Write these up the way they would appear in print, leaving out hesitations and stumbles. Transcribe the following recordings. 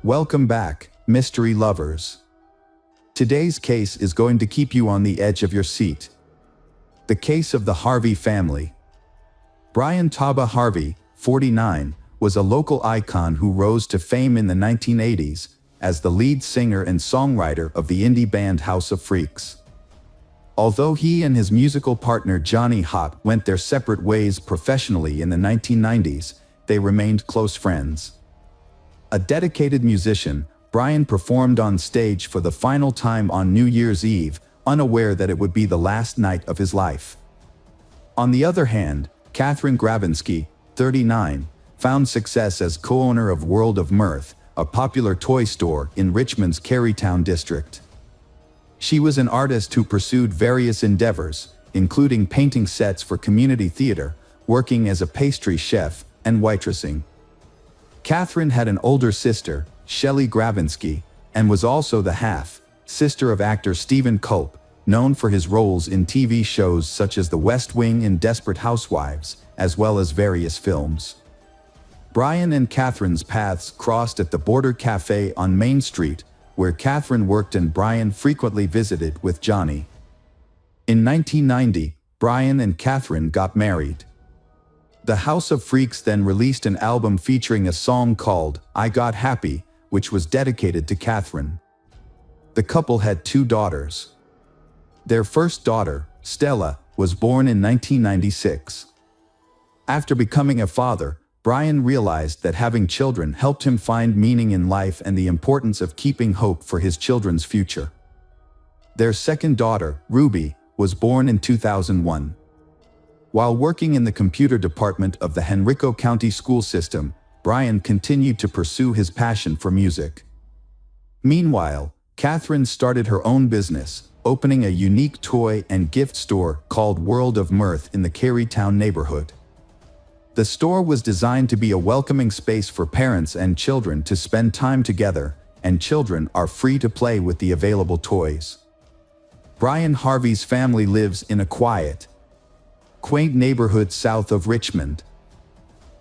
Welcome back, mystery lovers. Today's case is going to keep you on the edge of your seat. The case of the Harvey family. Brian Taba Harvey, 49, was a local icon who rose to fame in the 1980s as the lead singer and songwriter of the indie band House of Freaks. Although he and his musical partner Johnny Hott went their separate ways professionally in the 1990s, they remained close friends. A dedicated musician, Brian performed on stage for the final time on New Year's Eve, unaware that it would be the last night of his life. On the other hand, Catherine Gravinsky, 39, found success as co-owner of World of Mirth, a popular toy store in Richmond's Carytown district. She was an artist who pursued various endeavors, including painting sets for community theater, working as a pastry chef, and waitressing. Catherine had an older sister, Shelley Gravinsky, and was also the half-sister of actor Stephen Culp, known for his roles in TV shows such as The West Wing and Desperate Housewives, as well as various films. Brian and Catherine's paths crossed at the Border Cafe on Main Street, where Catherine worked and Brian frequently visited with Johnny. In 1990, Brian and Catherine got married. The House of Freaks then released an album featuring a song called I Got Happy, which was dedicated to Catherine. The couple had 2 daughters. Their first daughter, Stella, was born in 1996. After becoming a father, Brian realized that having children helped him find meaning in life and the importance of keeping hope for his children's future. Their second daughter, Ruby, was born in 2001. While working in the computer department of the Henrico County school system, Brian continued to pursue his passion for music. Meanwhile, Catherine started her own business, opening a unique toy and gift store called World of Mirth in the Carytown neighborhood. The store was designed to be a welcoming space for parents and children to spend time together, and children are free to play with the available toys. Brian Harvey's family lives in a quiet, quaint neighborhood south of Richmond.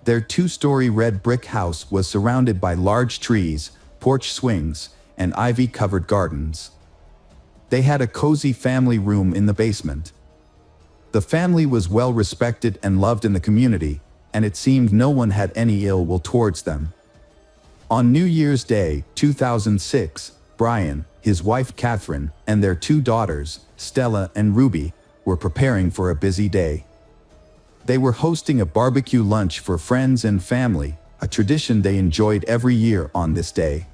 Their 2-story red brick house was surrounded by large trees, porch swings, and ivy-covered gardens. They had a cozy family room in the basement. The family was well respected and loved in the community, and it seemed no one had any ill will towards them. On New Year's Day, 2006, Brian, his wife Catherine, and their 2 daughters, Stella and Ruby, were preparing for a busy day. They were hosting a barbecue lunch for friends and family, a tradition they enjoyed every year on this day.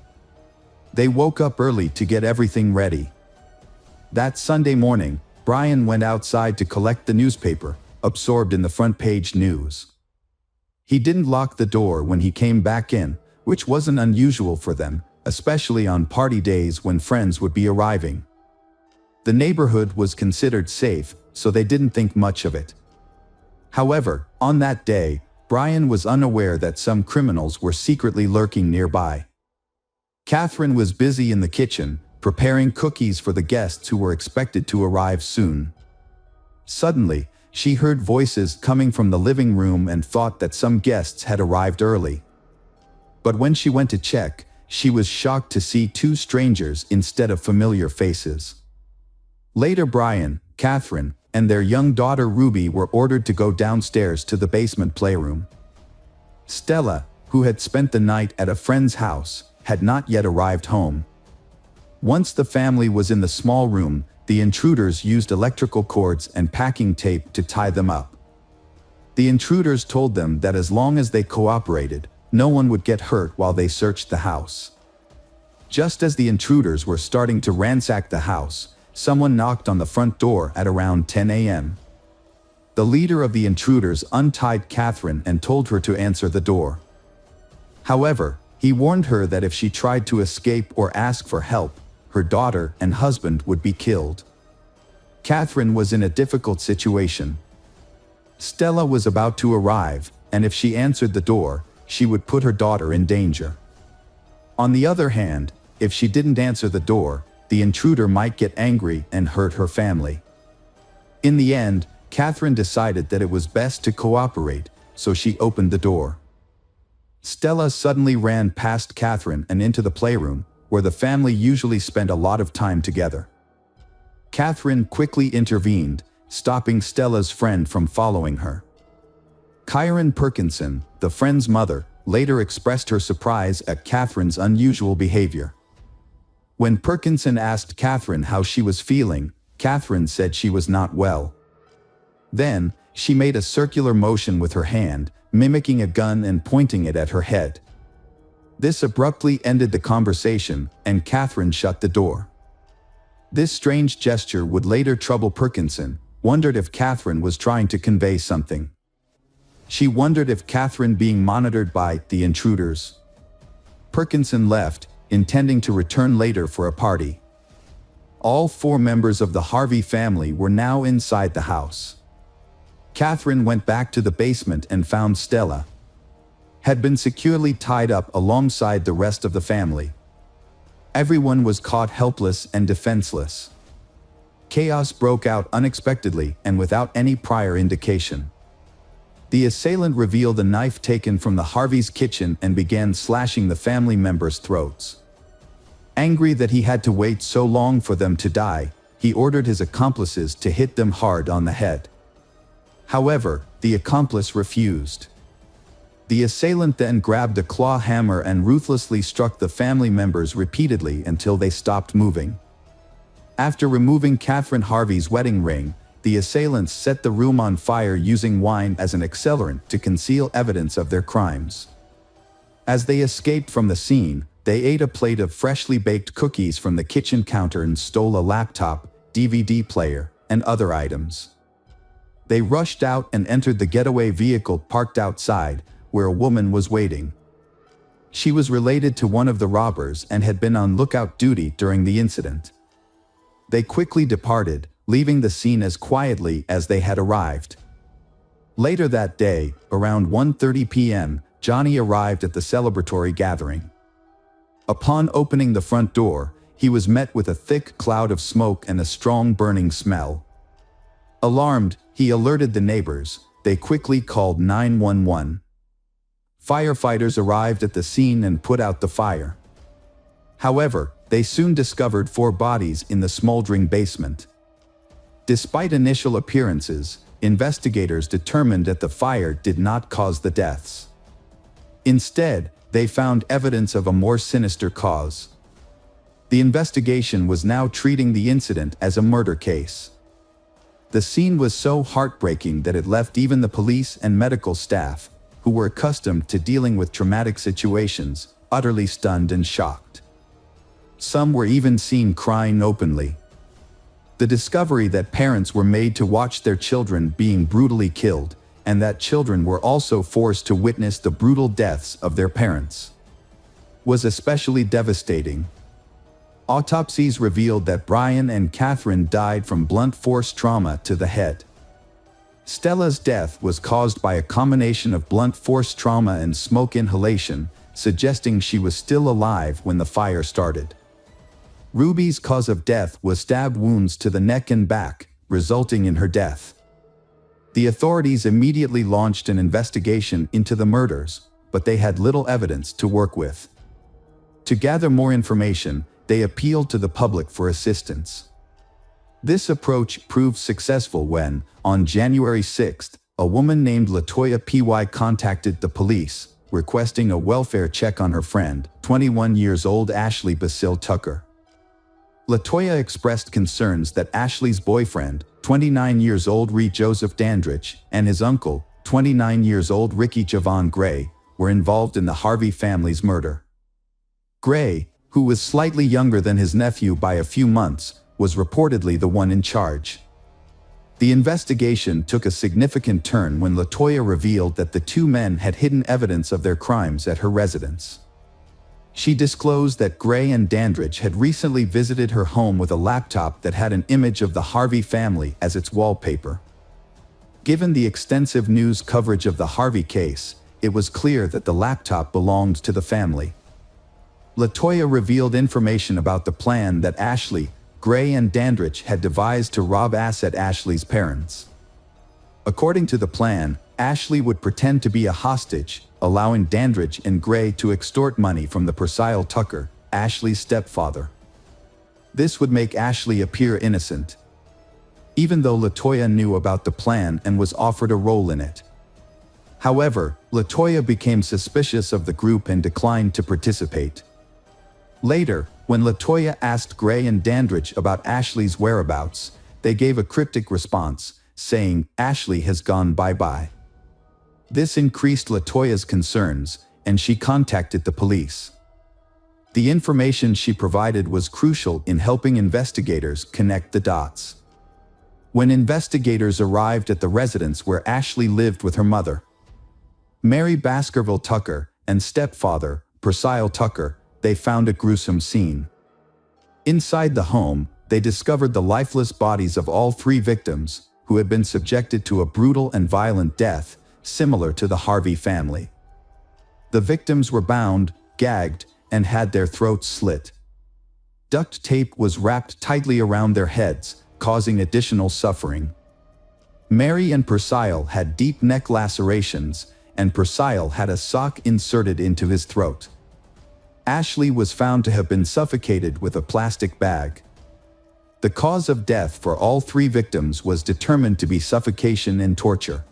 They woke up early to get everything ready. That Sunday morning, Brian went outside to collect the newspaper, absorbed in the front page news. He didn't lock the door when he came back in, which wasn't unusual for them, especially on party days when friends would be arriving. The neighborhood was considered safe, so they didn't think much of it. However, on that day, Brian was unaware that some criminals were secretly lurking nearby. Catherine was busy in the kitchen, preparing cookies for the guests who were expected to arrive soon. Suddenly, she heard voices coming from the living room and thought that some guests had arrived early. But when she went to check, she was shocked to see 2 strangers instead of familiar faces. Later, Brian, Catherine, and their young daughter Ruby were ordered to go downstairs to the basement playroom. Stella, who had spent the night at a friend's house, had not yet arrived home. Once the family was in the small room, the intruders used electrical cords and packing tape to tie them up. The intruders told them that as long as they cooperated, no one would get hurt while they searched the house. Just as the intruders were starting to ransack the house, someone knocked on the front door at around 10 a.m. The leader of the intruders untied Catherine and told her to answer the door. However, he warned her that if she tried to escape or ask for help, her daughter and husband would be killed. Catherine was in a difficult situation. Stella was about to arrive, and if she answered the door, she would put her daughter in danger. On the other hand, if she didn't answer the door, the intruder might get angry and hurt her family. In the end, Catherine decided that it was best to cooperate, so she opened the door. Stella suddenly ran past Catherine and into the playroom, where the family usually spent a lot of time together. Catherine quickly intervened, stopping Stella's friend from following her. Kyron Perkinson, the friend's mother, later expressed her surprise at Catherine's unusual behavior. When Perkinson asked Catherine how she was feeling, Catherine said she was not well. Then, she made a circular motion with her hand, mimicking a gun and pointing it at her head. This abruptly ended the conversation, and Catherine shut the door. This strange gesture would later trouble Perkinson, wondered if Catherine was trying to convey something. She wondered if Catherine being monitored by the intruders. Perkinson left, intending to return later for a party. All 4 members of the Harvey family were now inside the house. Catherine went back to the basement and found Stella had been securely tied up alongside the rest of the family. Everyone was caught helpless and defenseless. Chaos broke out unexpectedly and without any prior indication. The assailant revealed a knife taken from the Harvey's kitchen and began slashing the family members' throats. Angry that he had to wait so long for them to die, he ordered his accomplices to hit them hard on the head. However, the accomplice refused. The assailant then grabbed a claw hammer and ruthlessly struck the family members repeatedly until they stopped moving. After removing Catherine Harvey's wedding ring, the assailants set the room on fire using wine as an accelerant to conceal evidence of their crimes. As they escaped from the scene, they ate a plate of freshly baked cookies from the kitchen counter and stole a laptop, DVD player, and other items. They rushed out and entered the getaway vehicle parked outside, where a woman was waiting. She was related to one of the robbers and had been on lookout duty during the incident. They quickly departed, leaving the scene as quietly as they had arrived. Later that day, around 1:30 p.m., Johnny arrived at the celebratory gathering. Upon opening the front door, he was met with a thick cloud of smoke and a strong burning smell. Alarmed, he alerted the neighbors. They quickly called 911. Firefighters arrived at the scene and put out the fire. However, they soon discovered 4 bodies in the smoldering basement. Despite initial appearances, investigators determined that the fire did not cause the deaths. Instead, they found evidence of a more sinister cause. The investigation was now treating the incident as a murder case. The scene was so heartbreaking that it left even the police and medical staff, who were accustomed to dealing with traumatic situations, utterly stunned and shocked. Some were even seen crying openly. The discovery that parents were made to watch their children being brutally killed, and that children were also forced to witness the brutal deaths of their parents, was especially devastating. Autopsies revealed that Brian and Catherine died from blunt force trauma to the head. Stella's death was caused by a combination of blunt force trauma and smoke inhalation, suggesting she was still alive when the fire started. Ruby's cause of death was stab wounds to the neck and back, resulting in her death. The authorities immediately launched an investigation into the murders, but they had little evidence to work with. To gather more information, they appealed to the public for assistance. This approach proved successful when, on January 6, a woman named Latoya P.Y. contacted the police, requesting a welfare check on her friend, 21 years old Ashley Basil Tucker. Latoya expressed concerns that Ashley's boyfriend, 29 years old Reed Joseph Dandridge, and his uncle, 29 years old Ricky Javon Gray, were involved in the Harvey family's murder. Gray, who was slightly younger than his nephew by a few months, was reportedly the one in charge. The investigation took a significant turn when Latoya revealed that the 2 men had hidden evidence of their crimes at her residence. She disclosed that Gray and Dandridge had recently visited her home with a laptop that had an image of the Harvey family as its wallpaper. Given the extensive news coverage of the Harvey case, it was clear that the laptop belonged to the family. Latoya revealed information about the plan that Ashley, Gray and Dandridge had devised to rob Ashley's parents. According to the plan, Ashley would pretend to be a hostage, allowing Dandridge and Gray to extort money from the Persile Tucker, Ashley's stepfather. This would make Ashley appear innocent, even though LaToya knew about the plan and was offered a role in it. However, LaToya became suspicious of the group and declined to participate. Later, when LaToya asked Gray and Dandridge about Ashley's whereabouts, they gave a cryptic response, saying, "Ashley has gone bye-bye." This increased LaToya's concerns, and she contacted the police. The information she provided was crucial in helping investigators connect the dots. When investigators arrived at the residence where Ashley lived with her mother, Mary Baskerville Tucker, and stepfather, Persile Tucker, they found a gruesome scene. Inside the home, they discovered the lifeless bodies of all three victims, who had been subjected to a brutal and violent death, similar to the Harvey family. The victims were bound, gagged, and had their throats slit. Duct tape was wrapped tightly around their heads, causing additional suffering. Mary and Persile had deep neck lacerations, and Persile had a sock inserted into his throat. Ashley was found to have been suffocated with a plastic bag. The cause of death for all three victims was determined to be suffocation and torture.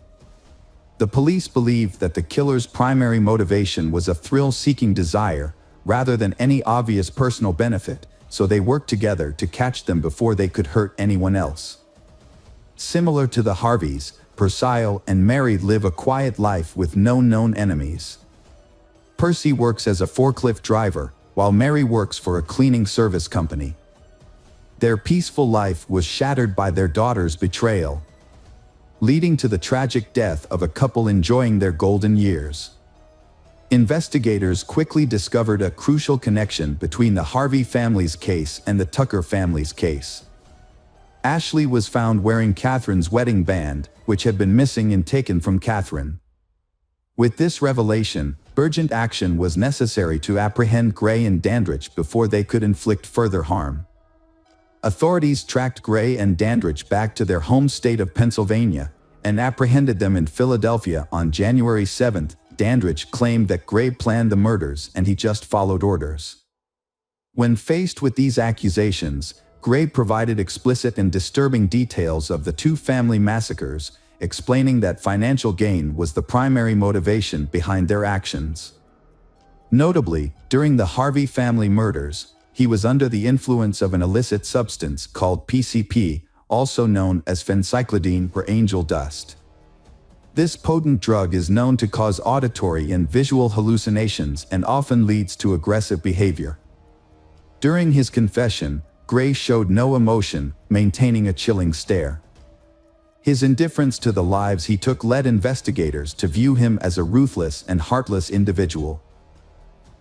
The police believed that the killer's primary motivation was a thrill-seeking desire, rather than any obvious personal benefit, so they worked together to catch them before they could hurt anyone else. Similar to the Harveys, Persile and Mary live a quiet life with no known enemies. Percy works as a forklift driver, while Mary works for a cleaning service company. Their peaceful life was shattered by their daughter's betrayal, leading to the tragic death of a couple enjoying their golden years. Investigators quickly discovered a crucial connection between the Harvey family's case and the Tucker family's case. Ashley was found wearing Catherine's wedding band, which had been missing and taken from Catherine. With this revelation, urgent action was necessary to apprehend Gray and Dandridge before they could inflict further harm. Authorities tracked Gray and Dandridge back to their home state of Pennsylvania and apprehended them in Philadelphia on January 7. Dandridge claimed that Gray planned the murders and he just followed orders. When faced with these accusations, Gray provided explicit and disturbing details of the two family massacres, explaining that financial gain was the primary motivation behind their actions. Notably, during the Harvey family murders, he was under the influence of an illicit substance called PCP, also known as phencyclidine or angel dust. This potent drug is known to cause auditory and visual hallucinations and often leads to aggressive behavior. During his confession, Gray showed no emotion, maintaining a chilling stare. His indifference to the lives he took led investigators to view him as a ruthless and heartless individual.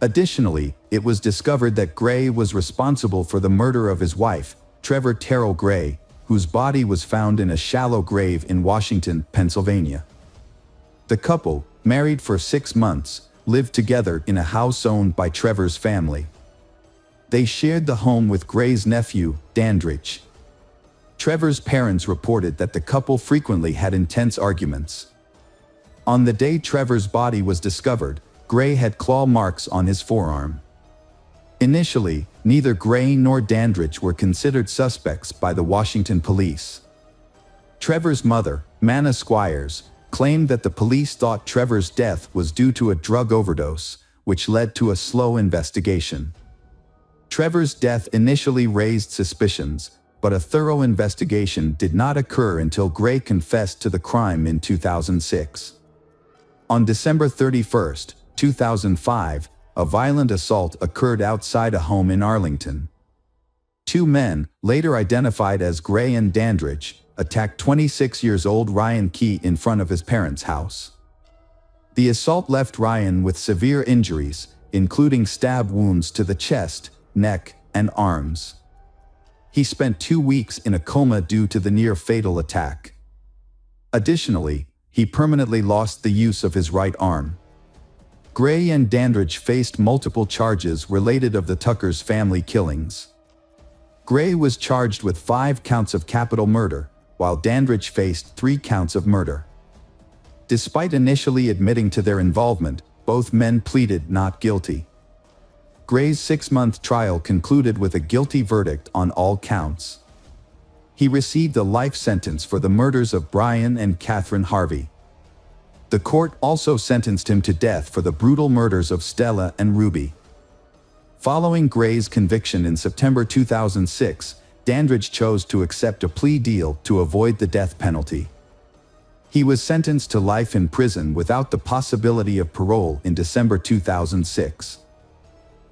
Additionally, it was discovered that Gray was responsible for the murder of his wife, Trevor Terrell Gray, whose body was found in a shallow grave in Washington, Pennsylvania. The couple, married for 6 months, lived together in a house owned by Trevor's family. They shared the home with Gray's nephew, Dandridge. Trevor's parents reported that the couple frequently had intense arguments. On the day Trevor's body was discovered, Gray had claw marks on his forearm. Initially, neither Gray nor Dandridge were considered suspects by the Washington police. Trevor's mother, Manna Squires, claimed that the police thought Trevor's death was due to a drug overdose, which led to a slow investigation. Trevor's death initially raised suspicions, but a thorough investigation did not occur until Gray confessed to the crime in 2006. On December 31, 2005, a violent assault occurred outside a home in Arlington. Two men, later identified as Gray and Dandridge, attacked 26-year-old Ryan Key in front of his parents' house. The assault left Ryan with severe injuries, including stab wounds to the chest, neck, and arms. He spent 2 weeks in a coma due to the near-fatal attack. Additionally, he permanently lost the use of his right arm. Gray and Dandridge faced multiple charges related of the Tucker's family killings. Gray was charged with 5 counts of capital murder, while Dandridge faced 3 counts of murder. Despite initially admitting to their involvement, both men pleaded not guilty. Gray's 6-month trial concluded with a guilty verdict on all counts. He received a life sentence for the murders of Brian and Catherine Harvey. The court also sentenced him to death for the brutal murders of Stella and Ruby. Following Gray's conviction in September 2006, Dandridge chose to accept a plea deal to avoid the death penalty. He was sentenced to life in prison without the possibility of parole in December 2006.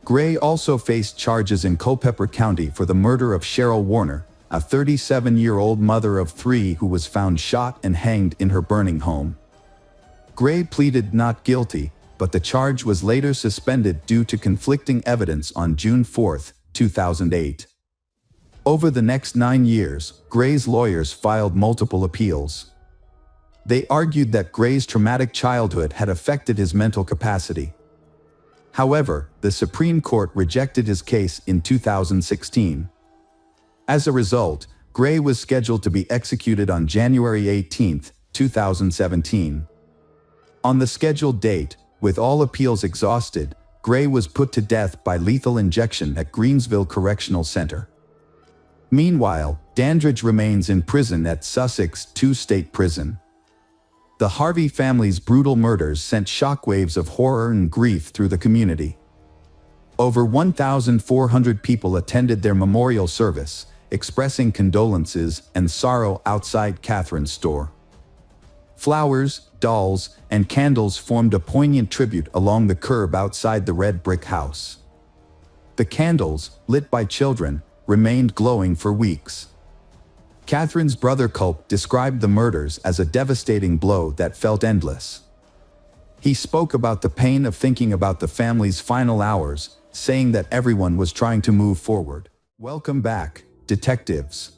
Gray also faced charges in Culpeper County for the murder of Cheryl Warner, a 37-year-old mother of 3 who was found shot and hanged in her burning home. Gray pleaded not guilty, but the charge was later suspended due to conflicting evidence on June 4, 2008. Over the next 9 years, Gray's lawyers filed multiple appeals. They argued that Gray's traumatic childhood had affected his mental capacity. However, the Supreme Court rejected his case in 2016. As a result, Gray was scheduled to be executed on January 18, 2017. On the scheduled date, with all appeals exhausted, Gray was put to death by lethal injection at Greensville Correctional Center. Meanwhile, Dandridge remains in prison at Sussex 2 State Prison. The Harvey family's brutal murders sent shockwaves of horror and grief through the community. Over 1,400 people attended their memorial service, expressing condolences and sorrow outside Catherine's store. Flowers, dolls, and candles formed a poignant tribute along the curb outside the red brick house. The candles, lit by children, remained glowing for weeks. Catherine's brother Culp described the murders as a devastating blow that felt endless. He spoke about the pain of thinking about the family's final hours, saying that everyone was trying to move forward. Welcome back, detectives.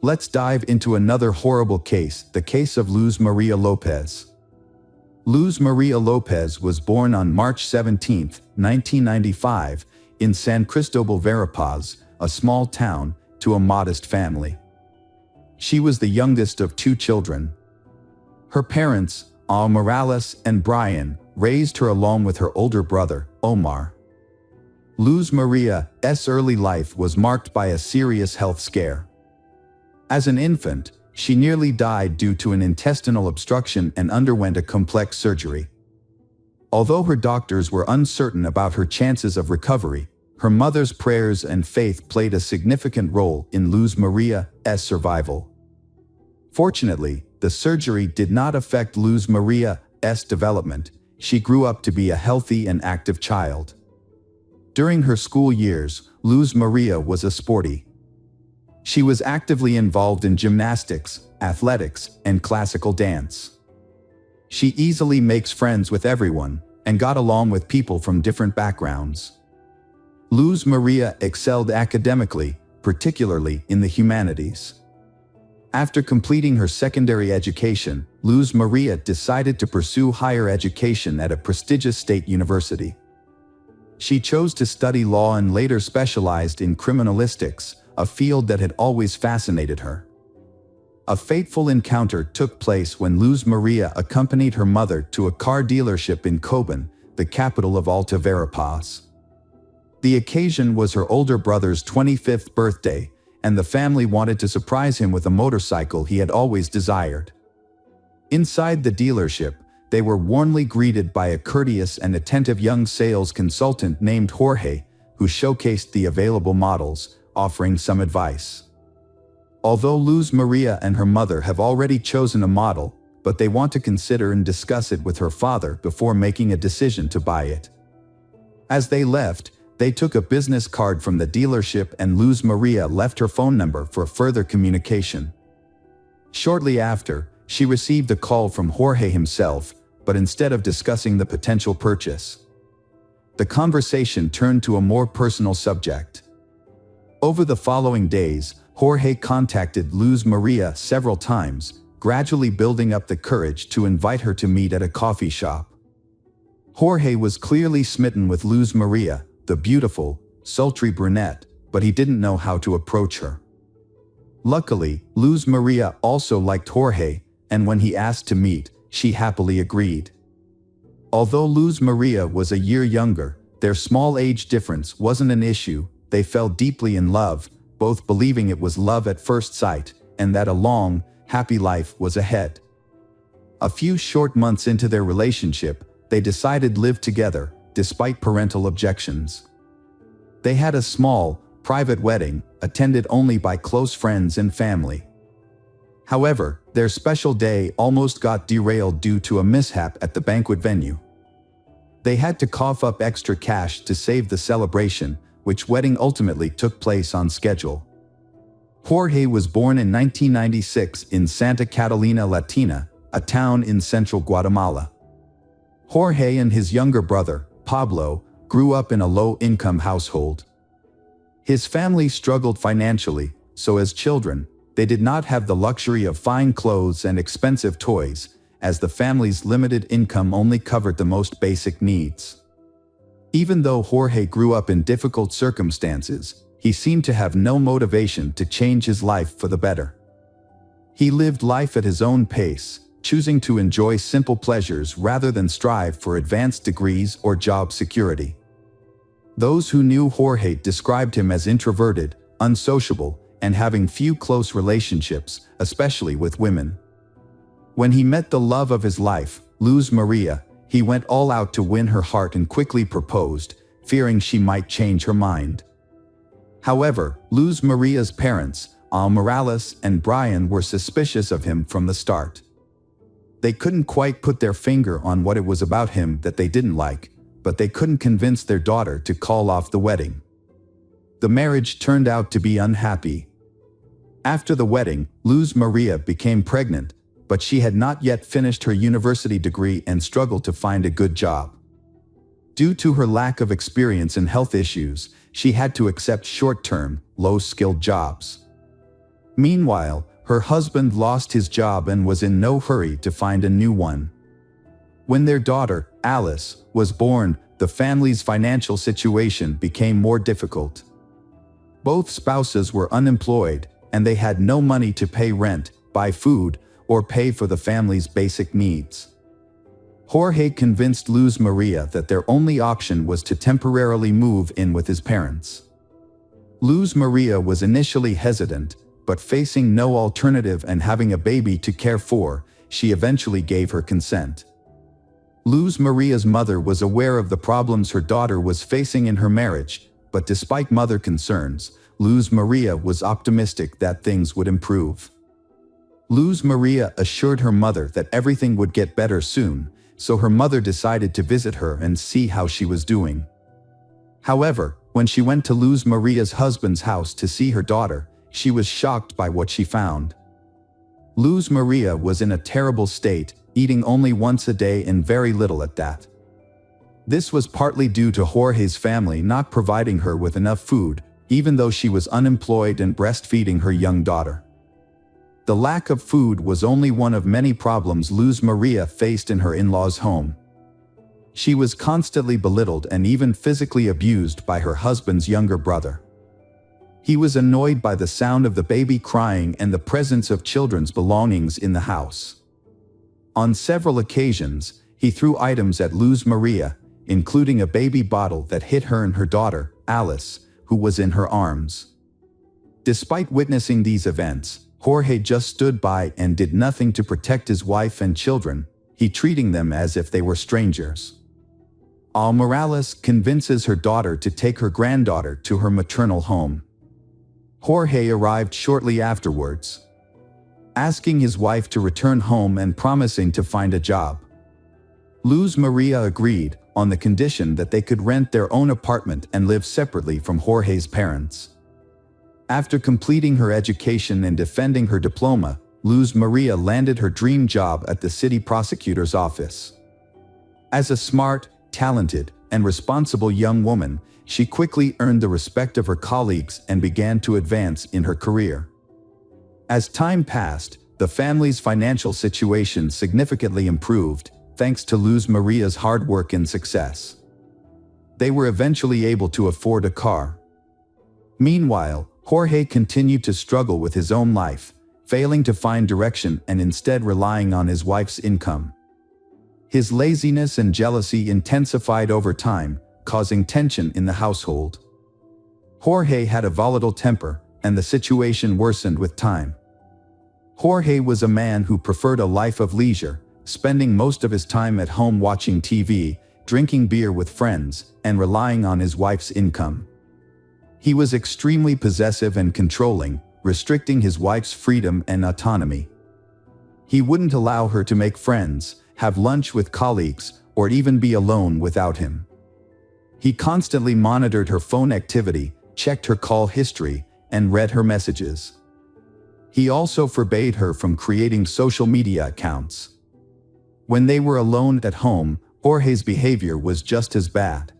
Let's dive into another horrible case, the case of Luz Maria Lopez. Luz Maria Lopez was born on March 17, 1995, in San Cristobal Verapaz, a small town, to a modest family. She was the youngest of 2 children. Her parents, Al Morales and Brian, raised her along with her older brother, Omar. Luz Maria's early life was marked by a serious health scare. As an infant, she nearly died due to an intestinal obstruction and underwent a complex surgery. Although her doctors were uncertain about her chances of recovery, her mother's prayers and faith played a significant role in Luz Maria's survival. Fortunately, the surgery did not affect Luz Maria's development. She grew up to be a healthy and active child. During her school years, Luz Maria was a sporty. She was actively involved in gymnastics, athletics, and classical dance. She easily makes friends with everyone and got along with people from different backgrounds. Luz Maria excelled academically, particularly in the humanities. After completing her secondary education, Luz Maria decided to pursue higher education at a prestigious state university. She chose to study law and later specialized in criminalistics, a field that had always fascinated her. A fateful encounter took place when Luz Maria accompanied her mother to a car dealership in Coban, the capital of Alta Verapaz. The occasion was her older brother's 25th birthday, and the family wanted to surprise him with a motorcycle he had always desired. Inside the dealership, they were warmly greeted by a courteous and attentive young sales consultant named Jorge, who showcased the available models, offering some advice. Although Luz Maria and her mother have already chosen a model, but they want to consider and discuss it with her father before making a decision to buy it. As they left, they took a business card from the dealership and Luz Maria left her phone number for further communication. Shortly after, she received a call from Jorge himself, but instead of discussing the potential purchase, the conversation turned to a more personal subject. Over the following days, Jorge contacted Luz Maria several times, gradually building up the courage to invite her to meet at a coffee shop. Jorge was clearly smitten with Luz Maria, the beautiful, sultry brunette, but he didn't know how to approach her. Luckily, Luz Maria also liked Jorge, and when he asked to meet, she happily agreed. Although Luz Maria was a year younger, their small age difference wasn't an issue. They fell deeply in love, both believing it was love at first sight, and that a long, happy life was ahead. A few short months into their relationship, they decided to live together, despite parental objections. They had a small, private wedding, attended only by close friends and family. However, their special day almost got derailed due to a mishap at the banquet venue. They had to cough up extra cash to save the celebration, which wedding ultimately took place on schedule. Jorge was born in 1996 in Santa Catalina Latina, a town in central Guatemala. Jorge and his younger brother, Pablo, grew up in a low-income household. His family struggled financially, so as children, they did not have the luxury of fine clothes and expensive toys, as the family's limited income only covered the most basic needs. Even though Jorge grew up in difficult circumstances, he seemed to have no motivation to change his life for the better. He lived life at his own pace, choosing to enjoy simple pleasures rather than strive for advanced degrees or job security. Those who knew Jorge described him as introverted, unsociable, and having few close relationships, especially with women. When he met the love of his life, Luz Maria, he went all out to win her heart and quickly proposed, fearing she might change her mind. However, Luz Maria's parents, Morales and Brian, were suspicious of him from the start. They couldn't quite put their finger on what it was about him that they didn't like, but they couldn't convince their daughter to call off the wedding. The marriage turned out to be unhappy. After the wedding, Luz Maria became pregnant, but she had not yet finished her university degree and struggled to find a good job. Due to her lack of experience and health issues, she had to accept short-term, low-skilled jobs. Meanwhile, her husband lost his job and was in no hurry to find a new one. When their daughter, Alice, was born, the family's financial situation became more difficult. Both spouses were unemployed, and they had no money to pay rent, buy food, or pay for the family's basic needs. Jorge convinced Luz Maria that their only option was to temporarily move in with his parents. Luz Maria was initially hesitant, but facing no alternative and having a baby to care for, she eventually gave her consent. Luz Maria's mother was aware of the problems her daughter was facing in her marriage, but despite mother concerns, Luz Maria was optimistic that things would improve. Luz Maria assured her mother that everything would get better soon, so her mother decided to visit her and see how she was doing. However, when she went to Luz Maria's husband's house to see her daughter, she was shocked by what she found. Luz Maria was in a terrible state, eating only once a day and very little at that. This was partly due to Jorge's family not providing her with enough food, even though she was unemployed and breastfeeding her young daughter. The lack of food was only one of many problems Luz Maria faced in her in-laws' home. She was constantly belittled and even physically abused by her husband's younger brother. He was annoyed by the sound of the baby crying and the presence of children's belongings in the house. On several occasions, he threw items at Luz Maria, including a baby bottle that hit her and her daughter, Alice, who was in her arms. Despite witnessing these events, Jorge just stood by and did nothing to protect his wife and children, he treating them as if they were strangers. Morales convinces her daughter to take her granddaughter to her maternal home. Jorge arrived shortly afterwards, asking his wife to return home and promising to find a job. Luz Maria agreed, on the condition that they could rent their own apartment and live separately from Jorge's parents. After completing her education and defending her diploma, Luz Maria landed her dream job at the city prosecutor's office. As a smart, talented, and responsible young woman, she quickly earned the respect of her colleagues and began to advance in her career. As time passed, the family's financial situation significantly improved, thanks to Luz Maria's hard work and success. They were eventually able to afford a car. Meanwhile, Jorge continued to struggle with his own life, failing to find direction and instead relying on his wife's income. His laziness and jealousy intensified over time, causing tension in the household. Jorge had a volatile temper, and the situation worsened with time. Jorge was a man who preferred a life of leisure, spending most of his time at home watching TV, drinking beer with friends, and relying on his wife's income. He was extremely possessive and controlling, restricting his wife's freedom and autonomy. He wouldn't allow her to make friends, have lunch with colleagues, or even be alone without him. He constantly monitored her phone activity, checked her call history, and read her messages. He also forbade her from creating social media accounts. When they were alone at home, Jorge's behavior was just as bad.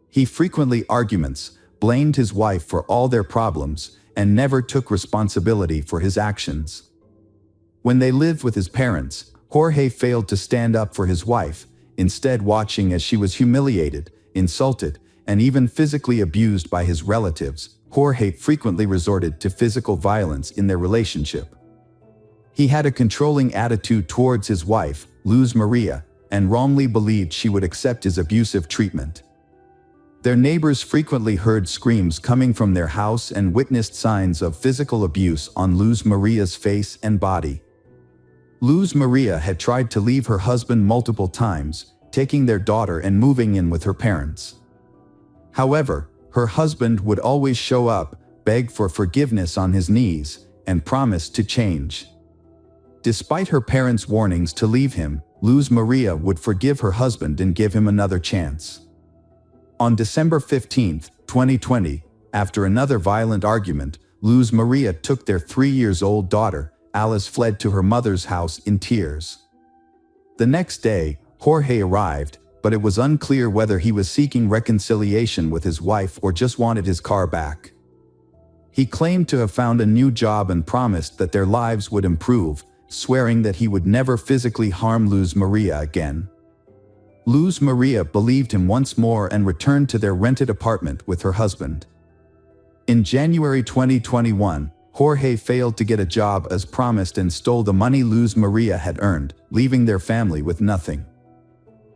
He frequently arguments, blamed his wife for all their problems, and never took responsibility for his actions. When they lived with his parents, Jorge failed to stand up for his wife, instead watching as she was humiliated, insulted, and even physically abused by his relatives. Jorge frequently resorted to physical violence in their relationship. He had a controlling attitude towards his wife, Luz Maria, and wrongly believed she would accept his abusive treatment. Their neighbors frequently heard screams coming from their house and witnessed signs of physical abuse on Luz Maria's face and body. Luz Maria had tried to leave her husband multiple times, taking their daughter and moving in with her parents. However, her husband would always show up, beg for forgiveness on his knees, and promise to change. Despite her parents' warnings to leave him, Luz Maria would forgive her husband and give him another chance. On December 15, 2020, after another violent argument, Luz Maria took their 3-year-old daughter, Alice, fled to her mother's house in tears. The next day, Jorge arrived, but it was unclear whether he was seeking reconciliation with his wife or just wanted his car back. He claimed to have found a new job and promised that their lives would improve, swearing that he would never physically harm Luz Maria again. Luz Maria believed him once more and returned to their rented apartment with her husband. In January 2021, Jorge failed to get a job as promised and stole the money Luz Maria had earned, leaving their family with nothing.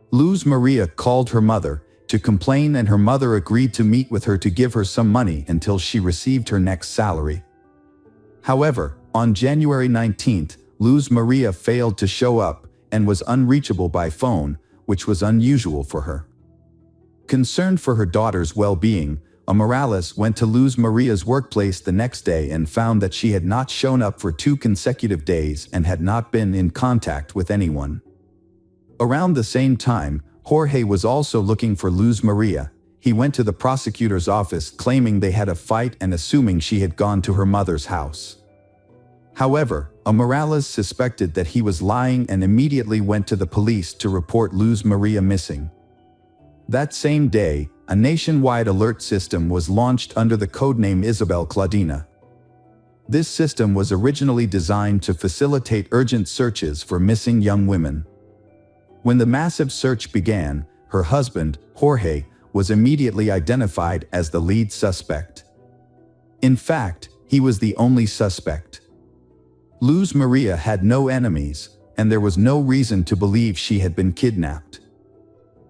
Luz Maria called her mother to complain, and her mother agreed to meet with her to give her some money until she received her next salary. However, on January 19th, Luz Maria failed to show up and was unreachable by phone, which was unusual for her. Concerned for her daughter's well-being, Morales went to Luz Maria's workplace the next day and found that she had not shown up for 2 consecutive days and had not been in contact with anyone. Around the same time, Jorge was also looking for Luz Maria. He went to the prosecutor's office claiming they had a fight and assuming she had gone to her mother's house. However, Morales suspected that he was lying and immediately went to the police to report Luz Maria missing. That same day, a nationwide alert system was launched under the codename Isabel Claudina. This system was originally designed to facilitate urgent searches for missing young women. When the massive search began, her husband, Jorge, was immediately identified as the lead suspect. In fact, he was the only suspect. Luz Maria had no enemies, and there was no reason to believe she had been kidnapped.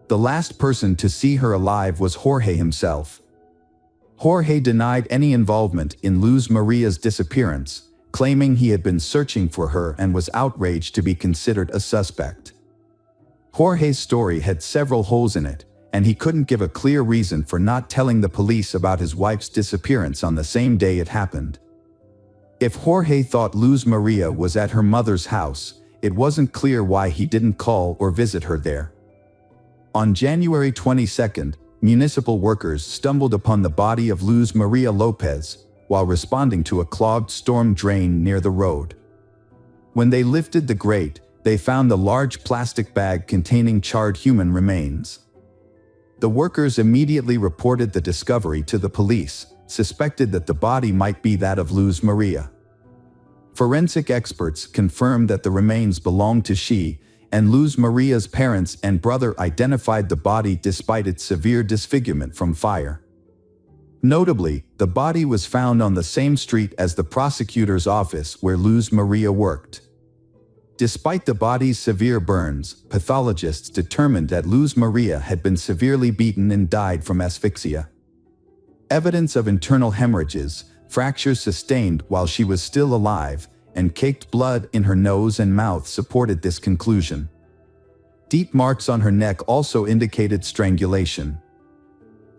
The last person to see her alive was Jorge himself. Jorge denied any involvement in Luz Maria's disappearance, claiming he had been searching for her and was outraged to be considered a suspect. Jorge's story had several holes in it, and he couldn't give a clear reason for not telling the police about his wife's disappearance on the same day it happened. If Jorge thought Luz Maria was at her mother's house, it wasn't clear why he didn't call or visit her there. On January 22nd, municipal workers stumbled upon the body of Luz Maria Lopez while responding to a clogged storm drain near the road. When they lifted the grate, they found a large plastic bag containing charred human remains. The workers immediately reported the discovery to the police, suspected that the body might be that of Luz Maria. Forensic experts confirmed that the remains belonged to she, and Luz Maria's parents and brother identified the body despite its severe disfigurement from fire. Notably, the body was found on the same street as the prosecutor's office where Luz Maria worked. Despite the body's severe burns, pathologists determined that Luz Maria had been severely beaten and died from asphyxia. Evidence of internal hemorrhages, fractures sustained while she was still alive, and caked blood in her nose and mouth supported this conclusion. Deep marks on her neck also indicated strangulation.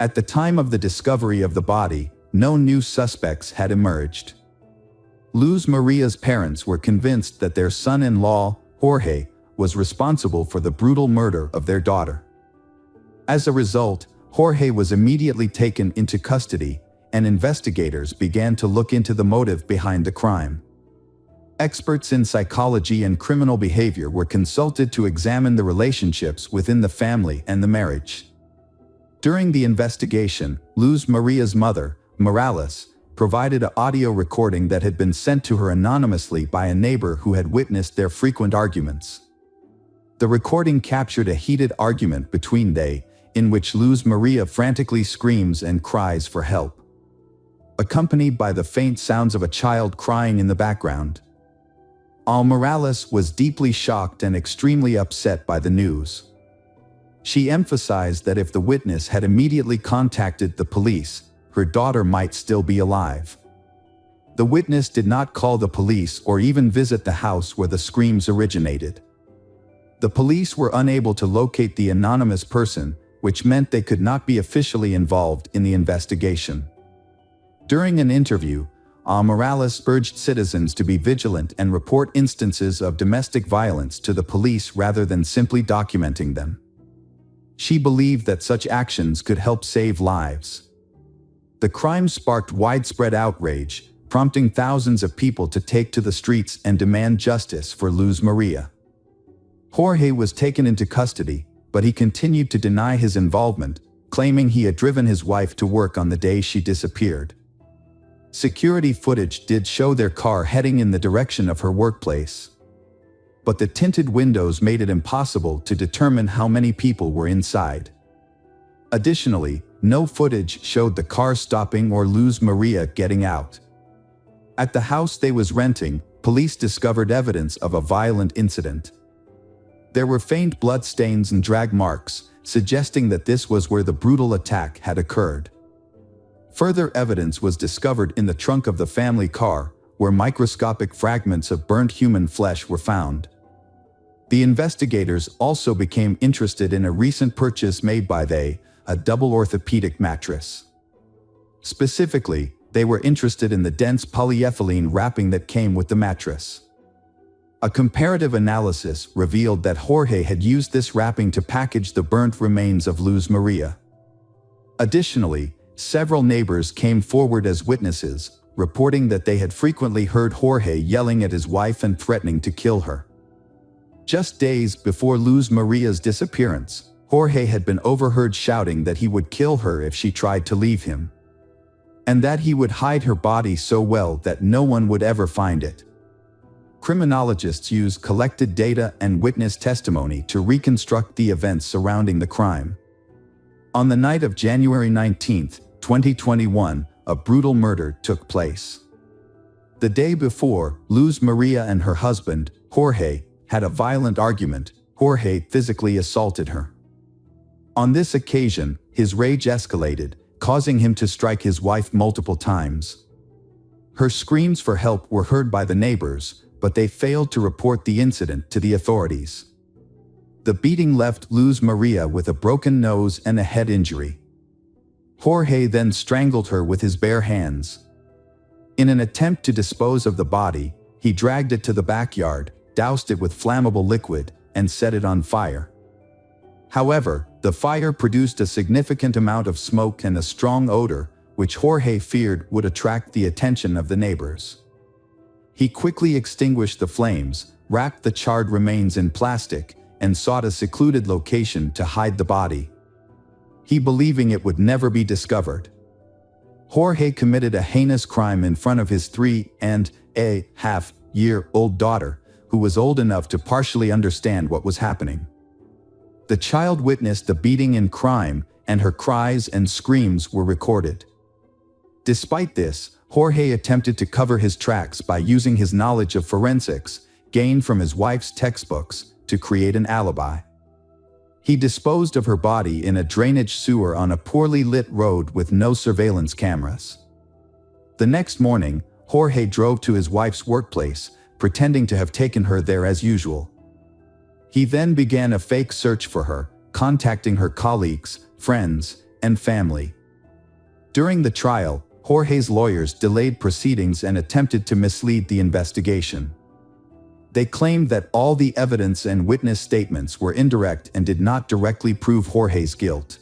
At the time of the discovery of the body, no new suspects had emerged. Luz Maria's parents were convinced that their son-in-law, Jorge, was responsible for the brutal murder of their daughter. As a result, Jorge was immediately taken into custody, and investigators began to look into the motive behind the crime. Experts in psychology and criminal behavior were consulted to examine the relationships within the family and the marriage. During the investigation, Luz Maria's mother, Morales, provided an audio recording that had been sent to her anonymously by a neighbor who had witnessed their frequent arguments. The recording captured a heated argument between they, in which Luz Maria frantically screams and cries for help, accompanied by the faint sounds of a child crying in the background. Morales was deeply shocked and extremely upset by the news. She emphasized that if the witness had immediately contacted the police, her daughter might still be alive. The witness did not call the police or even visit the house where the screams originated. The police were unable to locate the anonymous person, which meant they could not be officially involved in the investigation. During an interview, Morales urged citizens to be vigilant and report instances of domestic violence to the police rather than simply documenting them. She believed that such actions could help save lives. The crime sparked widespread outrage, prompting thousands of people to take to the streets and demand justice for Luz Maria. Jorge was taken into custody, but he continued to deny his involvement, claiming he had driven his wife to work on the day she disappeared. Security footage did show their car heading in the direction of her workplace, but the tinted windows made it impossible to determine how many people were inside. Additionally, no footage showed the car stopping or Luz Maria getting out. At the house they was renting, police discovered evidence of a violent incident. There were faint blood stains and drag marks, suggesting that this was where the brutal attack had occurred. Further evidence was discovered in the trunk of the family car, where microscopic fragments of burnt human flesh were found. The investigators also became interested in a recent purchase made by a double orthopedic mattress. Specifically, they were interested in the dense polyethylene wrapping that came with the mattress. A comparative analysis revealed that Jorge had used this wrapping to package the burnt remains of Luz Maria. Additionally, several neighbors came forward as witnesses, reporting that they had frequently heard Jorge yelling at his wife and threatening to kill her. Just days before Luz Maria's disappearance, Jorge had been overheard shouting that he would kill her if she tried to leave him, and that he would hide her body so well that no one would ever find it. Criminologists used collected data and witness testimony to reconstruct the events surrounding the crime. On the night of January 19, 2021, a brutal murder took place. The day before, Luz Maria and her husband, Jorge, had a violent argument. Jorge physically assaulted her. On this occasion, his rage escalated, causing him to strike his wife multiple times. Her screams for help were heard by the neighbors, but they failed to report the incident to the authorities. The beating left Luz Maria with a broken nose and a head injury. Jorge then strangled her with his bare hands. In an attempt to dispose of the body, he dragged it to the backyard, doused it with flammable liquid, and set it on fire. However, the fire produced a significant amount of smoke and a strong odor, which Jorge feared would attract the attention of the neighbors. He quickly extinguished the flames, wrapped the charred remains in plastic, and sought a secluded location to hide the body, he believing it would never be discovered. Jorge committed a heinous crime in front of his 3.5-year-old daughter, who was old enough to partially understand what was happening. The child witnessed the beating and crime, and her cries and screams were recorded. Despite this, Jorge attempted to cover his tracks by using his knowledge of forensics, gained from his wife's textbooks to create an alibi. He disposed of her body in a drainage sewer on a poorly lit road with no surveillance cameras. The next morning, Jorge drove to his wife's workplace, pretending to have taken her there as usual. He then began a fake search for her, contacting her colleagues, friends, and family. During the trial, Jorge's lawyers delayed proceedings and attempted to mislead the investigation. They claimed that all the evidence and witness statements were indirect and did not directly prove Jorge's guilt.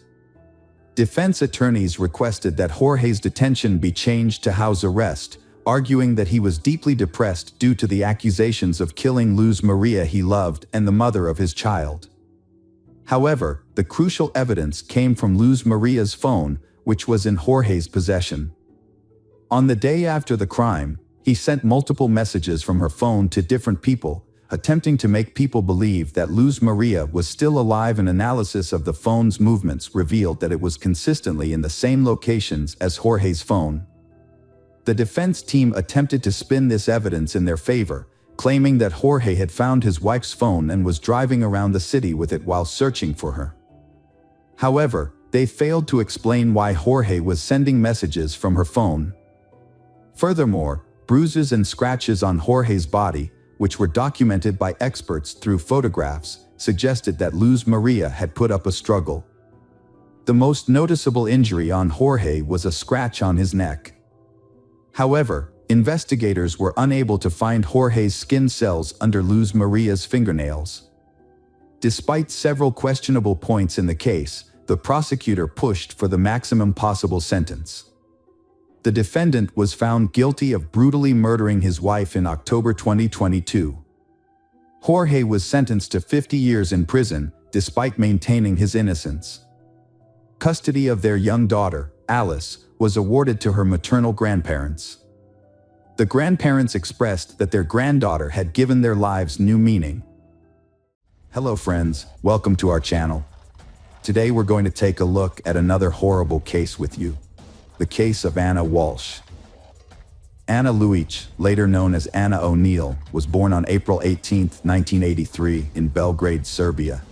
Defense attorneys requested that Jorge's detention be changed to house arrest, arguing that he was deeply depressed due to the accusations of killing Luz Maria he loved and the mother of his child. However, the crucial evidence came from Luz Maria's phone, which was in Jorge's possession. On the day after the crime, he sent multiple messages from her phone to different people, attempting to make people believe that Luz Maria was still alive. An analysis of the phone's movements revealed that it was consistently in the same locations as Jorge's phone. The defense team attempted to spin this evidence in their favor, claiming that Jorge had found his wife's phone and was driving around the city with it while searching for her. However, they failed to explain why Jorge was sending messages from her phone. Furthermore, bruises and scratches on Jorge's body, which were documented by experts through photographs, suggested that Luz Maria had put up a struggle. The most noticeable injury on Jorge was a scratch on his neck. However, investigators were unable to find Jorge's skin cells under Luz Maria's fingernails. Despite several questionable points in the case, the prosecutor pushed for the maximum possible sentence. The defendant was found guilty of brutally murdering his wife in October 2022. Jorge was sentenced to 50 years in prison, despite maintaining his innocence. Custody of their young daughter, Alice, was awarded to her maternal grandparents. The grandparents expressed that their granddaughter had given their lives new meaning. Hello friends, welcome to our channel. Today we're going to take a look at another horrible case with you. The case of Anna Walsh. Anna Luic, later known as Anna O'Neill, was born on April 18, 1983 in Belgrade, Serbia.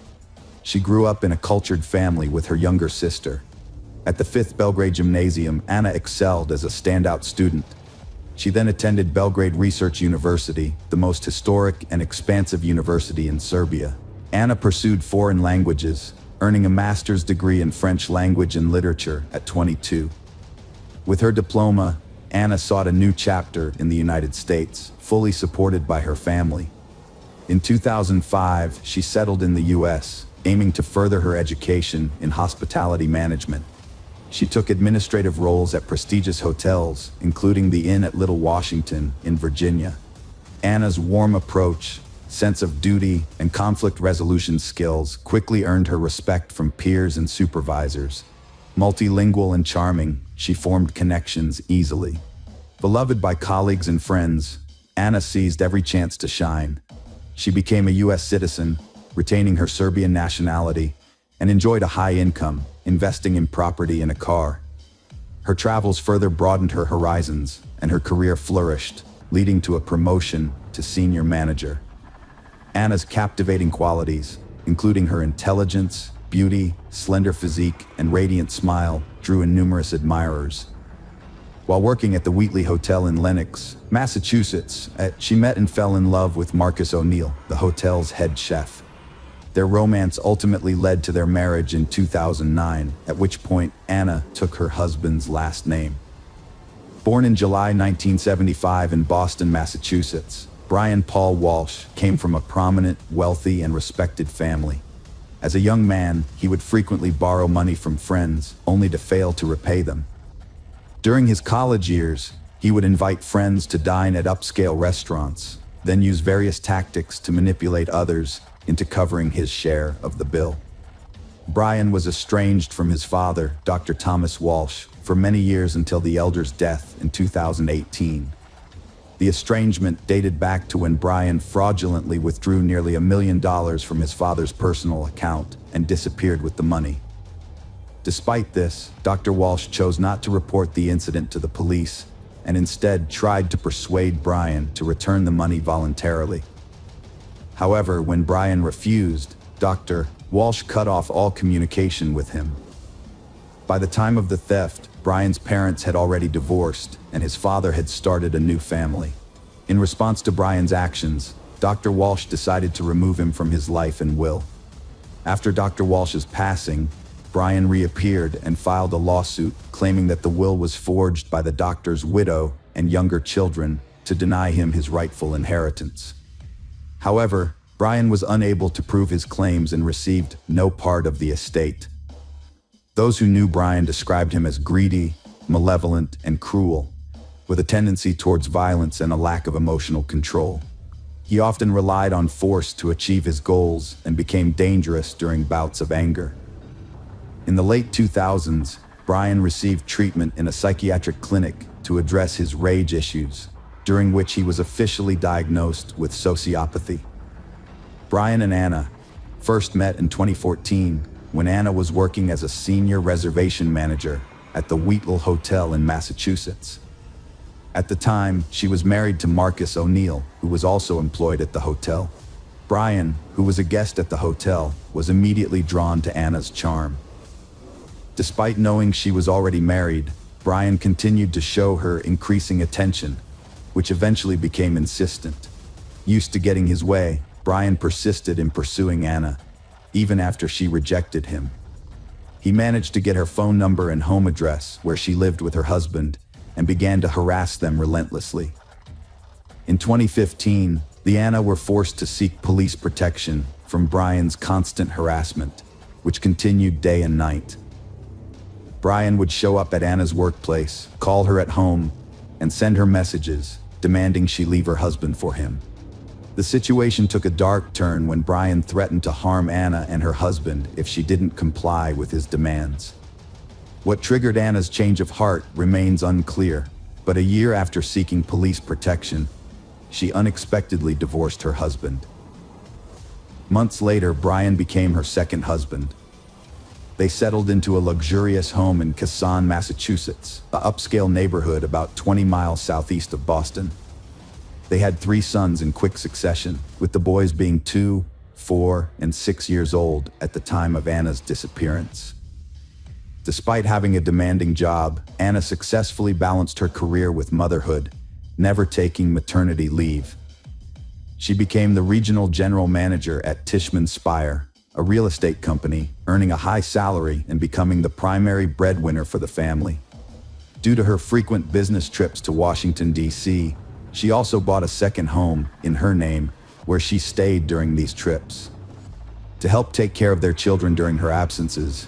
She grew up in a cultured family with her younger sister. At the 5th Belgrade Gymnasium, Anna excelled as a standout student. She then attended Belgrade Research University, the most historic and expansive university in Serbia. Anna pursued foreign languages, earning a master's degree in French language and literature at 22. With her diploma, Anna sought a new chapter in the United States, fully supported by her family. In 2005, she settled in the U.S., aiming to further her education in hospitality management. She took administrative roles at prestigious hotels, including the Inn at Little Washington in Virginia. Anna's warm approach, sense of duty, and conflict resolution skills quickly earned her respect from peers and supervisors. Multilingual and charming, she formed connections easily. Beloved by colleagues and friends, Anna seized every chance to shine. She became a U.S. citizen, retaining her Serbian nationality, and enjoyed a high income, investing in property and a car. Her travels further broadened her horizons, and her career flourished, leading to a promotion to senior manager. Anna's captivating qualities, including her intelligence, beauty, slender physique, and radiant smile, drew in numerous admirers. While working at the Wheatley Hotel in Lenox, Massachusetts, she met and fell in love with Marcus O'Neill, the hotel's head chef. Their romance ultimately led to their marriage in 2009, at which point Anna took her husband's last name. Born in July 1975 in Boston, Massachusetts, Brian Paul Walsh came from a prominent, wealthy, and respected family. As a young man, he would frequently borrow money from friends, only to fail to repay them. During his college years, he would invite friends to dine at upscale restaurants, then use various tactics to manipulate others into covering his share of the bill. Brian was estranged from his father, Dr. Thomas Walsh, for many years until the elder's death in 2018. The estrangement dated back to when Brian fraudulently withdrew nearly $1 million from his father's personal account and disappeared with the money. Despite this, Dr. Walsh chose not to report the incident to the police and instead tried to persuade Brian to return the money voluntarily. However, when Brian refused, Dr. Walsh cut off all communication with him. By the time of the theft, Brian's parents had already divorced, and his father had started a new family. In response to Brian's actions, Dr. Walsh decided to remove him from his life and will. After Dr. Walsh's passing, Brian reappeared and filed a lawsuit claiming that the will was forged by the doctor's widow and younger children to deny him his rightful inheritance. However, Brian was unable to prove his claims and received no part of the estate. Those who knew Brian described him as greedy, malevolent, and cruel, with a tendency towards violence and a lack of emotional control. He often relied on force to achieve his goals and became dangerous during bouts of anger. In the late 2000s, Brian received treatment in a psychiatric clinic to address his rage issues, during which he was officially diagnosed with sociopathy. Brian and Anna first met in 2014 when Anna was working as a senior reservation manager at the Wheatle Hotel in Massachusetts. At the time, she was married to Marcus O'Neill, who was also employed at the hotel. Brian, who was a guest at the hotel, was immediately drawn to Anna's charm. Despite knowing she was already married, Brian continued to show her increasing attention, which eventually became insistent. Used to getting his way, Brian persisted in pursuing Anna, even after she rejected him. He managed to get her phone number and home address, where she lived with her husband, and began to harass them relentlessly. In 2015, the Anna were forced to seek police protection from Brian's constant harassment, which continued day and night. Brian would show up at Anna's workplace, call her at home, and send her messages, demanding she leave her husband for him. The situation took a dark turn when Brian threatened to harm Anna and her husband if she didn't comply with his demands. What triggered Anna's change of heart remains unclear, but a year after seeking police protection, she unexpectedly divorced her husband. Months later, Brian became her second husband. They settled into a luxurious home in Quezon, Massachusetts, an upscale neighborhood about 20 miles southeast of Boston. They had 3 sons in quick succession, with the boys being 2, 4, and 6 years old at the time of Anna's disappearance. Despite having a demanding job, Anna successfully balanced her career with motherhood, never taking maternity leave. She became the regional general manager at Tishman Speyer, a real estate company, earning a high salary and becoming the primary breadwinner for the family. Due to her frequent business trips to Washington, D.C., she also bought a second home in her name, where she stayed during these trips. To help take care of their children during her absences,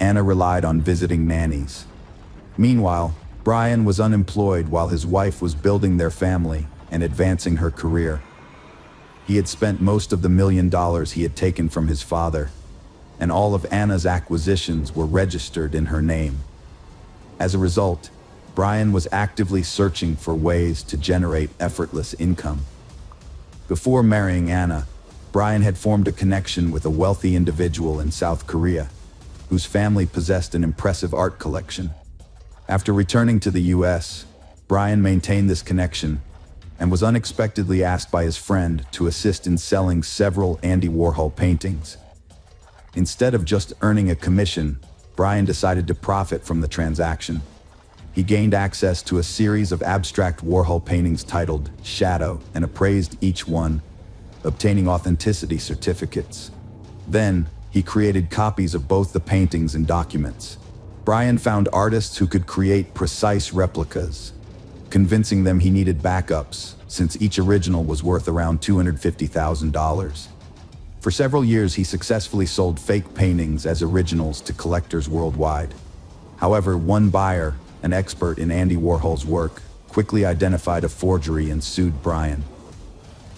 Anna relied on visiting nannies. Meanwhile, Brian was unemployed while his wife was building their family and advancing her career. He had spent most of the $1 million he had taken from his father, and all of Anna's acquisitions were registered in her name. As a result, Brian was actively searching for ways to generate effortless income. Before marrying Anna, Brian had formed a connection with a wealthy individual in South Korea, whose family possessed an impressive art collection. After returning to the U.S., Brian maintained this connection and was unexpectedly asked by his friend to assist in selling several Andy Warhol paintings. Instead of just earning a commission, Brian decided to profit from the transaction. He gained access to a series of abstract Warhol paintings titled Shadow and appraised each one, obtaining authenticity certificates. Then, he created copies of both the paintings and documents. Brian found artists who could create precise replicas, convincing them he needed backups, since each original was worth around $250,000. For several years, he successfully sold fake paintings as originals to collectors worldwide. However, one buyer, an expert in Andy Warhol's work, quickly identified a forgery and sued Brian.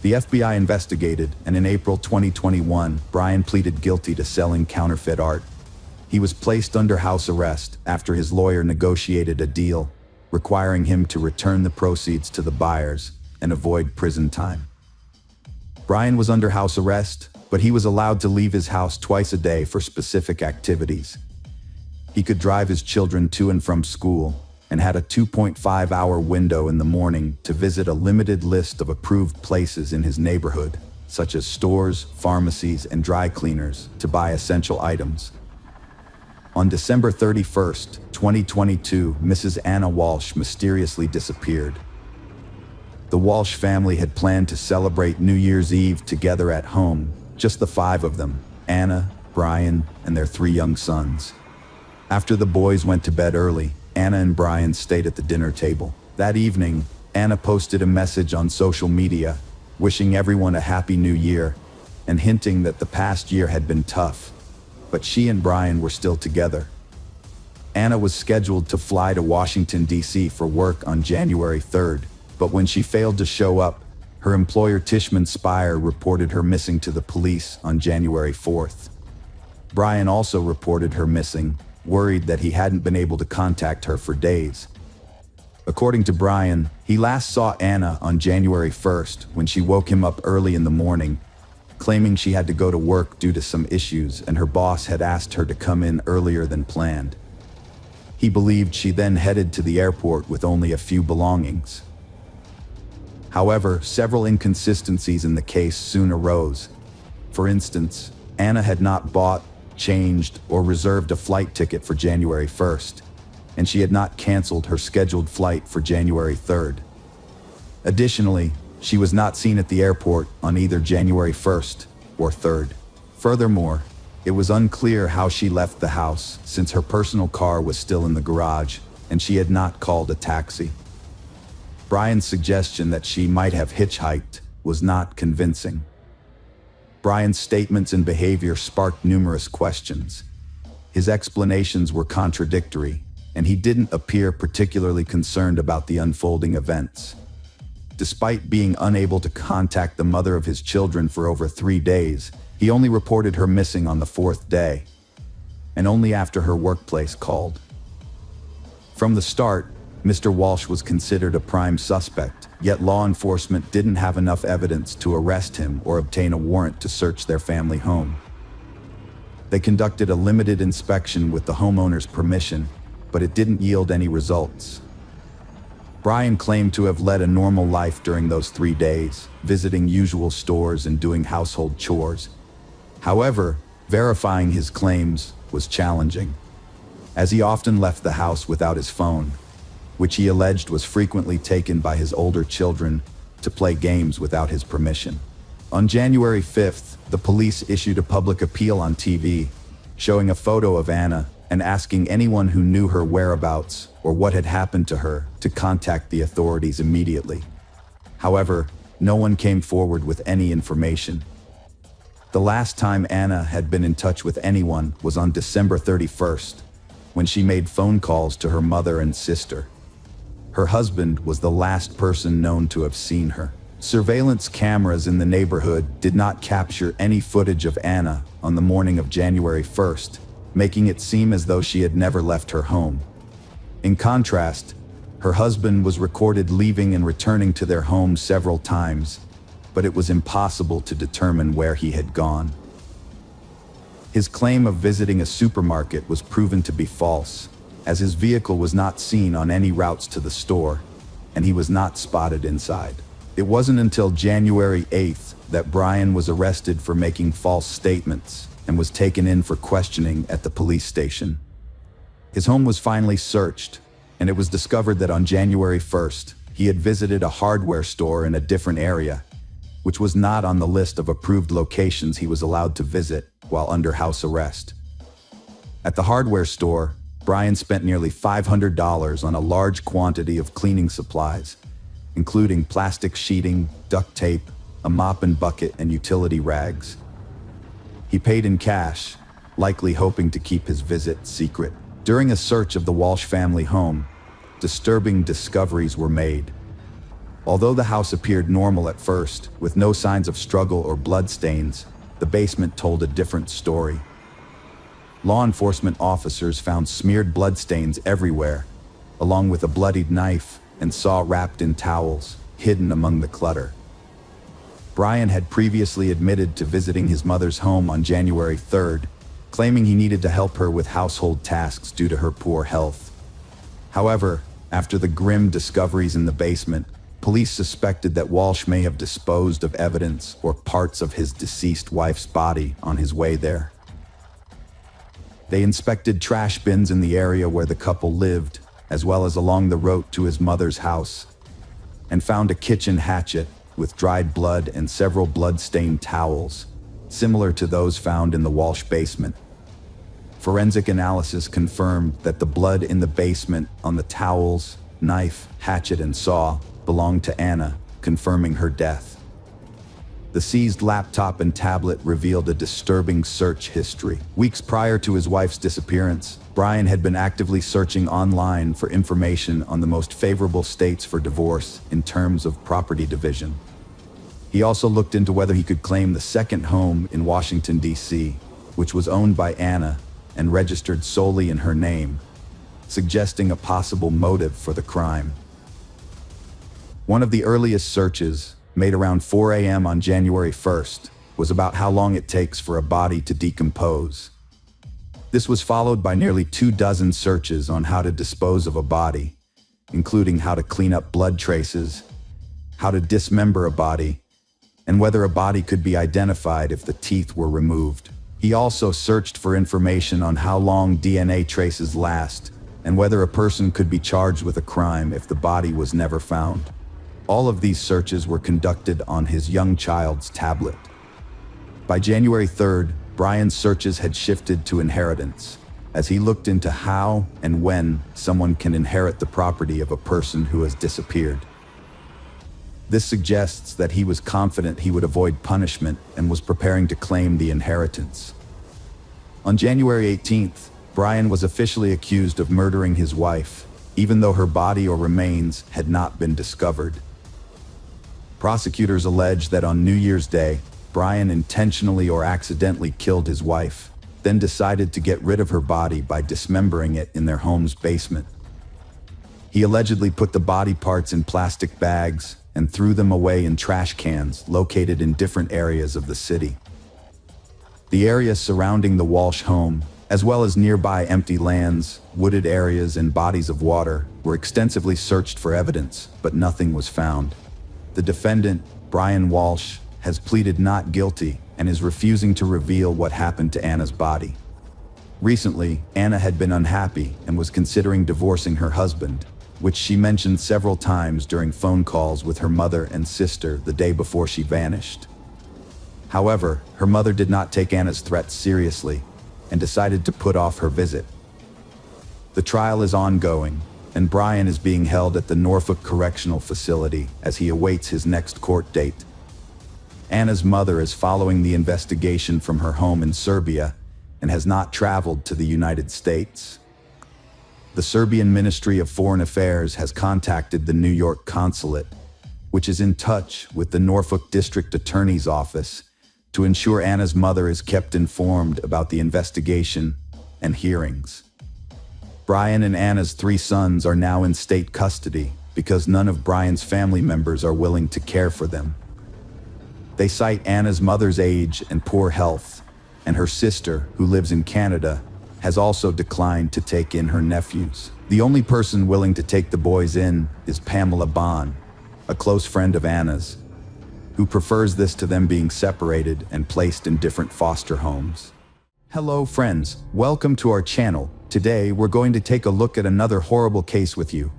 The FBI investigated, and in April 2021, Brian pleaded guilty to selling counterfeit art. He was placed under house arrest after his lawyer negotiated a deal, requiring him to return the proceeds to the buyers and avoid prison time. Brian was under house arrest, but he was allowed to leave his house twice a day for specific activities. He could drive his children to and from school, and had a 2.5-hour window in the morning to visit a limited list of approved places in his neighborhood. such as stores, pharmacies, and dry cleaners, to buy essential items. On December 31st, 2022, Mrs. Anna Walsh mysteriously disappeared. The Walsh family had planned to celebrate New Year's Eve together at home, just the five of them, Anna, Brian, and their three young sons. After the boys went to bed early, Anna and Brian stayed at the dinner table. That evening, Anna posted a message on social media, wishing everyone a happy new year, and hinting that the past year had been tough, but she and Brian were still together. Anna was scheduled to fly to Washington, D.C. for work on January 3rd, but when she failed to show up, her employer Tishman Speyer reported her missing to the police on January 4th. Brian also reported her missing, worried that he hadn't been able to contact her for days. According to Brian, he last saw Anna on January 1st when she woke him up early in the morning, claiming she had to go to work due to some issues and her boss had asked her to come in earlier than planned. He believed she then headed to the airport with only a few belongings. However, several inconsistencies in the case soon arose. For instance, Anna had not bought, changed, or reserved a flight ticket for January 1st, and she had not canceled her scheduled flight for January 3rd. Additionally, she was not seen at the airport on either January 1st or 3rd. Furthermore, it was unclear how she left the house since her personal car was still in the garage and she had not called a taxi. Brian's suggestion that she might have hitchhiked was not convincing. Brian's statements and behavior sparked numerous questions. His explanations were contradictory, and he didn't appear particularly concerned about the unfolding events. Despite being unable to contact the mother of his children for over 3 days, he only reported her missing on the 4th day, and only after her workplace called. From the start, Mr. Walsh was considered a prime suspect, yet law enforcement didn't have enough evidence to arrest him or obtain a warrant to search their family home. They conducted a limited inspection with the homeowner's permission, but it didn't yield any results. Brian claimed to have led a normal life during those 3 days, visiting usual stores and doing household chores. However, verifying his claims was challenging, as he often left the house without his phone, which he alleged was frequently taken by his older children to play games without his permission. On January 5th, the police issued a public appeal on TV, showing a photo of Anna and asking anyone who knew her whereabouts or what had happened to her to contact the authorities immediately. However, no one came forward with any information. The last time Anna had been in touch with anyone was on December 31st, when she made phone calls to her mother and sister. Her husband was the last person known to have seen her. Surveillance cameras in the neighborhood did not capture any footage of Anna on the morning of January 1st, making it seem as though she had never left her home. In contrast, her husband was recorded leaving and returning to their home several times, but it was impossible to determine where he had gone. His claim of visiting a supermarket was proven to be false, as his vehicle was not seen on any routes to the store, and he was not spotted inside. It wasn't until January 8th that Brian was arrested for making false statements and was taken in for questioning at the police station. His home was finally searched, and it was discovered that on January 1st, he had visited a hardware store in a different area, which was not on the list of approved locations he was allowed to visit while under house arrest. At the hardware store, Brian spent nearly $500 on a large quantity of cleaning supplies, including plastic sheeting, duct tape, a mop and bucket, and utility rags. He paid in cash, likely hoping to keep his visit secret. During a search of the Walsh family home, disturbing discoveries were made. Although the house appeared normal at first, with no signs of struggle or bloodstains, the basement told a different story. Law enforcement officers found smeared bloodstains everywhere, along with a bloodied knife and saw wrapped in towels, hidden among the clutter. Brian had previously admitted to visiting his mother's home on January 3rd, claiming he needed to help her with household tasks due to her poor health. However, after the grim discoveries in the basement, Police suspected that Walsh may have disposed of evidence or parts of his deceased wife's body on his way there. They inspected trash bins in the area where the couple lived, as well as along the road to his mother's house, and found a kitchen hatchet with dried blood and several blood-stained towels, similar to those found in the Walsh basement. Forensic analysis confirmed that the blood in the basement on the towels, knife, hatchet, and saw belonged to Anna, confirming her death. The seized laptop and tablet revealed a disturbing search history. Weeks prior to his wife's disappearance, Brian had been actively searching online for information on the most favorable states for divorce in terms of property division. He also looked into whether he could claim the second home in Washington, D.C., which was owned by Anna and registered solely in her name, suggesting a possible motive for the crime. One of the earliest searches, made around 4 a.m. on January 1st, was about how long it takes for a body to decompose. This was followed by nearly 24 searches on how to dispose of a body, including how to clean up blood traces, how to dismember a body, and whether a body could be identified if the teeth were removed. He also searched for information on how long DNA traces last and whether a person could be charged with a crime if the body was never found. All of these searches were conducted on his young child's tablet. By January 3rd, Brian's searches had shifted to inheritance, as he looked into how and when someone can inherit the property of a person who has disappeared. This suggests that he was confident he would avoid punishment and was preparing to claim the inheritance. On January 18th, Brian was officially accused of murdering his wife, even though her body or remains had not been discovered. Prosecutors allege that on New Year's Day, Brian intentionally or accidentally killed his wife, then decided to get rid of her body by dismembering it in their home's basement. He allegedly put the body parts in plastic bags and threw them away in trash cans located in different areas of the city. The area surrounding the Walsh home, as well as nearby empty lands, wooded areas, and bodies of water, were extensively searched for evidence, but nothing was found. The defendant, Brian Walsh, has pleaded not guilty and is refusing to reveal what happened to Anna's body. Recently, Anna had been unhappy and was considering divorcing her husband, which she mentioned several times during phone calls with her mother and sister the day before she vanished. However, her mother did not take Anna's threats seriously and decided to put off her visit. The trial is ongoing, and Brian is being held at the Norfolk Correctional Facility as he awaits his next court date. Anna's mother is following the investigation from her home in Serbia and has not traveled to the United States. The Serbian Ministry of Foreign Affairs has contacted the New York consulate, which is in touch with the Norfolk District Attorney's Office, to ensure Anna's mother is kept informed about the investigation and hearings. Brian and Anna's 3 sons are now in state custody because none of Brian's family members are willing to care for them. They cite Anna's mother's age and poor health, and her sister, who lives in Canada, has also declined to take in her nephews. The only person willing to take the boys in is Pamela Bond, a close friend of Anna's, who prefers this to them being separated and placed in different foster homes. Hello friends, welcome to our channel. Today we're going to take a look at another horrible case with you.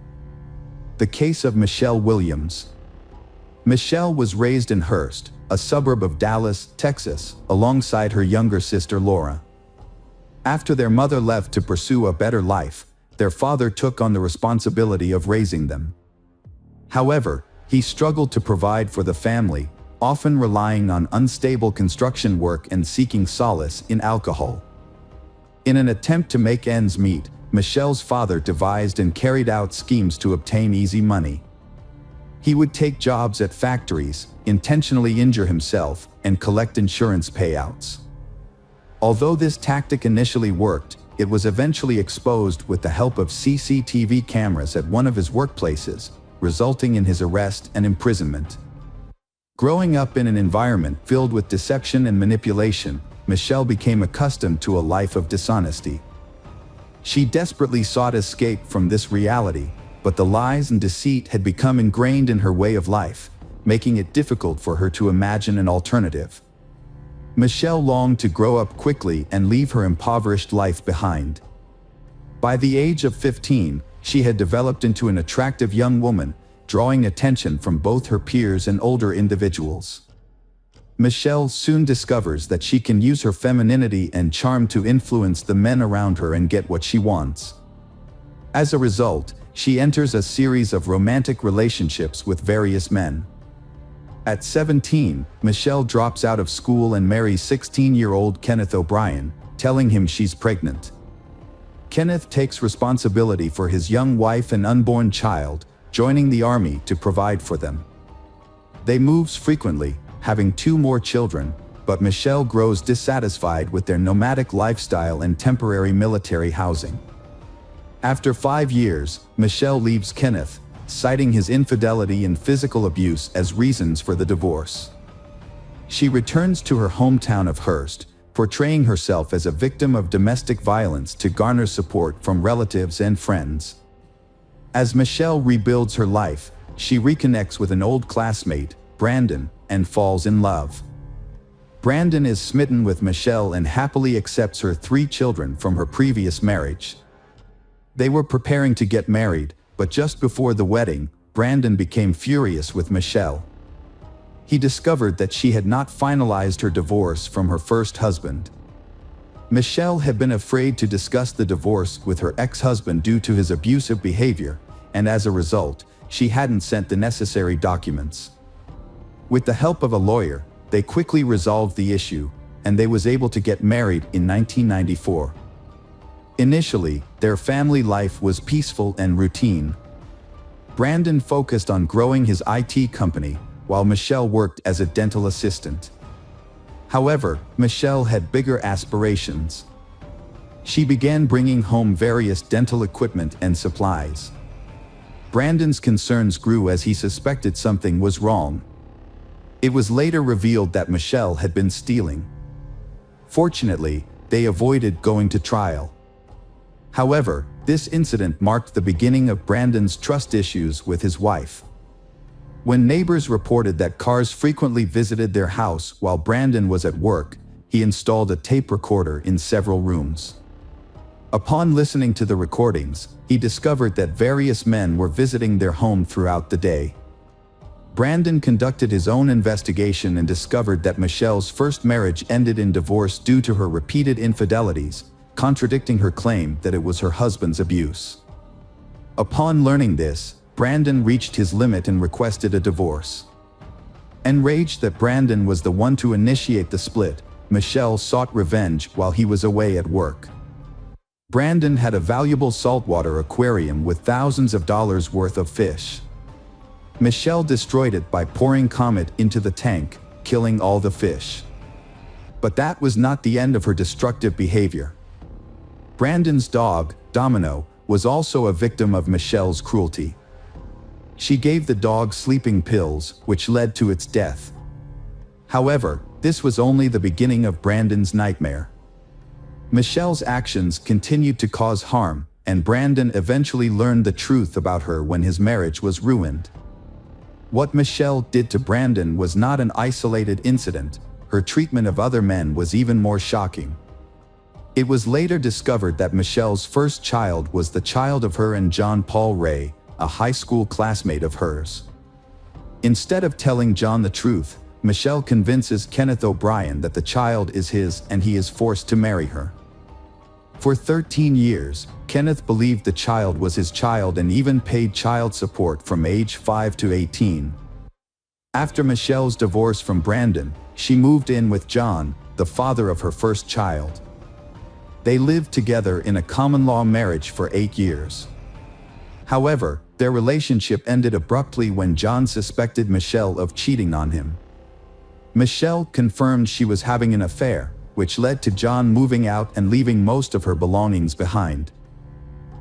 The case of Michelle Williams. Michelle was raised in Hurst, a suburb of Dallas, Texas, alongside her younger sister Laura. After their mother left to pursue a better life, their father took on the responsibility of raising them. However, he struggled to provide for the family, often relying on unstable construction work and seeking solace in alcohol. In an attempt to make ends meet, Michelle's father devised and carried out schemes to obtain easy money. He would take jobs at factories, intentionally injure himself, and collect insurance payouts. Although this tactic initially worked, it was eventually exposed with the help of CCTV cameras at one of his workplaces, resulting in his arrest and imprisonment. Growing up in an environment filled with deception and manipulation, Michelle became accustomed to a life of dishonesty. She desperately sought escape from this reality, but the lies and deceit had become ingrained in her way of life, making it difficult for her to imagine an alternative. Michelle longed to grow up quickly and leave her impoverished life behind. By the age of 15, she had developed into an attractive young woman, drawing attention from both her peers and older individuals. Michelle soon discovers that she can use her femininity and charm to influence the men around her and get what she wants. As a result, she enters a series of romantic relationships with various men. At 17, Michelle drops out of school and marries 16-year-old Kenneth O'Brien, telling him she's pregnant. Kenneth takes responsibility for his young wife and unborn child, joining the army to provide for them. They move frequently, having 2 more children, but Michelle grows dissatisfied with their nomadic lifestyle and temporary military housing. After 5 years, Michelle leaves Kenneth, citing his infidelity and physical abuse as reasons for the divorce. She returns to her hometown of Hearst, portraying herself as a victim of domestic violence to garner support from relatives and friends. As Michelle rebuilds her life, she reconnects with an old classmate, Brandon, and falls in love. Brandon is smitten with Michelle and happily accepts her 3 children from her previous marriage. They were preparing to get married, but just before the wedding, Brandon became furious with Michelle. He discovered that she had not finalized her divorce from her first husband. Michelle had been afraid to discuss the divorce with her ex-husband due to his abusive behavior, and as a result, she hadn't sent the necessary documents. With the help of a lawyer, they quickly resolved the issue, and they was able to get married in 1994. Initially, their family life was peaceful and routine. Brandon focused on growing his IT company, while Michelle worked as a dental assistant. However, Michelle had bigger aspirations. She began bringing home various dental equipment and supplies. Brandon's concerns grew as he suspected something was wrong. It was later revealed that Michelle had been stealing. Fortunately, they avoided going to trial. However, this incident marked the beginning of Brandon's trust issues with his wife. When neighbors reported that cars frequently visited their house while Brandon was at work, he installed a tape recorder in several rooms. Upon listening to the recordings, he discovered that various men were visiting their home throughout the day. Brandon conducted his own investigation and discovered that Michelle's first marriage ended in divorce due to her repeated infidelities, contradicting her claim that it was her husband's abuse. Upon learning this, Brandon reached his limit and requested a divorce. Enraged that Brandon was the one to initiate the split, Michelle sought revenge while he was away at work. Brandon had a valuable saltwater aquarium with thousands of dollars worth of fish. Michelle destroyed it by pouring Comet into the tank, killing all the fish. But that was not the end of her destructive behavior. Brandon's dog, Domino, was also a victim of Michelle's cruelty. She gave the dog sleeping pills, which led to its death. However, this was only the beginning of Brandon's nightmare. Michelle's actions continued to cause harm, and Brandon eventually learned the truth about her when his marriage was ruined. What Michelle did to Brandon was not an isolated incident. Her treatment of other men was even more shocking. It was later discovered that Michelle's first child was the child of her and John Paul Ray, a high school classmate of hers. Instead of telling John the truth, Michelle convinces Kenneth O'Brien that the child is his and he is forced to marry her. For 13 years, Kenneth believed the child was his child and even paid child support from age 5 to 18. After Michelle's divorce from Brandon, she moved in with John, the father of her first child. They lived together in a common-law marriage for 8 years. However, their relationship ended abruptly when John suspected Michelle of cheating on him. Michelle confirmed she was having an affair, which led to John moving out and leaving most of her belongings behind.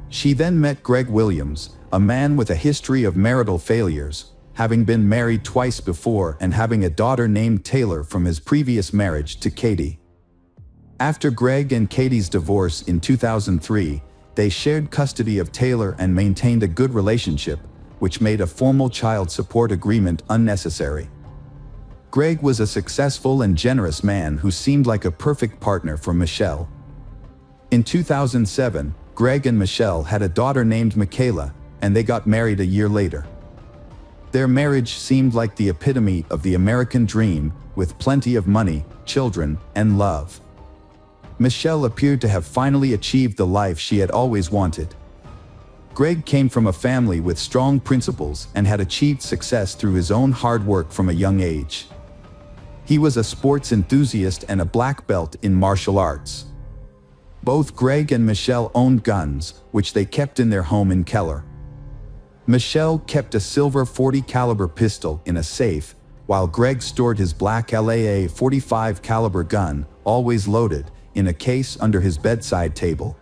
She then met Greg Williams, a man with a history of marital failures, having been married twice before and having a daughter named Taylor from his previous marriage to Katie. After Greg and Katie's divorce in 2003, They shared custody of Taylor and maintained a good relationship, which made a formal child support agreement unnecessary. Greg was a successful and generous man who seemed like a perfect partner for Michelle. In 2007, Greg and Michelle had a daughter named Michaela, and they got married a year later. Their marriage seemed like the epitome of the American dream, with plenty of money, children, and love. Michelle appeared to have finally achieved the life she had always wanted. Greg came from a family with strong principles and had achieved success through his own hard work from a young age. He was a sports enthusiast and a black belt in martial arts. Both Greg and Michelle owned guns, which they kept in their home in Keller. Michelle kept a silver .40 caliber pistol in a safe, while Greg stored his black LAA .45 caliber gun, always loaded, in a case under his bedside table.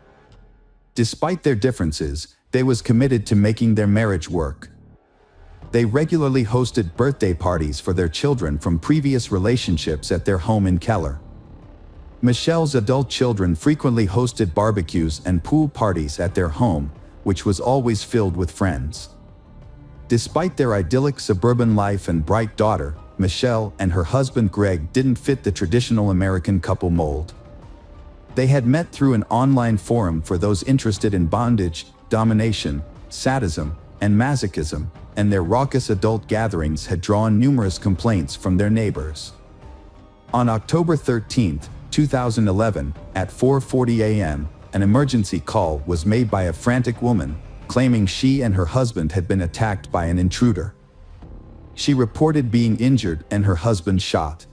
Despite their differences, they was committed to making their marriage work. They regularly hosted birthday parties for their children from previous relationships at their home in Keller. Michelle's adult children frequently hosted barbecues and pool parties at their home, which was always filled with friends. Despite their idyllic suburban life and bright daughter, Michelle and her husband Greg didn't fit the traditional American couple mold. They had met through an online forum for those interested in bondage, domination, sadism, and masochism, and their raucous adult gatherings had drawn numerous complaints from their neighbors. On October 13, 2011, at 4:40 a.m., an emergency call was made by a frantic woman, claiming she and her husband had been attacked by an intruder. She reported being injured and her husband shot.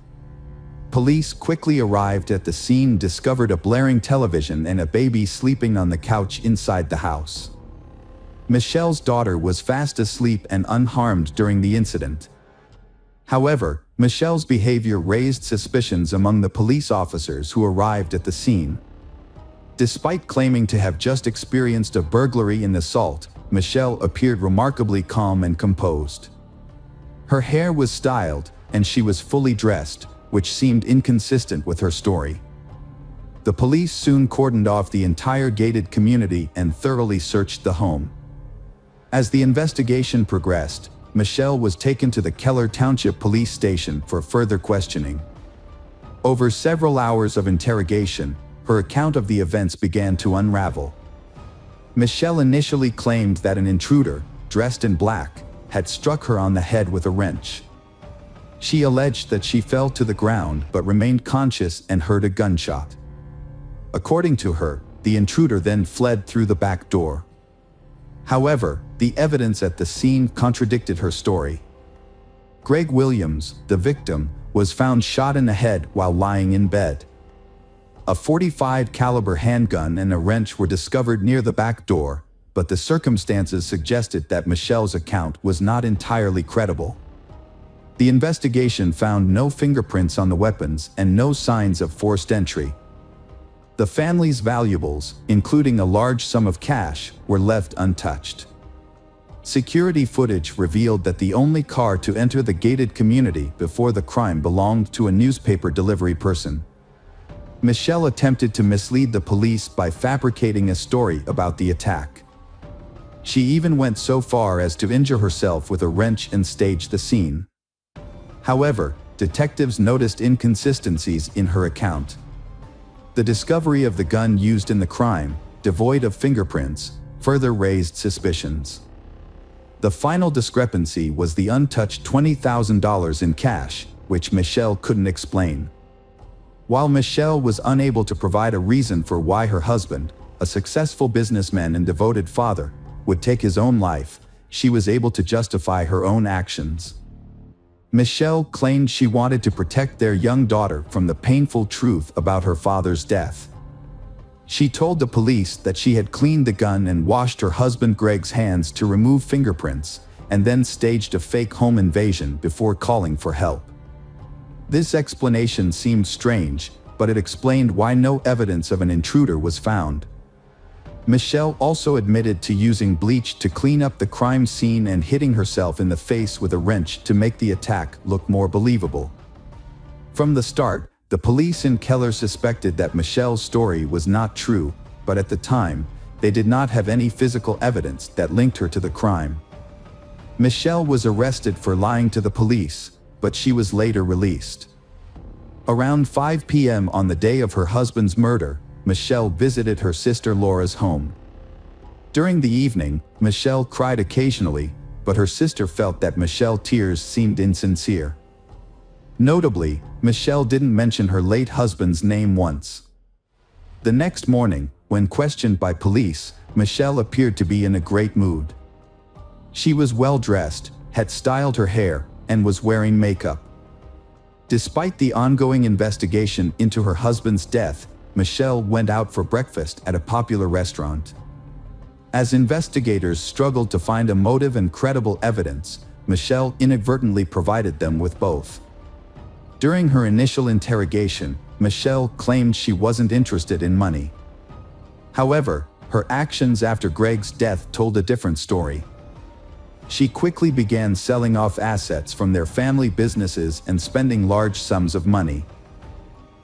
Police quickly arrived at the scene, discovered a blaring television and a baby sleeping on the couch inside the house. Michelle's daughter was fast asleep and unharmed during the incident. However, Michelle's behavior raised suspicions among the police officers who arrived at the scene. Despite claiming to have just experienced a burglary and assault, Michelle appeared remarkably calm and composed. Her hair was styled, and she was fully dressed, which seemed inconsistent with her story. The police soon cordoned off the entire gated community and thoroughly searched the home. As the investigation progressed, Michelle was taken to the Keller Township Police Station for further questioning. Over several hours of interrogation, her account of the events began to unravel. Michelle initially claimed that an intruder, dressed in black, had struck her on the head with a wrench. She alleged that she fell to the ground but remained conscious and heard a gunshot. According to her, the intruder then fled through the back door. However, the evidence at the scene contradicted her story. Greg Williams, the victim, was found shot in the head while lying in bed. A .45 caliber handgun and a wrench were discovered near the back door, but the circumstances suggested that Michelle's account was not entirely credible. The investigation found no fingerprints on the weapons and no signs of forced entry. The family's valuables, including a large sum of cash, were left untouched. Security footage revealed that the only car to enter the gated community before the crime belonged to a newspaper delivery person. Michelle attempted to mislead the police by fabricating a story about the attack. She even went so far as to injure herself with a wrench and stage the scene. However, detectives noticed inconsistencies in her account. The discovery of the gun used in the crime, devoid of fingerprints, further raised suspicions. The final discrepancy was the untouched $20,000 in cash, which Michelle couldn't explain. While Michelle was unable to provide a reason for why her husband, a successful businessman and devoted father, would take his own life, she was able to justify her own actions. Michelle claimed she wanted to protect their young daughter from the painful truth about her father's death. She told the police that she had cleaned the gun and washed her husband Greg's hands to remove fingerprints, and then staged a fake home invasion before calling for help. This explanation seemed strange, but it explained why no evidence of an intruder was found. Michelle also admitted to using bleach to clean up the crime scene and hitting herself in the face with a wrench to make the attack look more believable. From the start, the police in Keller suspected that Michelle's story was not true, but at the time, they did not have any physical evidence that linked her to the crime. Michelle was arrested for lying to the police, but she was later released. Around 5 p.m. on the day of her husband's murder, Michelle visited her sister Laura's home. During the evening, Michelle cried occasionally, but her sister felt that Michelle's tears seemed insincere. Notably, Michelle didn't mention her late husband's name once. The next morning, when questioned by police, Michelle appeared to be in a great mood. She was well dressed, had styled her hair, and was wearing makeup. Despite the ongoing investigation into her husband's death, Michelle went out for breakfast at a popular restaurant. As investigators struggled to find a motive and credible evidence, Michelle inadvertently provided them with both. During her initial interrogation, Michelle claimed she wasn't interested in money. However, her actions after Greg's death told a different story. She quickly began selling off assets from their family businesses and spending large sums of money.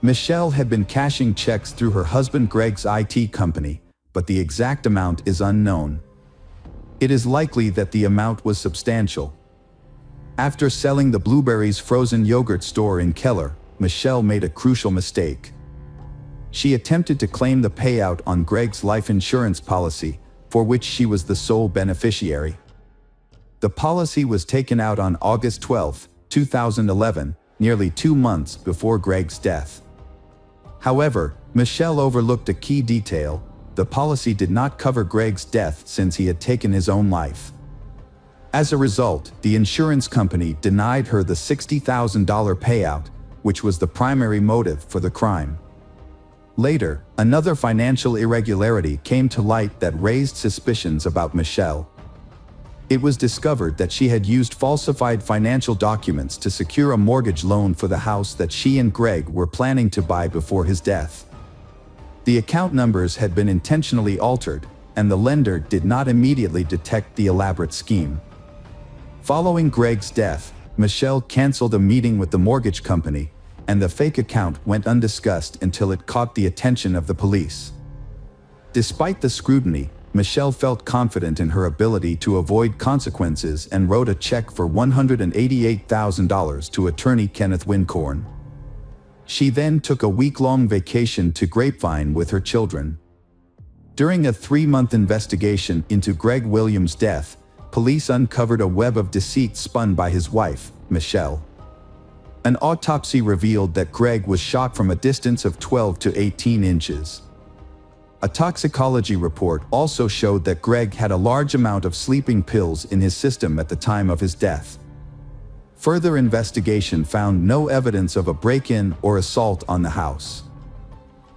Michelle had been cashing checks through her husband Greg's IT company, but the exact amount is unknown. It is likely that the amount was substantial. After selling the Blueberries frozen yogurt store in Keller, Michelle made a crucial mistake. She attempted to claim the payout on Greg's life insurance policy, for which she was the sole beneficiary. The policy was taken out on August 12, 2011, nearly 2 months before Greg's death. However, Michelle overlooked a key detail: the policy did not cover Greg's death since he had taken his own life. As a result, the insurance company denied her the $60,000 payout, which was the primary motive for the crime. Later, another financial irregularity came to light that raised suspicions about Michelle. It was discovered that she had used falsified financial documents to secure a mortgage loan for the house that she and Greg were planning to buy before his death. The account numbers had been intentionally altered, and the lender did not immediately detect the elaborate scheme. Following Greg's death, Michelle canceled a meeting with the mortgage company, and the fake account went undiscussed until it caught the attention of the police. Despite the scrutiny, Michelle felt confident in her ability to avoid consequences and wrote a check for $188,000 to attorney Kenneth Wincorn. She then took a week-long vacation to Grapevine with her children. During a 3-month investigation into Greg Williams' death, police uncovered a web of deceit spun by his wife, Michelle. An autopsy revealed that Greg was shot from a distance of 12 to 18 inches. A toxicology report also showed that Greg had a large amount of sleeping pills in his system at the time of his death. Further investigation found no evidence of a break-in or assault on the house.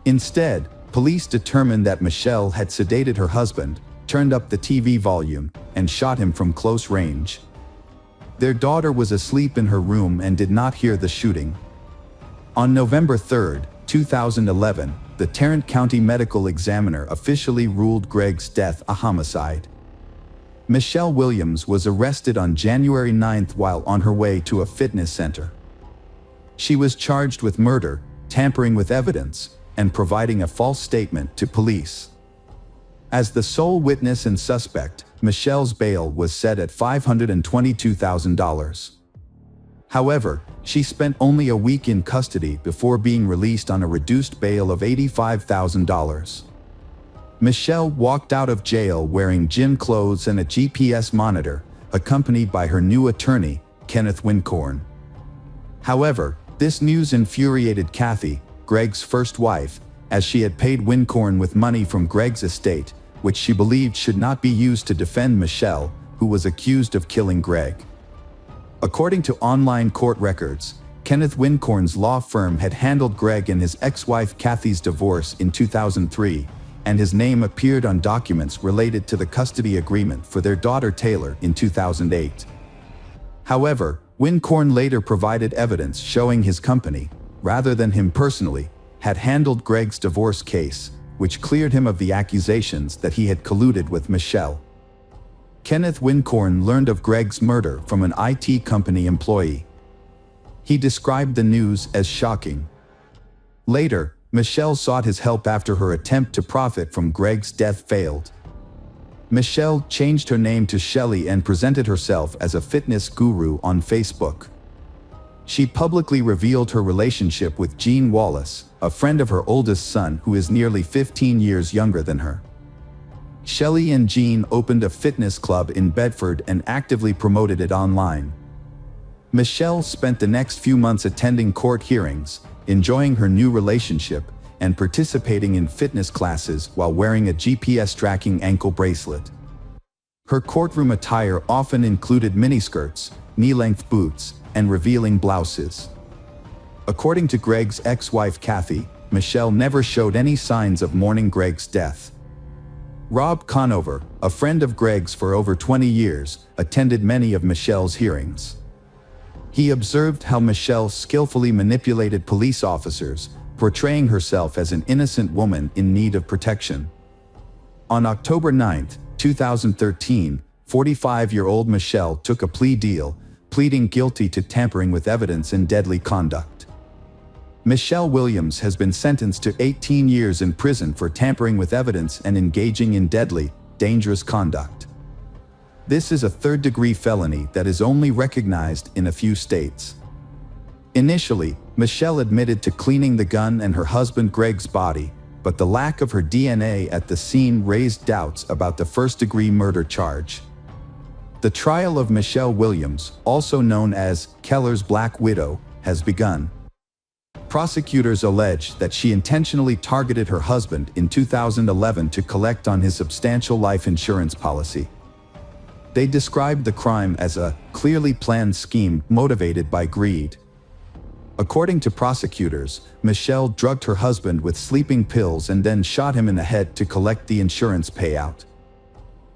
Instead, police determined that Michelle had sedated her husband, turned up the TV volume, and shot him from close range. Their daughter was asleep in her room and did not hear the shooting. On November 3, 2011, the Tarrant County Medical Examiner officially ruled Greg's death a homicide. Michelle Williams was arrested on January 9 while on her way to a fitness center. She was charged with murder, tampering with evidence, and providing a false statement to police. As the sole witness and suspect, Michelle's bail was set at $522,000. However, she spent only a week in custody before being released on a reduced bail of $85,000. Michelle walked out of jail wearing gym clothes and a GPS monitor, accompanied by her new attorney, Kenneth Wincorn. However, this news infuriated Kathy, Greg's first wife, as she had paid Wincorn with money from Greg's estate, which she believed should not be used to defend Michelle, who was accused of killing Greg. According to online court records, Kenneth Wincorn's law firm had handled Greg and his ex-wife Kathy's divorce in 2003, and his name appeared on documents related to the custody agreement for their daughter Taylor in 2008. However, Wincorn later provided evidence showing his company, rather than him personally, had handled Greg's divorce case, which cleared him of the accusations that he had colluded with Michelle. Kenneth Wincorn learned of Greg's murder from an IT company employee. He described the news as shocking. Later, Michelle sought his help after her attempt to profit from Greg's death failed. Michelle changed her name to Shelley and presented herself as a fitness guru on Facebook. She publicly revealed her relationship with Gene Wallace, a friend of her oldest son who is nearly 15 years younger than her. Shelley and Gene opened a fitness club in Bedford and actively promoted it online. Michelle spent the next few months attending court hearings, enjoying her new relationship, and participating in fitness classes while wearing a GPS tracking ankle bracelet. Her courtroom attire often included miniskirts, knee-length boots, and revealing blouses. According to Greg's ex-wife Kathy, Michelle never showed any signs of mourning Greg's death. Rob Conover, a friend of Greg's for over 20 years, attended many of Michelle's hearings. He observed how Michelle skillfully manipulated police officers, portraying herself as an innocent woman in need of protection. On October 9, 2013, 45-year-old Michelle took a plea deal, pleading guilty to tampering with evidence and deadly conduct. Michelle Williams has been sentenced to 18 years in prison for tampering with evidence and engaging in deadly, dangerous conduct. This is a third-degree felony that is only recognized in a few states. Initially, Michelle admitted to cleaning the gun and her husband Greg's body, but the lack of her DNA at the scene raised doubts about the first-degree murder charge. The trial of Michelle Williams, also known as Keller's Black Widow, has begun. Prosecutors allege that she intentionally targeted her husband in 2011 to collect on his substantial life insurance policy. They described the crime as a clearly planned scheme motivated by greed. According to prosecutors, Michelle drugged her husband with sleeping pills and then shot him in the head to collect the insurance payout.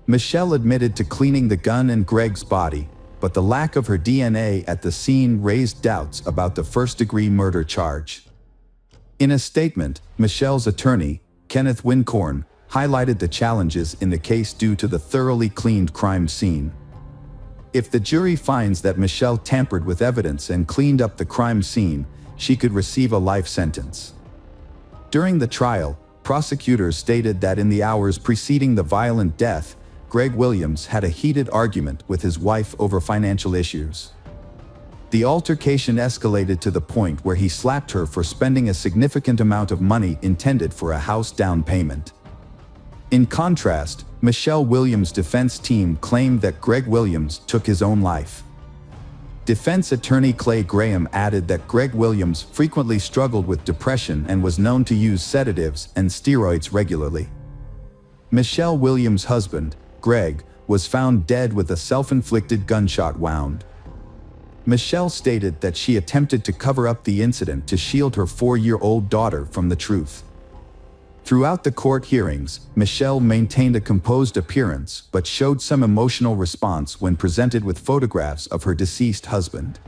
Michelle admitted to cleaning the gun and Greg's body, but the lack of her DNA at the scene raised doubts about the first-degree murder charge. In a statement, Michelle's attorney, Kenneth Wincorn, highlighted the challenges in the case due to the thoroughly cleaned crime scene. If the jury finds that Michelle tampered with evidence and cleaned up the crime scene, she could receive a life sentence. During the trial, prosecutors stated that in the hours preceding the violent death, Greg Williams had a heated argument with his wife over financial issues. The altercation escalated to the point where he slapped her for spending a significant amount of money intended for a house down payment. In contrast, Michelle Williams' defense team claimed that Greg Williams took his own life. Defense attorney Clay Graham added that Greg Williams frequently struggled with depression and was known to use sedatives and steroids regularly. Michelle Williams' husband, Greg, was found dead with a self-inflicted gunshot wound. Michelle stated that she attempted to cover up the incident to shield her 4-year-old daughter from the truth. Throughout the court hearings, Michelle maintained a composed appearance but showed some emotional response when presented with photographs of her deceased husband.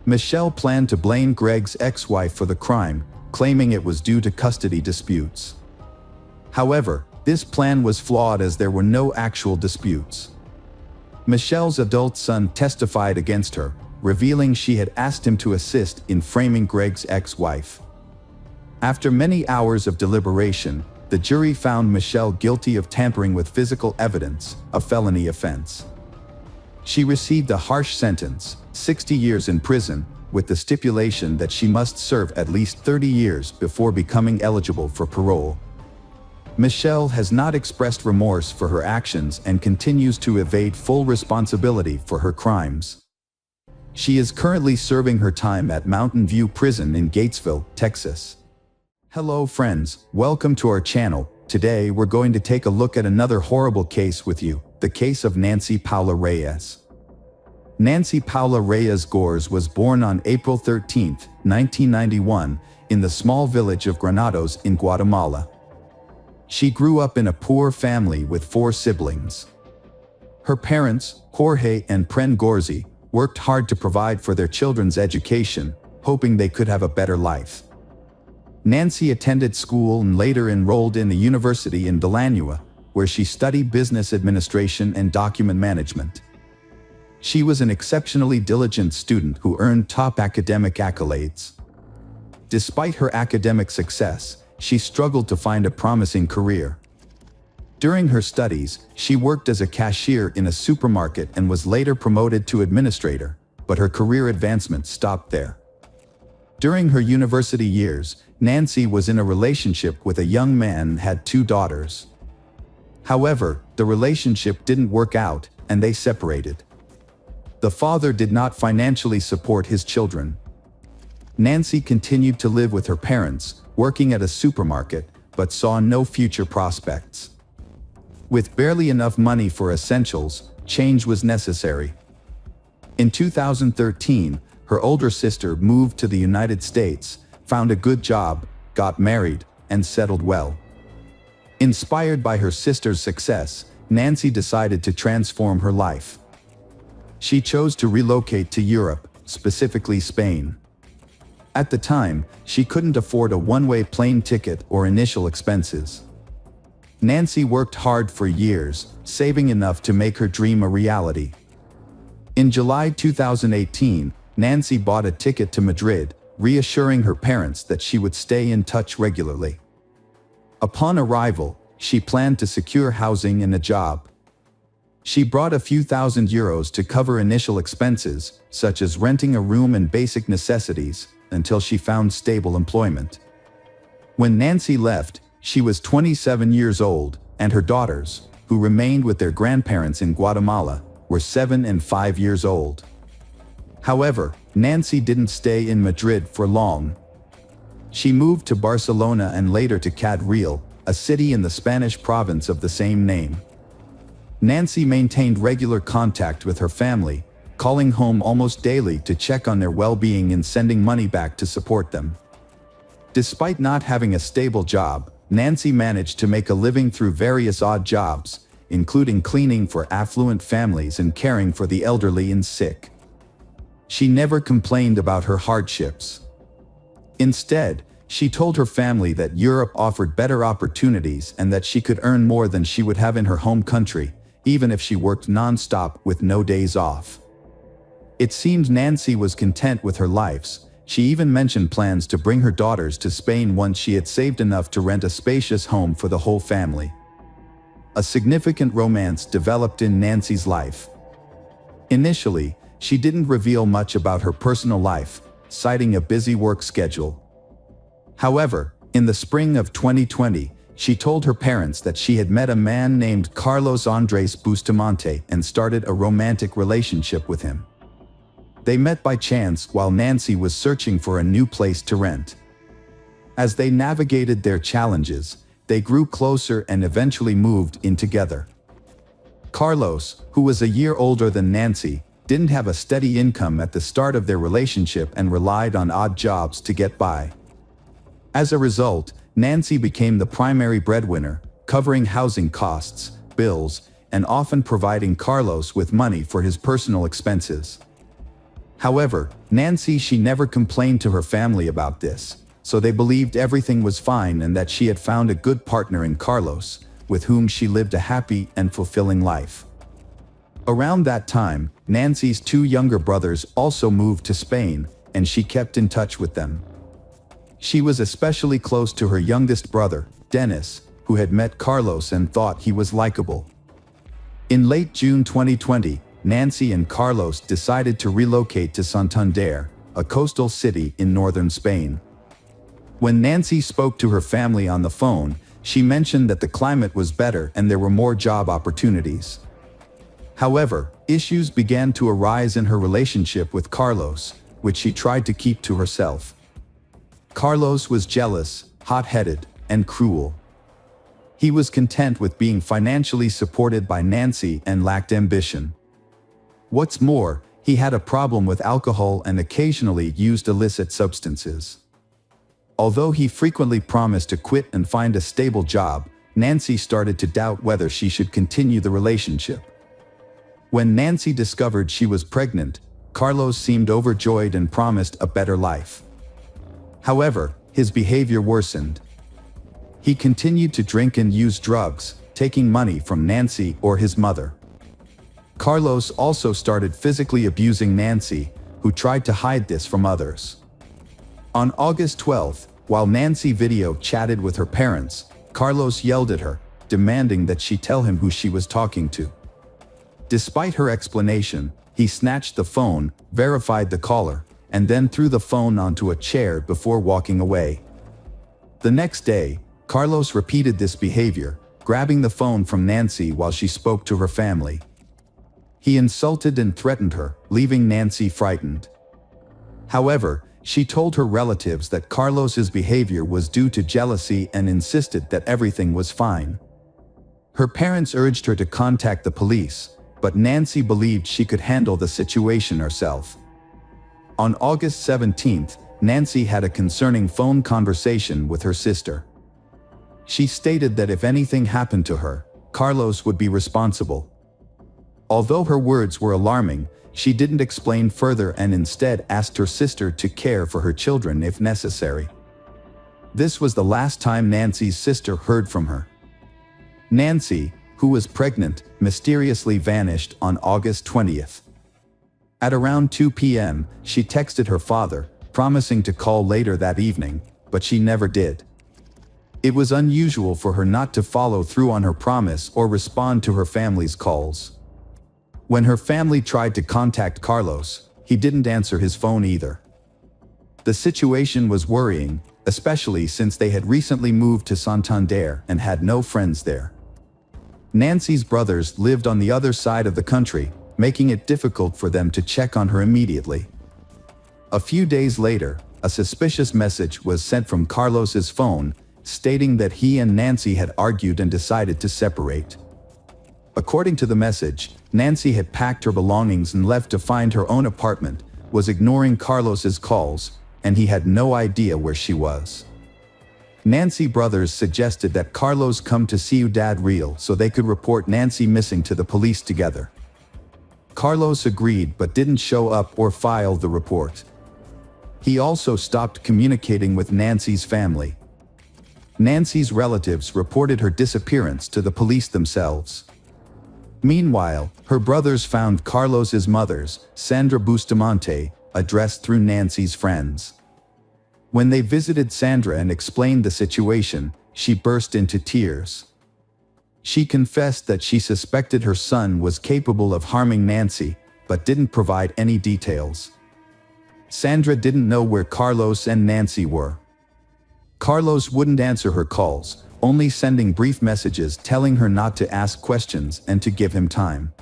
Michelle planned to blame Greg's ex-wife for the crime, claiming it was due to custody disputes. However, this plan was flawed as there were no actual disputes. Michelle's adult son testified against her, revealing she had asked him to assist in framing Greg's ex-wife. After many hours of deliberation, the jury found Michelle guilty of tampering with physical evidence, a felony offense. She received a harsh sentence, 60 years in prison, with the stipulation that she must serve at least 30 years before becoming eligible for parole. Michelle has not expressed remorse for her actions and continues to evade full responsibility for her crimes. She is currently serving her time at Mountain View Prison in Gatesville, Texas. Hello friends, welcome to our channel. Today we're going to take a look at another horrible case with you, the case of Nancy Paula Reyes. Nancy Paula Reyes Gores was born on April 13, 1991, in the small village of Granados in Guatemala. She grew up in a poor family with 4 siblings. Her parents, Jorge and Pren Gorzi, worked hard to provide for their children's education, hoping they could have a better life. Nancy attended school and later enrolled in the university in Villanueva, where she studied business administration and document management. She was an exceptionally diligent student who earned top academic accolades. Despite her academic success, she struggled to find a promising career. During her studies, she worked as a cashier in a supermarket and was later promoted to administrator, but her career advancement stopped there. During her university years, Nancy was in a relationship with a young man and had 2 daughters. However, the relationship didn't work out, and they separated. The father did not financially support his children. Nancy continued to live with her parents, working at a supermarket, but saw no future prospects. With barely enough money for essentials, change was necessary. In 2013, her older sister moved to the United States, found a good job, got married, and settled well. Inspired by her sister's success, Nancy decided to transform her life. She chose to relocate to Europe, specifically Spain. At the time, she couldn't afford a one-way plane ticket or initial expenses. Nancy worked hard for years, saving enough to make her dream a reality. In July 2018, Nancy bought a ticket to Madrid, reassuring her parents that she would stay in touch regularly. Upon arrival, she planned to secure housing and a job. She brought a few thousand euros to cover initial expenses, such as renting a room and basic necessities, until she found stable employment. When Nancy left, she was 27 years old, and her daughters, who remained with their grandparents in Guatemala, were 7 and 5 years old. However, Nancy didn't stay in Madrid for long. She moved to Barcelona and later to Cadreal, a city in the Spanish province of the same name. Nancy maintained regular contact with her family, calling home almost daily to check on their well-being and sending money back to support them. Despite not having a stable job, Nancy managed to make a living through various odd jobs, including cleaning for affluent families and caring for the elderly and sick. She never complained about her hardships. Instead, she told her family that Europe offered better opportunities and that she could earn more than she would have in her home country, even if she worked non-stop with no days off. It seemed Nancy was content with her lives. She even mentioned plans to bring her daughters to Spain once she had saved enough to rent a spacious home for the whole family. A significant romance developed in Nancy's life. Initially, she didn't reveal much about her personal life, citing a busy work schedule. However, in the spring of 2020, she told her parents that she had met a man named Carlos Andres Bustamante and started a romantic relationship with him. They met by chance while Nancy was searching for a new place to rent. As they navigated their challenges, they grew closer and eventually moved in together. Carlos, who was a year older than Nancy, didn't have a steady income at the start of their relationship and relied on odd jobs to get by. As a result, Nancy became the primary breadwinner, covering housing costs, bills, and often providing Carlos with money for his personal expenses. However, she never complained to her family about this, so they believed everything was fine and that she had found a good partner in Carlos, with whom she lived a happy and fulfilling life. Around that time, Nancy's 2 younger brothers also moved to Spain, and she kept in touch with them. She was especially close to her youngest brother, Dennis, who had met Carlos and thought he was likable. In late June 2020, Nancy and Carlos decided to relocate to Santander, a coastal city in northern Spain. When Nancy spoke to her family on the phone, she mentioned that the climate was better and there were more job opportunities. However, issues began to arise in her relationship with Carlos, which she tried to keep to herself. Carlos was jealous, hot-headed, and cruel. He was content with being financially supported by Nancy and lacked ambition. What's more, he had a problem with alcohol and occasionally used illicit substances. Although he frequently promised to quit and find a stable job, Nancy started to doubt whether she should continue the relationship. When Nancy discovered she was pregnant, Carlos seemed overjoyed and promised a better life. However, his behavior worsened. He continued to drink and use drugs, taking money from Nancy or his mother. Carlos also started physically abusing Nancy, who tried to hide this from others. On August 12, while Nancy video chatted with her parents, Carlos yelled at her, demanding that she tell him who she was talking to. Despite her explanation, he snatched the phone, verified the caller, and then threw the phone onto a chair before walking away. The next day, Carlos repeated this behavior, grabbing the phone from Nancy while she spoke to her family. He insulted and threatened her, leaving Nancy frightened. However, she told her relatives that Carlos's behavior was due to jealousy and insisted that everything was fine. Her parents urged her to contact the police, but Nancy believed she could handle the situation herself. On August 17th, Nancy had a concerning phone conversation with her sister. She stated that if anything happened to her, Carlos would be responsible. Although her words were alarming, she didn't explain further and instead asked her sister to care for her children if necessary. This was the last time Nancy's sister heard from her. Nancy, who was pregnant, mysteriously vanished on August 20th. At around 2 p.m., she texted her father, promising to call later that evening, but she never did. It was unusual for her not to follow through on her promise or respond to her family's calls. When her family tried to contact Carlos, he didn't answer his phone either. The situation was worrying, especially since they had recently moved to Santander and had no friends there. Nancy's brothers lived on the other side of the country, making it difficult for them to check on her immediately. A few days later, a suspicious message was sent from Carlos's phone, stating that he and Nancy had argued and decided to separate. According to the message, Nancy had packed her belongings and left to find her own apartment, was ignoring Carlos's calls, and he had no idea where she was. Nancy brothers suggested that Carlos come to Ciudad Real so they could report Nancy missing to the police together. Carlos agreed but didn't show up or file the report. He also stopped communicating with Nancy's family. Nancy's relatives reported her disappearance to the police themselves. Meanwhile, her brothers found Carlos's mother's, Sandra Bustamante, address through Nancy's friends. When they visited Sandra and explained the situation, she burst into tears. She confessed that she suspected her son was capable of harming Nancy, but didn't provide any details. Sandra didn't know where Carlos and Nancy were. Carlos wouldn't answer her calls, only sending brief messages telling her not to ask questions and to give him time.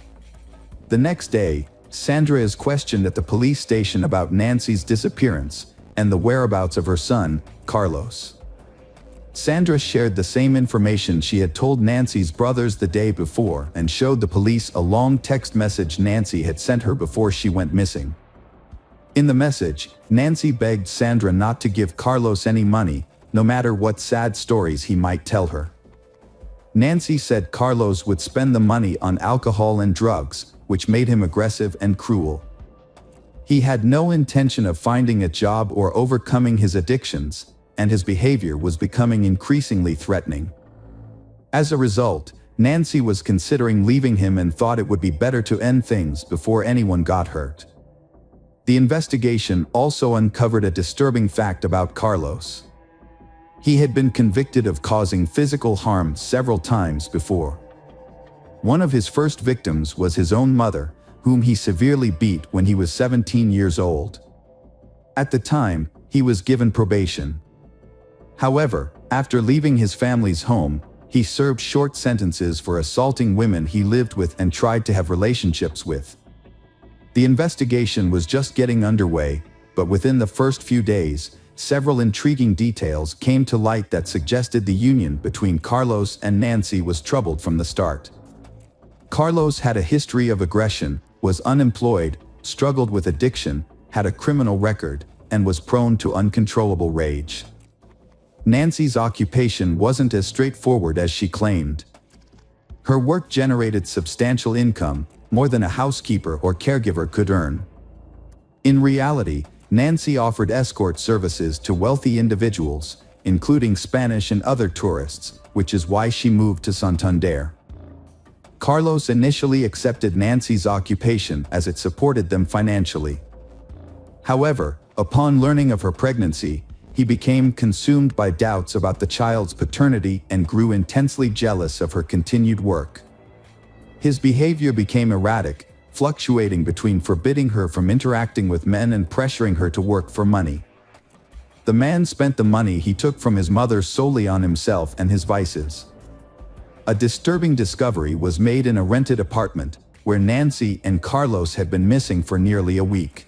The next day, Sandra is questioned at the police station about Nancy's disappearance and the whereabouts of her son, Carlos. Sandra shared the same information she had told Nancy's brothers the day before and showed the police a long text message Nancy had sent her before she went missing. In the message, Nancy begged Sandra not to give Carlos any money, no matter what sad stories he might tell her. Nancy said Carlos would spend the money on alcohol and drugs, which made him aggressive and cruel. He had no intention of finding a job or overcoming his addictions, and his behavior was becoming increasingly threatening. As a result, Nancy was considering leaving him and thought it would be better to end things before anyone got hurt. The investigation also uncovered a disturbing fact about Carlos. He had been convicted of causing physical harm several times before. One of his first victims was his own mother, whom he severely beat when he was 17 years old. At the time, he was given probation. However, after leaving his family's home, he served short sentences for assaulting women he lived with and tried to have relationships with. The investigation was just getting underway, but within the first few days, several intriguing details came to light that suggested the union between Carlos and Nancy was troubled from the start. Carlos had a history of aggression, was unemployed, struggled with addiction, had a criminal record, and was prone to uncontrollable rage. Nancy's occupation wasn't as straightforward as she claimed. Her work generated substantial income, more than a housekeeper or caregiver could earn. In reality, Nancy offered escort services to wealthy individuals, including Spanish and other tourists, which is why she moved to Santander. Carlos initially accepted Nancy's occupation as it supported them financially. However, upon learning of her pregnancy, he became consumed by doubts about the child's paternity and grew intensely jealous of her continued work. His behavior became erratic, fluctuating between forbidding her from interacting with men and pressuring her to work for money. The man spent the money he took from his mother solely on himself and his vices. A disturbing discovery was made in a rented apartment, where Nancy and Carlos had been missing for nearly a week.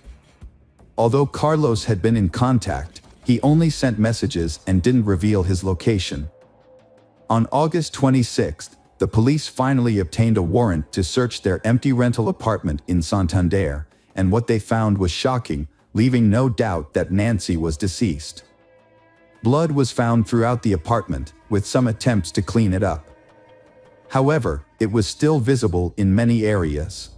Although Carlos had been in contact, he only sent messages and didn't reveal his location. On August 26th, the police finally obtained a warrant to search their empty rental apartment in Santander, and what they found was shocking, leaving no doubt that Nancy was deceased. Blood was found throughout the apartment, with some attempts to clean it up. However, it was still visible in many areas.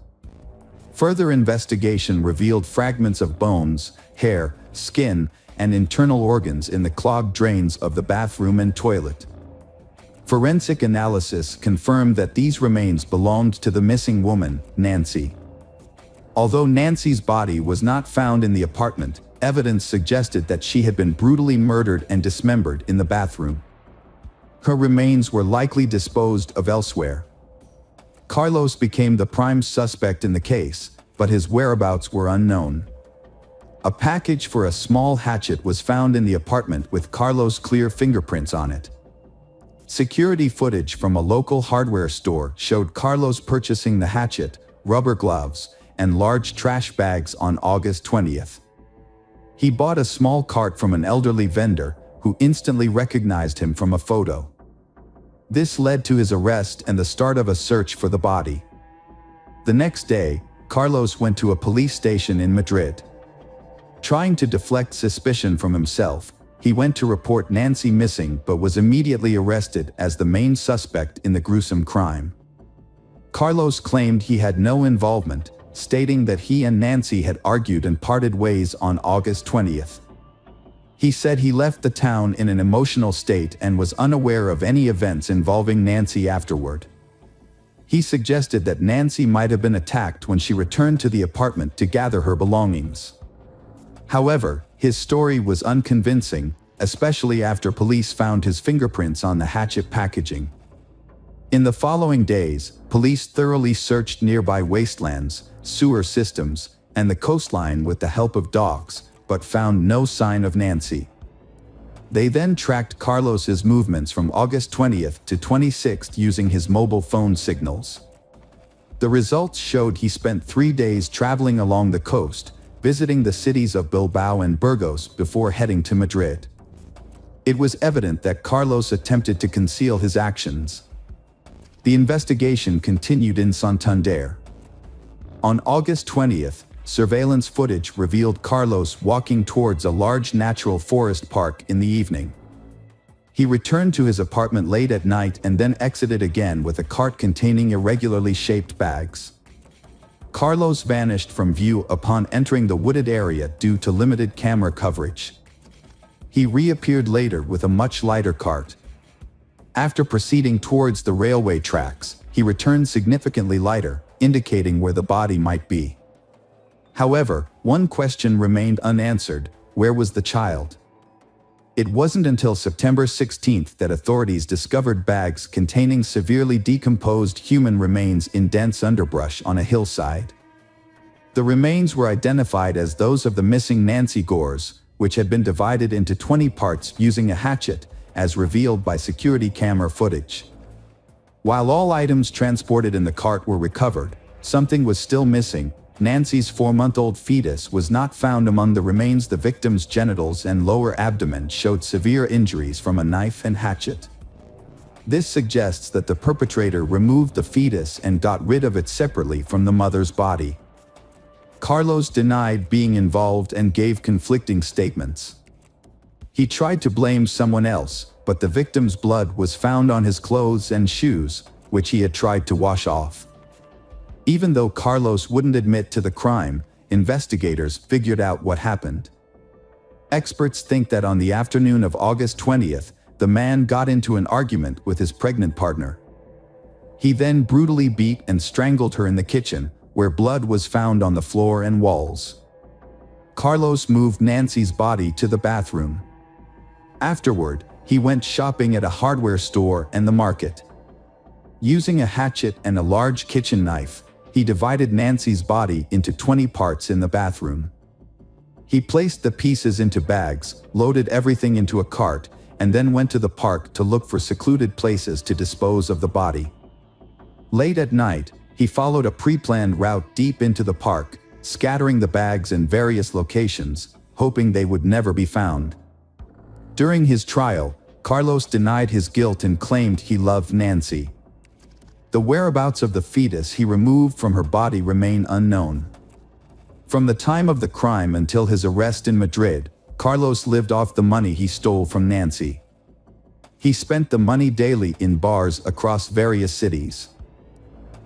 Further investigation revealed fragments of bones, hair, skin, and internal organs in the clogged drains of the bathroom and toilet. Forensic analysis confirmed that these remains belonged to the missing woman, Nancy. Although Nancy's body was not found in the apartment, evidence suggested that she had been brutally murdered and dismembered in the bathroom. Her remains were likely disposed of elsewhere. Carlos became the prime suspect in the case, but his whereabouts were unknown. A package for a small hatchet was found in the apartment with Carlos' clear fingerprints on it. Security footage from a local hardware store showed Carlos purchasing the hatchet, rubber gloves, and large trash bags on August 20th. He bought a small cart from an elderly vendor, who instantly recognized him from a photo. This led to his arrest and the start of a search for the body. The next day, Carlos went to a police station in Madrid. Trying to deflect suspicion from himself, he went to report Nancy missing but was immediately arrested as the main suspect in the gruesome crime. Carlos claimed he had no involvement, stating that he and Nancy had argued and parted ways on August 20th. He said he left the town in an emotional state and was unaware of any events involving Nancy afterward. He suggested that Nancy might have been attacked when she returned to the apartment to gather her belongings. However, his story was unconvincing, especially after police found his fingerprints on the hatchet packaging. In the following days, police thoroughly searched nearby wastelands, sewer systems, and the coastline with the help of dogs, but found no sign of Nancy. They then tracked Carlos's movements from August 20th to 26th using his mobile phone signals. The results showed he spent 3 days traveling along the coast, visiting the cities of Bilbao and Burgos before heading to Madrid. It was evident that Carlos attempted to conceal his actions. The investigation continued in Santander. On August 20th, surveillance footage revealed Carlos walking towards a large natural forest park in the evening. He returned to his apartment late at night and then exited again with a cart containing irregularly shaped bags. Carlos vanished from view upon entering the wooded area due to limited camera coverage. He reappeared later with a much lighter cart. After proceeding towards the railway tracks, he returned significantly lighter, indicating where the body might be. However, one question remained unanswered: where was the child? It wasn't until September 16th that authorities discovered bags containing severely decomposed human remains in dense underbrush on a hillside. The remains were identified as those of the missing Nancy Gores, which had been divided into 20 parts using a hatchet, as revealed by security camera footage. While all items transported in the cart were recovered, something was still missing. Nancy's 4-month-old fetus was not found among the remains. The victim's genitals and lower abdomen showed severe injuries from a knife and hatchet. This suggests that the perpetrator removed the fetus and got rid of it separately from the mother's body. Carlos denied being involved and gave conflicting statements. He tried to blame someone else, but the victim's blood was found on his clothes and shoes, which he had tried to wash off. Even though Carlos wouldn't admit to the crime, investigators figured out what happened. Experts think that on the afternoon of August 20th, the man got into an argument with his pregnant partner. He then brutally beat and strangled her in the kitchen, where blood was found on the floor and walls. Carlos moved Nancy's body to the bathroom. Afterward, he went shopping at a hardware store and the market. Using a hatchet and a large kitchen knife, he divided Nancy's body into 20 parts in the bathroom. He placed the pieces into bags, loaded everything into a cart, and then went to the park to look for secluded places to dispose of the body. Late at night, he followed a pre-planned route deep into the park, scattering the bags in various locations, hoping they would never be found. During his trial, Carlos denied his guilt and claimed he loved Nancy. The whereabouts of the fetus he removed from her body remain unknown. From the time of the crime until his arrest in Madrid, Carlos lived off the money he stole from Nancy. He spent the money daily in bars across various cities.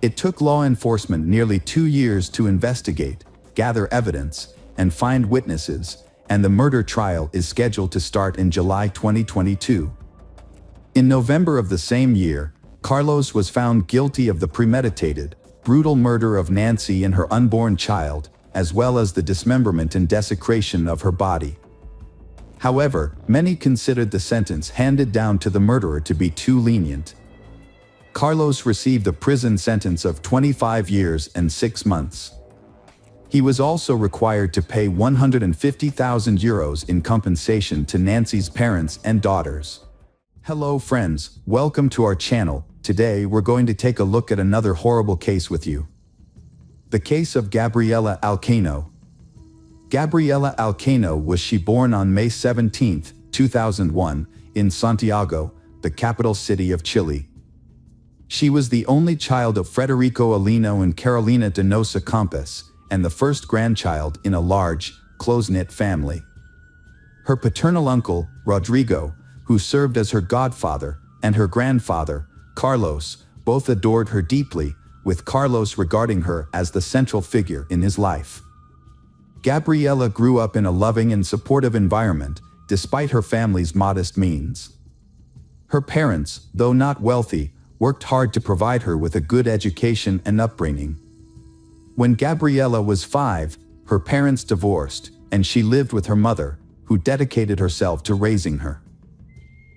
It took law enforcement nearly 2 years to investigate, gather evidence, and find witnesses, and the murder trial is scheduled to start in July 2022. In November of the same year, Carlos was found guilty of the premeditated, brutal murder of Nancy and her unborn child, as well as the dismemberment and desecration of her body. However, many considered the sentence handed down to the murderer to be too lenient. Carlos received a prison sentence of 25 years and 6 months. He was also required to pay €150,000 in compensation to Nancy's parents and daughters. Hello friends, welcome to our channel. Today we're going to take a look at another horrible case with you. The case of Gabriela Alcaino. Gabriela Alcaino was born on May 17, 2001, in Santiago, the capital city of Chile. She was the only child of Federico Alino and Carolina Donosa Campos, and the first grandchild in a large, close-knit family. Her paternal uncle, Rodrigo, who served as her godfather, and her grandfather, Carlos, both adored her deeply, with Carlos regarding her as the central figure in his life. Gabriela grew up in a loving and supportive environment, despite her family's modest means. Her parents, though not wealthy, worked hard to provide her with a good education and upbringing. When Gabriela was 5, her parents divorced, and she lived with her mother, who dedicated herself to raising her.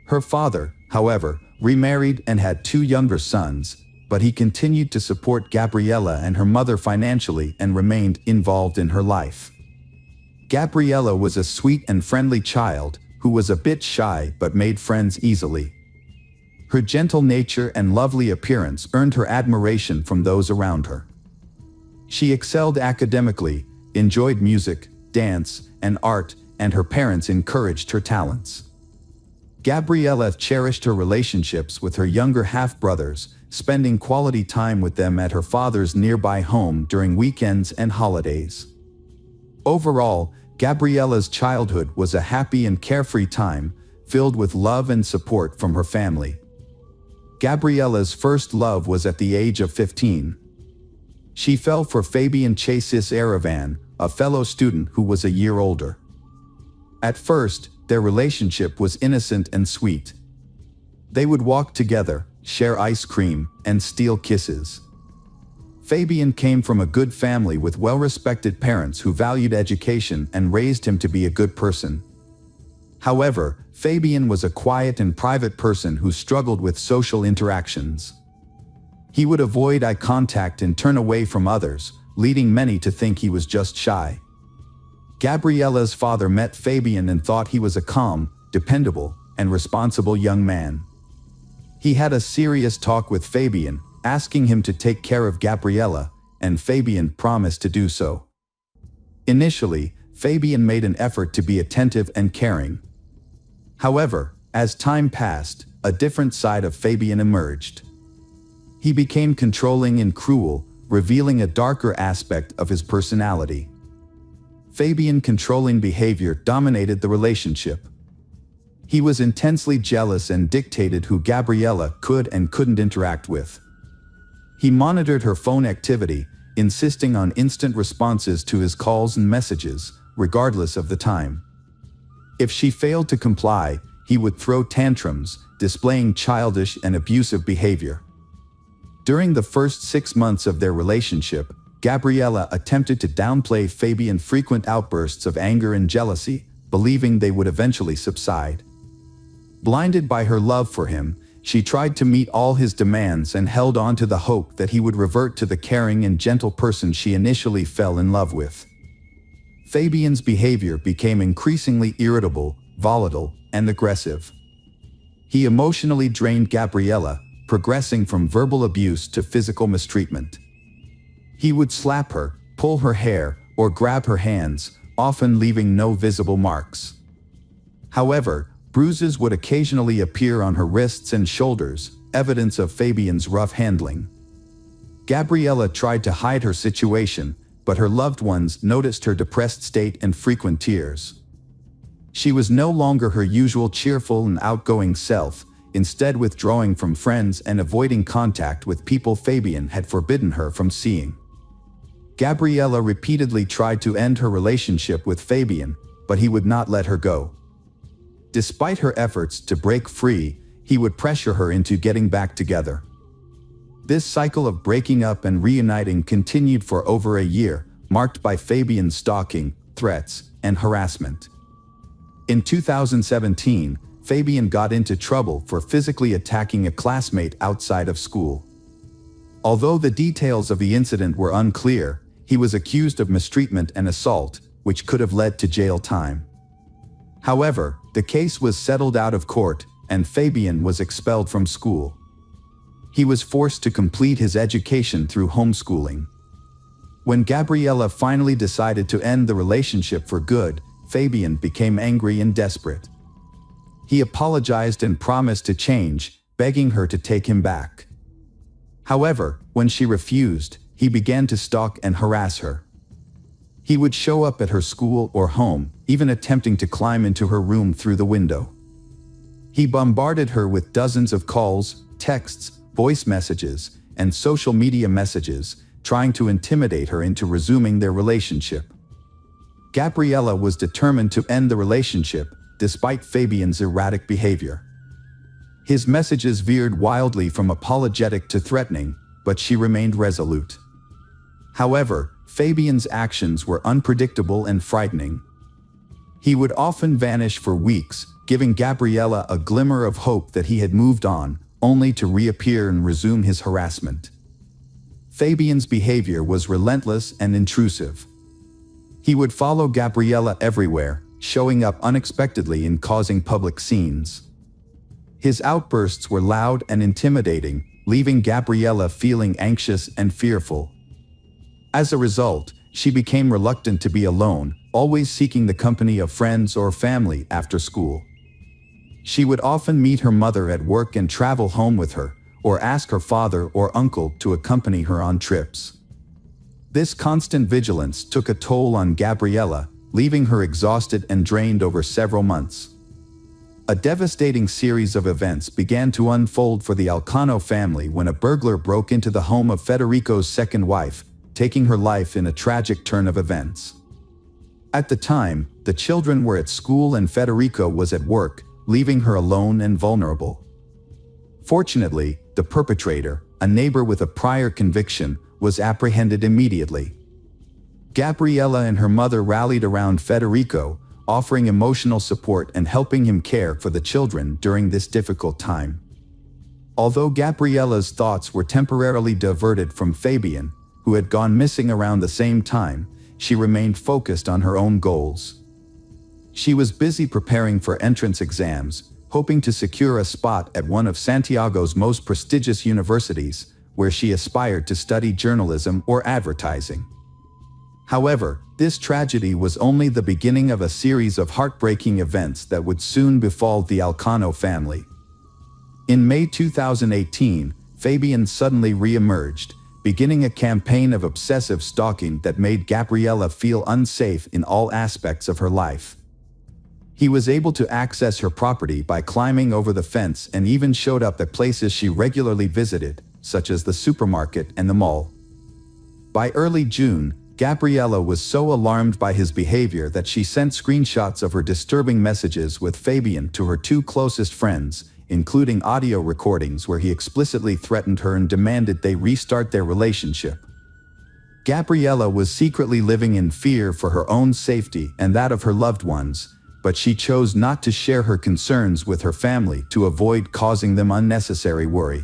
Her father, however, remarried and had 2 younger sons, but he continued to support Gabriela and her mother financially and remained involved in her life. Gabriela was a sweet and friendly child, who was a bit shy but made friends easily. Her gentle nature and lovely appearance earned her admiration from those around her. She excelled academically, enjoyed music, dance, and art, and her parents encouraged her talents. Gabriela cherished her relationships with her younger half-brothers, spending quality time with them at her father's nearby home during weekends and holidays. Overall, Gabriela's childhood was a happy and carefree time, filled with love and support from her family. Gabriela's first love was at the age of 15. She fell for Fabian Chasis Aravan, a fellow student who was a year older. At first, their relationship was innocent and sweet. They would walk together, share ice cream, and steal kisses. Fabian came from a good family with well-respected parents who valued education and raised him to be a good person. However, Fabian was a quiet and private person who struggled with social interactions. He would avoid eye contact and turn away from others, leading many to think he was just shy. Gabriela's father met Fabian and thought he was a calm, dependable, and responsible young man. He had a serious talk with Fabian, asking him to take care of Gabriela, and Fabian promised to do so. Initially, Fabian made an effort to be attentive and caring. However, as time passed, a different side of Fabian emerged. He became controlling and cruel, revealing a darker aspect of his personality. Fabian's controlling behavior dominated the relationship. He was intensely jealous and dictated who Gabriela could and couldn't interact with. He monitored her phone activity, insisting on instant responses to his calls and messages, regardless of the time. If she failed to comply, he would throw tantrums, displaying childish and abusive behavior. During the first 6 months of their relationship, Gabriela attempted to downplay Fabian's frequent outbursts of anger and jealousy, believing they would eventually subside. Blinded by her love for him, she tried to meet all his demands and held on to the hope that he would revert to the caring and gentle person she initially fell in love with. Fabian's behavior became increasingly irritable, volatile, and aggressive. He emotionally drained Gabriella, progressing from verbal abuse to physical mistreatment. He would slap her, pull her hair, or grab her hands, often leaving no visible marks. However, bruises would occasionally appear on her wrists and shoulders, evidence of Fabian's rough handling. Gabriella tried to hide her situation, but her loved ones noticed her depressed state and frequent tears. She was no longer her usual cheerful and outgoing self, instead withdrawing from friends and avoiding contact with people Fabian had forbidden her from seeing. Gabriella repeatedly tried to end her relationship with Fabian, but he would not let her go. Despite her efforts to break free, he would pressure her into getting back together. This cycle of breaking up and reuniting continued for over a year, marked by Fabian's stalking, threats, and harassment. In 2017, Fabian got into trouble for physically attacking a classmate outside of school. Although the details of the incident were unclear, he was accused of mistreatment and assault, which could have led to jail time. However, the case was settled out of court, and Fabian was expelled from school. He was forced to complete his education through homeschooling. When Gabriella finally decided to end the relationship for good, Fabian became angry and desperate. He apologized and promised to change, begging her to take him back. However, when she refused, he began to stalk and harass her. He would show up at her school or home, even attempting to climb into her room through the window. He bombarded her with dozens of calls, texts, voice messages, and social media messages, trying to intimidate her into resuming their relationship. Gabriella was determined to end the relationship, despite Fabian's erratic behavior. His messages veered wildly from apologetic to threatening, but she remained resolute. However, Fabian's actions were unpredictable and frightening. He would often vanish for weeks, giving Gabriella a glimmer of hope that he had moved on, only to reappear and resume his harassment. Fabian's behavior was relentless and intrusive. He would follow Gabriella everywhere, showing up unexpectedly and causing public scenes. His outbursts were loud and intimidating, leaving Gabriella feeling anxious and fearful. As a result, she became reluctant to be alone, always seeking the company of friends or family after school. She would often meet her mother at work and travel home with her, or ask her father or uncle to accompany her on trips. This constant vigilance took a toll on Gabriella, leaving her exhausted and drained over several months. A devastating series of events began to unfold for the Alcano family when a burglar broke into the home of Federico's second wife, taking her life in a tragic turn of events. At the time, the children were at school and Federico was at work, leaving her alone and vulnerable. Fortunately, the perpetrator, a neighbor with a prior conviction, was apprehended immediately. Gabriella and her mother rallied around Federico, offering emotional support and helping him care for the children during this difficult time. Although Gabriella's thoughts were temporarily diverted from Fabian, who had gone missing around the same time, she remained focused on her own goals. She was busy preparing for entrance exams, hoping to secure a spot at one of Santiago's most prestigious universities, where she aspired to study journalism or advertising. However, this tragedy was only the beginning of a series of heartbreaking events that would soon befall the Alcano family. In May 2018, Fabian suddenly re-emerged, beginning a campaign of obsessive stalking that made Gabriella feel unsafe in all aspects of her life. He was able to access her property by climbing over the fence and even showed up at places she regularly visited, such as the supermarket and the mall. By early June, Gabriella was so alarmed by his behavior that she sent screenshots of her disturbing messages with Fabian to her two closest friends, including audio recordings where he explicitly threatened her and demanded they restart their relationship. Gabriella was secretly living in fear for her own safety and that of her loved ones, but she chose not to share her concerns with her family to avoid causing them unnecessary worry.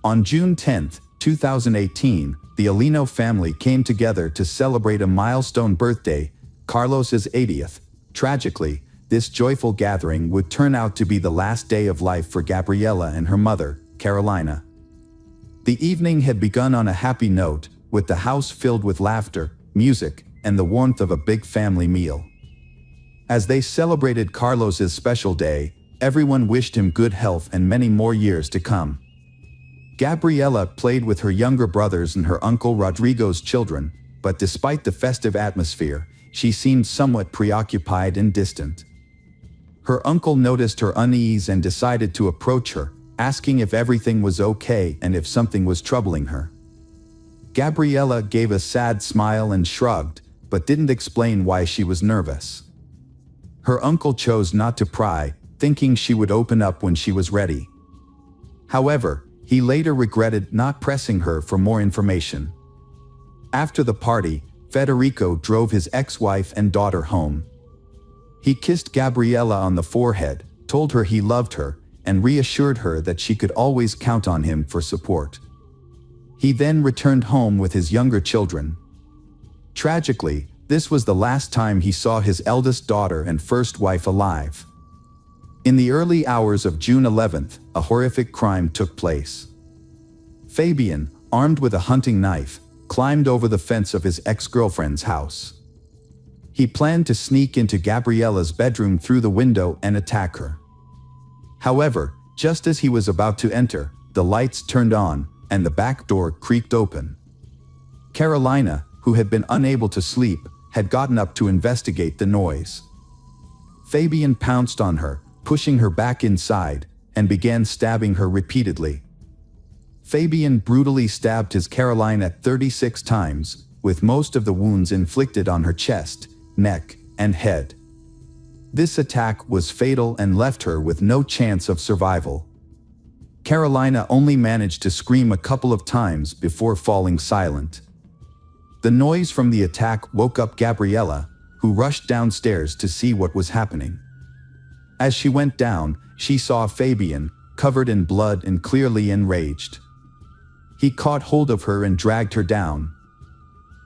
On June 10, 2018, the Alino family came together to celebrate a milestone birthday, Carlos's 80th. Tragically, this joyful gathering would turn out to be the last day of life for Gabriella and her mother, Carolina. The evening had begun on a happy note, with the house filled with laughter, music, and the warmth of a big family meal. As they celebrated Carlos's special day, everyone wished him good health and many more years to come. Gabriella played with her younger brothers and her uncle Rodrigo's children, but despite the festive atmosphere, she seemed somewhat preoccupied and distant. Her uncle noticed her unease and decided to approach her, asking if everything was okay and if something was troubling her. Gabriella gave a sad smile and shrugged, but didn't explain why she was nervous. Her uncle chose not to pry, thinking she would open up when she was ready. However, he later regretted not pressing her for more information. After the party, Federico drove his ex-wife and daughter home. He kissed Gabriella on the forehead, told her he loved her, and reassured her that she could always count on him for support. He then returned home with his younger children. Tragically, this was the last time he saw his eldest daughter and first wife alive. In the early hours of June 11th, a horrific crime took place. Fabian, armed with a hunting knife, climbed over the fence of his ex-girlfriend's house. He planned to sneak into Gabriella's bedroom through the window and attack her. However, just as he was about to enter, the lights turned on, and the back door creaked open. Carolina, who had been unable to sleep, had gotten up to investigate the noise. Fabian pounced on her, pushing her back inside, and began stabbing her repeatedly. Fabian brutally stabbed his Carolina 36 times, with most of the wounds inflicted on her chest, neck, and head. This attack was fatal and left her with no chance of survival. Carolina only managed to scream a couple of times before falling silent. The noise from the attack woke up Gabriella, who rushed downstairs to see what was happening. As she went down, she saw Fabian, covered in blood and clearly enraged. He caught hold of her and dragged her down.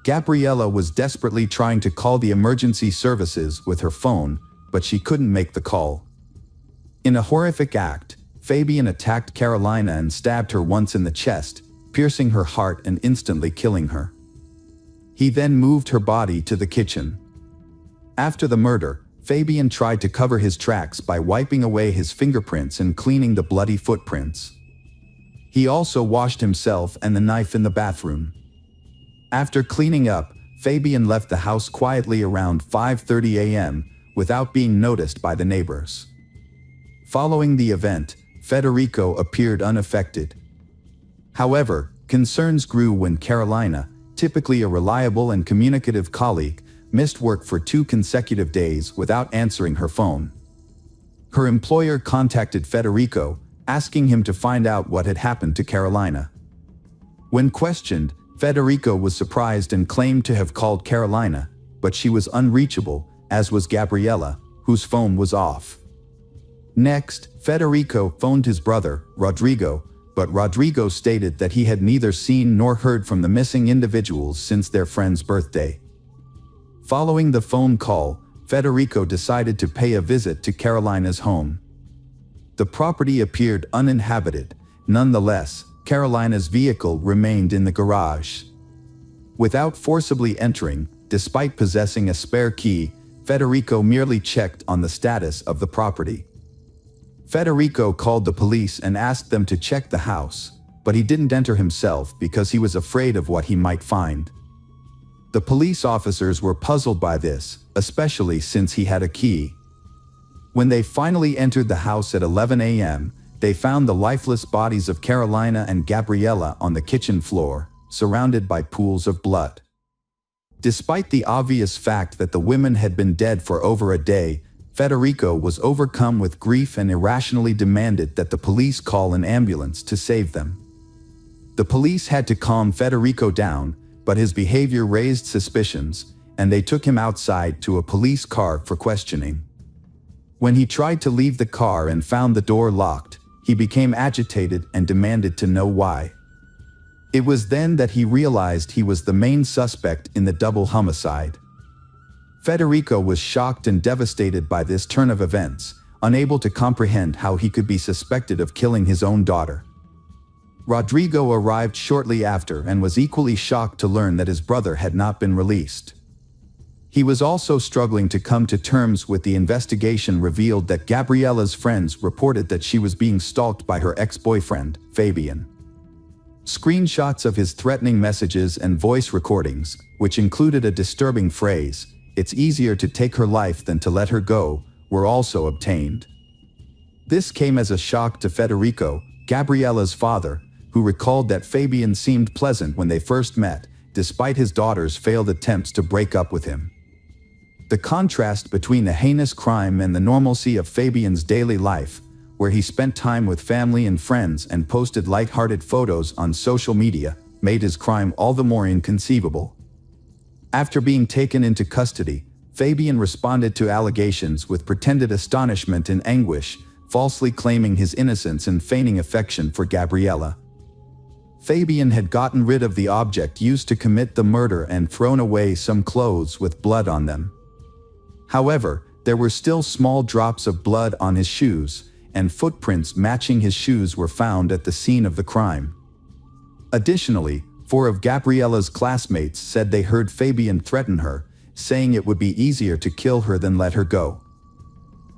Gabriella was desperately trying to call the emergency services with her phone, but she couldn't make the call. In a horrific act, Fabian attacked Carolina and stabbed her once in the chest, piercing her heart and instantly killing her. He then moved her body to the kitchen. After the murder, Fabian tried to cover his tracks by wiping away his fingerprints and cleaning the bloody footprints. He also washed himself and the knife in the bathroom. After cleaning up, Fabian left the house quietly around 5:30 a.m. without being noticed by the neighbors. Following the event, Federico appeared unaffected. However, concerns grew when Carolina, typically a reliable and communicative colleague, missed work for 2 consecutive days without answering her phone. Her employer contacted Federico, asking him to find out what had happened to Carolina. When questioned, Federico was surprised and claimed to have called Carolina, but she was unreachable, as was Gabriella, whose phone was off. Next, Federico phoned his brother, Rodrigo, but Rodrigo stated that he had neither seen nor heard from the missing individuals since their friend's birthday. Following the phone call, Federico decided to pay a visit to Carolina's home. The property appeared uninhabited. Nonetheless, Carolina's vehicle remained in the garage. Without forcibly entering, despite possessing a spare key, Federico merely checked on the status of the property. Federico called the police and asked them to check the house, but he didn't enter himself because he was afraid of what he might find. The police officers were puzzled by this, especially since he had a key. When they finally entered the house at 11 a.m., they found the lifeless bodies of Carolina and Gabriella on the kitchen floor, surrounded by pools of blood. Despite the obvious fact that the women had been dead for over a day, Federico was overcome with grief and irrationally demanded that the police call an ambulance to save them. The police had to calm Federico down, but his behavior raised suspicions, and they took him outside to a police car for questioning. When he tried to leave the car and found the door locked, he became agitated and demanded to know why. It was then that he realized he was the main suspect in the double homicide. Federico was shocked and devastated by this turn of events, unable to comprehend how he could be suspected of killing his own daughter. Rodrigo arrived shortly after and was equally shocked to learn that his brother had not been released. He was also struggling to come to terms with the investigation revealed that Gabriella's friends reported that she was being stalked by her ex-boyfriend, Fabian. Screenshots of his threatening messages and voice recordings, which included a disturbing phrase, "It's easier to take her life than to let her go," were also obtained. This came as a shock to Federico, Gabriella's father, who recalled that Fabian seemed pleasant when they first met, despite his daughter's failed attempts to break up with him. The contrast between the heinous crime and the normalcy of Fabian's daily life, where he spent time with family and friends and posted light-hearted photos on social media, made his crime all the more inconceivable. After being taken into custody, Fabian responded to allegations with pretended astonishment and anguish, falsely claiming his innocence and feigning affection for Gabriella. Fabian had gotten rid of the object used to commit the murder and thrown away some clothes with blood on them. However, there were still small drops of blood on his shoes, and footprints matching his shoes were found at the scene of the crime. Additionally, 4 of Gabriella's classmates said they heard Fabian threaten her, saying it would be easier to kill her than let her go.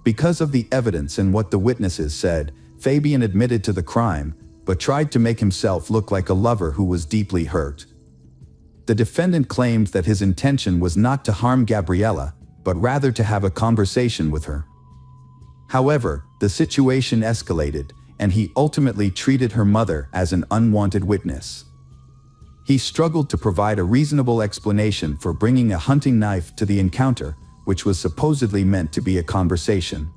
Because of the evidence and what the witnesses said, Fabian admitted to the crime, but tried to make himself look like a lover who was deeply hurt. The defendant claimed that his intention was not to harm Gabriella, but rather to have a conversation with her. However, the situation escalated, and he ultimately treated her mother as an unwanted witness. He struggled to provide a reasonable explanation for bringing a hunting knife to the encounter, which was supposedly meant to be a conversation.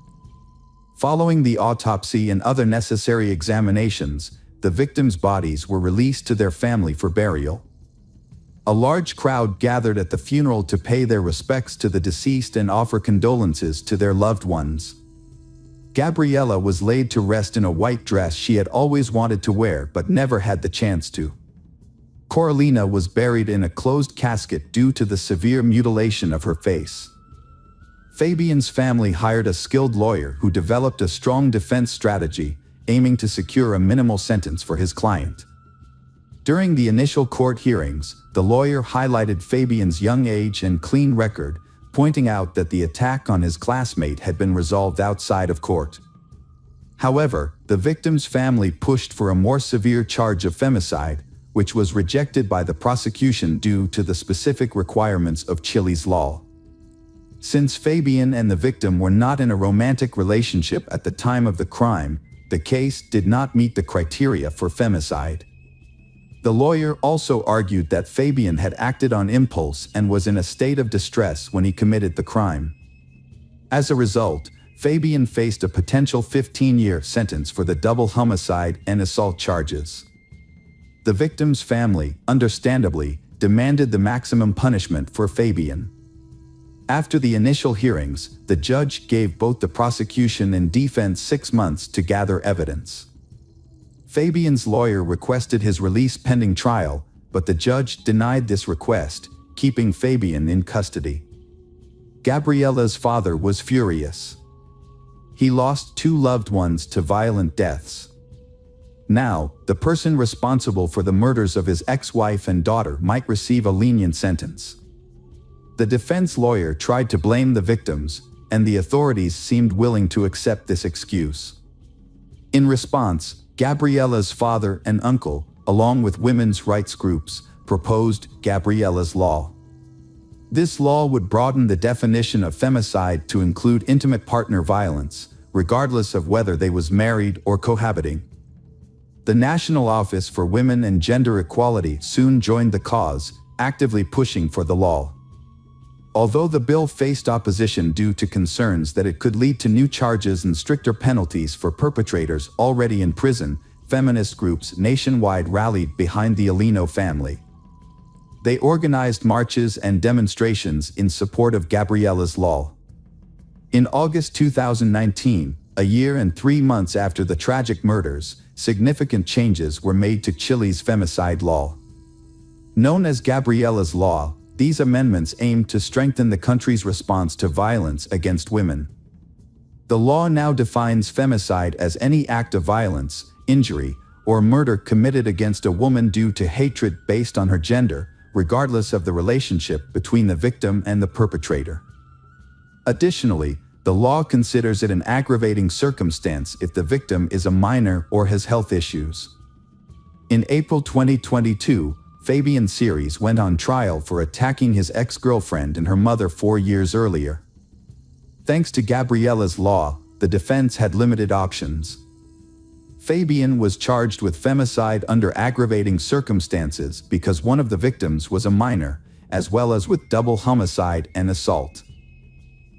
Following the autopsy and other necessary examinations, the victims' bodies were released to their family for burial. A large crowd gathered at the funeral to pay their respects to the deceased and offer condolences to their loved ones. Gabriella was laid to rest in a white dress she had always wanted to wear but never had the chance to. Coralina was buried in a closed casket due to the severe mutilation of her face. Fabian's family hired a skilled lawyer who developed a strong defense strategy, aiming to secure a minimal sentence for his client. During the initial court hearings, the lawyer highlighted Fabian's young age and clean record, pointing out that the attack on his classmate had been resolved outside of court. However, the victim's family pushed for a more severe charge of femicide, which was rejected by the prosecution due to the specific requirements of Chile's law. Since Fabian and the victim were not in a romantic relationship at the time of the crime, the case did not meet the criteria for femicide. The lawyer also argued that Fabian had acted on impulse and was in a state of distress when he committed the crime. As a result, Fabian faced a potential 15-year sentence for the double homicide and assault charges. The victim's family, understandably, demanded the maximum punishment for Fabian. After the initial hearings, the judge gave both the prosecution and defense 6 months to gather evidence. Fabian's lawyer requested his release pending trial, but the judge denied this request, keeping Fabian in custody. Gabriella's father was furious. He lost 2 loved ones to violent deaths. Now, the person responsible for the murders of his ex-wife and daughter might receive a lenient sentence. The defense lawyer tried to blame the victims, and the authorities seemed willing to accept this excuse. In response, Gabriella's father and uncle, along with women's rights groups, proposed Gabriella's Law. This law would broaden the definition of femicide to include intimate partner violence, regardless of whether they was married or cohabiting. The National Office for Women and Gender Equality soon joined the cause, actively pushing for the law. Although the bill faced opposition due to concerns that it could lead to new charges and stricter penalties for perpetrators already in prison, feminist groups nationwide rallied behind the Alino family. They organized marches and demonstrations in support of Gabriella's Law. In August 2019, a year and 3 months after the tragic murders, significant changes were made to Chile's femicide law. Known as Gabriella's Law, these amendments aimed to strengthen the country's response to violence against women. The law now defines femicide as any act of violence, injury, or murder committed against a woman due to hatred based on her gender, regardless of the relationship between the victim and the perpetrator. Additionally, the law considers it an aggravating circumstance if the victim is a minor or has health issues. In April 2022, Fabian Ceres went on trial for attacking his ex-girlfriend and her mother 4 years earlier. Thanks to Gabriella's Law, the defense had limited options. Fabian was charged with femicide under aggravating circumstances because one of the victims was a minor, as well as with double homicide and assault.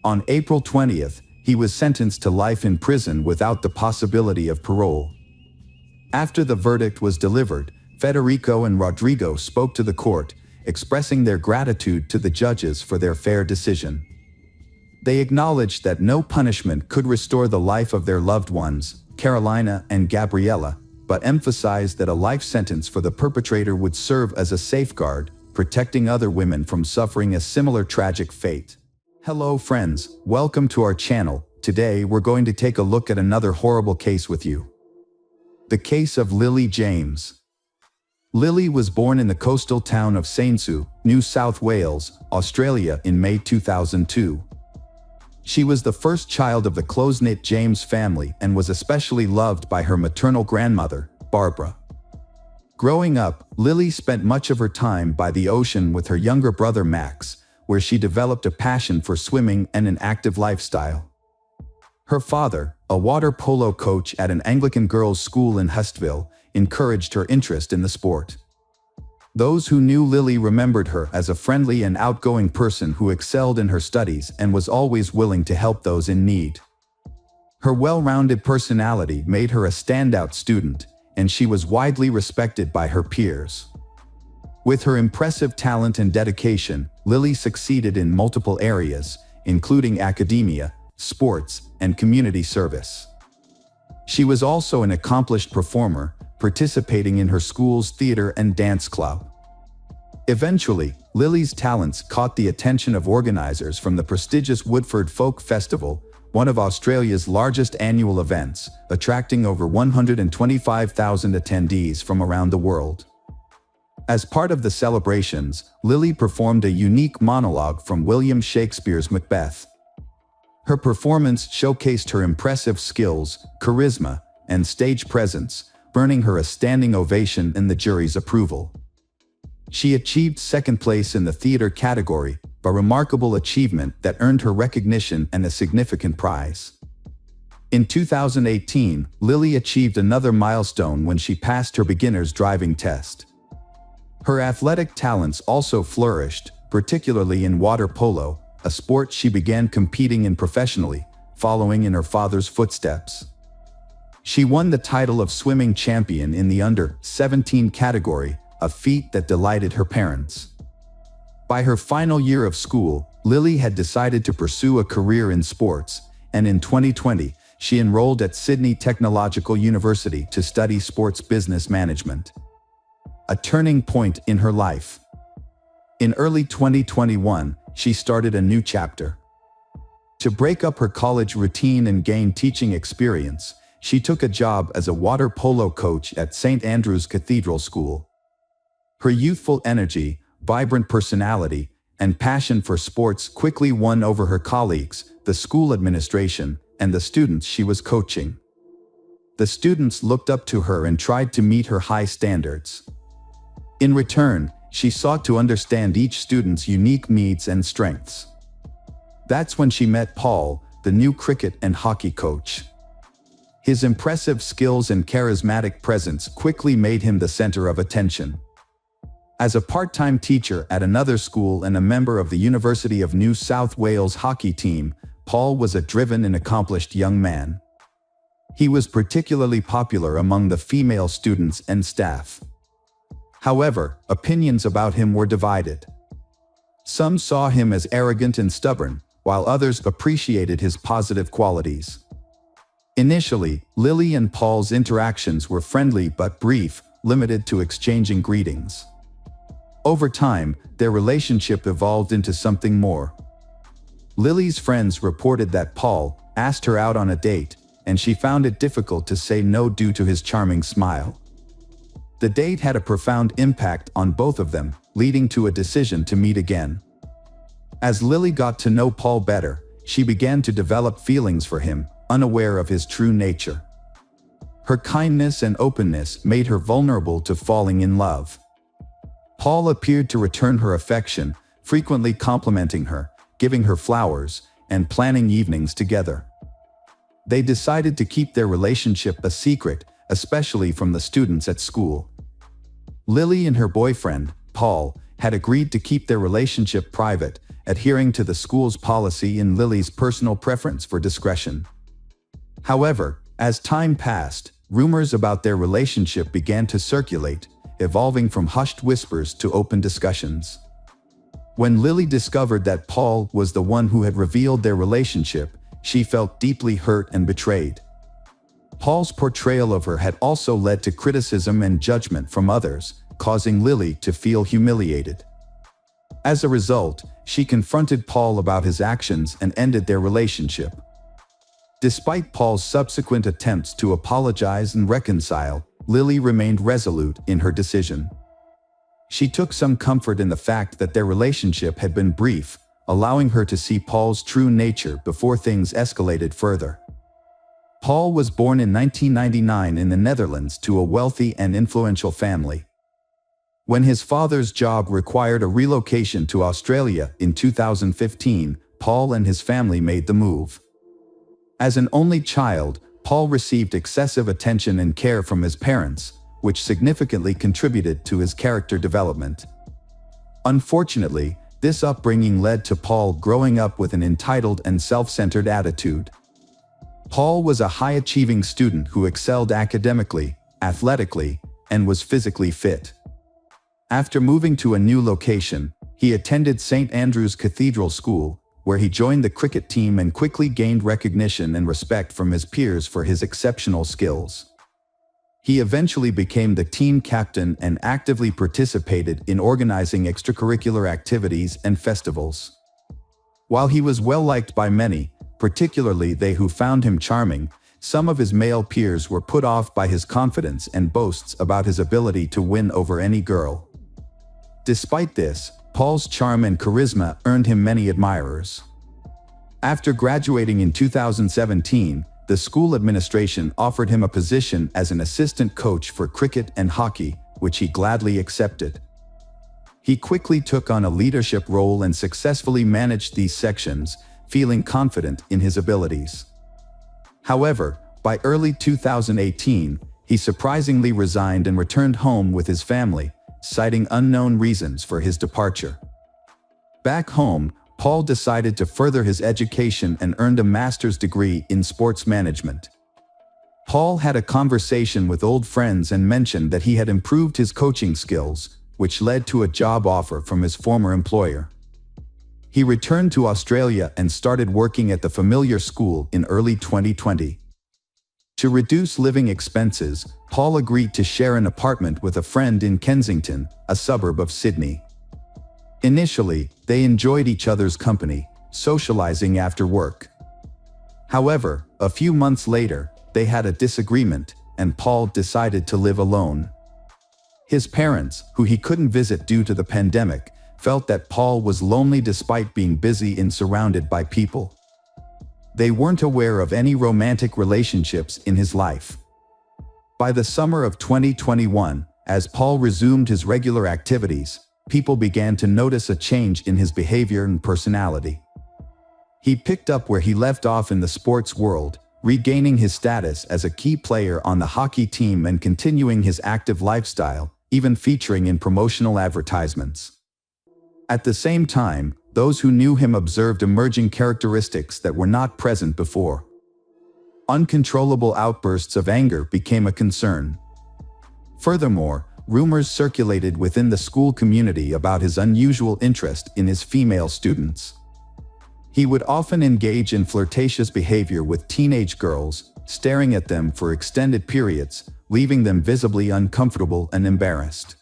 On April 20th, he was sentenced to life in prison without the possibility of parole. After the verdict was delivered, Federico and Rodrigo spoke to the court, expressing their gratitude to the judges for their fair decision. They acknowledged that no punishment could restore the life of their loved ones, Carolina and Gabriella, but emphasized that a life sentence for the perpetrator would serve as a safeguard, protecting other women from suffering a similar tragic fate. Hello friends, welcome to our channel. Today we're going to take a look at another horrible case with you. The case of Lily James. Lily was born in the coastal town of Saintsue, New South Wales, Australia in May 2002. She was the first child of the close-knit James family and was especially loved by her maternal grandmother, Barbara. Growing up, Lily spent much of her time by the ocean with her younger brother Max, where she developed a passion for swimming and an active lifestyle. Her father, a water polo coach at an Anglican girls' school in Hustville, encouraged her interest in the sport. Those who knew Lily remembered her as a friendly and outgoing person who excelled in her studies and was always willing to help those in need. Her well-rounded personality made her a standout student, and she was widely respected by her peers. With her impressive talent and dedication, Lily succeeded in multiple areas, including academia, sports, and community service. She was also an accomplished performer, participating in her school's theater and dance club. Eventually, Lily's talents caught the attention of organizers from the prestigious Woodford Folk Festival, one of Australia's largest annual events, attracting over 125,000 attendees from around the world. As part of the celebrations, Lily performed a unique monologue from William Shakespeare's Macbeth. Her performance showcased her impressive skills, charisma, and stage presence, earning her a standing ovation and the jury's approval. She achieved second place in the theater category, a remarkable achievement that earned her recognition and a significant prize. In 2018, Lily achieved another milestone when she passed her beginner's driving test. Her athletic talents also flourished, particularly in water polo, a sport she began competing in professionally, following in her father's footsteps. She won the title of swimming champion in the under-17 category, a feat that delighted her parents. By her final year of school, Lily had decided to pursue a career in sports, and in 2020, she enrolled at Sydney Technological University to study sports business management. A turning point in her life. In early 2021, she started a new chapter. To break up her college routine and gain teaching experience, she took a job as a water polo coach at St. Andrew's Cathedral School. Her youthful energy, vibrant personality, and passion for sports quickly won over her colleagues, the school administration, and the students she was coaching. The students looked up to her and tried to meet her high standards. In return, she sought to understand each student's unique needs and strengths. That's when she met Paul, the new cricket and hockey coach. His impressive skills and charismatic presence quickly made him the center of attention. As a part-time teacher at another school and a member of the University of New South Wales hockey team, Paul was a driven and accomplished young man. He was particularly popular among the female students and staff. However, opinions about him were divided. Some saw him as arrogant and stubborn, while others appreciated his positive qualities. Initially, Lily and Paul's interactions were friendly but brief, limited to exchanging greetings. Over time, their relationship evolved into something more. Lily's friends reported that Paul asked her out on a date, and she found it difficult to say no due to his charming smile. The date had a profound impact on both of them, leading to a decision to meet again. As Lily got to know Paul better, she began to develop feelings for him, unaware of his true nature. Her kindness and openness made her vulnerable to falling in love. Paul appeared to return her affection, frequently complimenting her, giving her flowers, and planning evenings together. They decided to keep their relationship a secret, especially from the students at school. Lily and her boyfriend, Paul, had agreed to keep their relationship private, adhering to the school's policy and Lily's personal preference for discretion. However, as time passed, rumors about their relationship began to circulate, evolving from hushed whispers to open discussions. When Lily discovered that Paul was the one who had revealed their relationship, she felt deeply hurt and betrayed. Paul's portrayal of her had also led to criticism and judgment from others, causing Lily to feel humiliated. As a result, she confronted Paul about his actions and ended their relationship. Despite Paul's subsequent attempts to apologize and reconcile, Lily remained resolute in her decision. She took some comfort in the fact that their relationship had been brief, allowing her to see Paul's true nature before things escalated further. Paul was born in 1999 in the Netherlands to a wealthy and influential family. When his father's job required a relocation to Australia in 2015, Paul and his family made the move. As an only child, Paul received excessive attention and care from his parents, which significantly contributed to his character development. Unfortunately, this upbringing led to Paul growing up with an entitled and self-centered attitude. Paul was a high-achieving student who excelled academically, athletically, and was physically fit. After moving to a new location, he attended St. Andrew's Cathedral School, where he joined the cricket team and quickly gained recognition and respect from his peers for his exceptional skills. He eventually became the team captain and actively participated in organizing extracurricular activities and festivals. While he was well-liked by many, particularly they who found him charming, some of his male peers were put off by his confidence and boasts about his ability to win over any girl. Despite this, Paul's charm and charisma earned him many admirers. After graduating in 2017, the school administration offered him a position as an assistant coach for cricket and hockey, which he gladly accepted. He quickly took on a leadership role and successfully managed these sections, feeling confident in his abilities. However, by early 2018, he surprisingly resigned and returned home with his family, citing unknown reasons for his departure. Back home, Paul decided to further his education and earned a master's degree in sports management. Paul had a conversation with old friends and mentioned that he had improved his coaching skills, which led to a job offer from his former employer. He returned to Australia and started working at the familiar school in early 2020. To reduce living expenses, Paul agreed to share an apartment with a friend in Kensington, a suburb of Sydney. Initially, they enjoyed each other's company, socializing after work. However, a few months later, they had a disagreement, and Paul decided to live alone. His parents, who he couldn't visit due to the pandemic, felt that Paul was lonely despite being busy and surrounded by people. They weren't aware of any romantic relationships in his life. By the summer of 2021, as Paul resumed his regular activities, people began to notice a change in his behavior and personality. He picked up where he left off in the sports world, regaining his status as a key player on the hockey team and continuing his active lifestyle, even featuring in promotional advertisements. At the same time, those who knew him observed emerging characteristics that were not present before. Uncontrollable outbursts of anger became a concern. Furthermore, rumors circulated within the school community about his unusual interest in his female students. He would often engage in flirtatious behavior with teenage girls, staring at them for extended periods, leaving them visibly uncomfortable and embarrassed.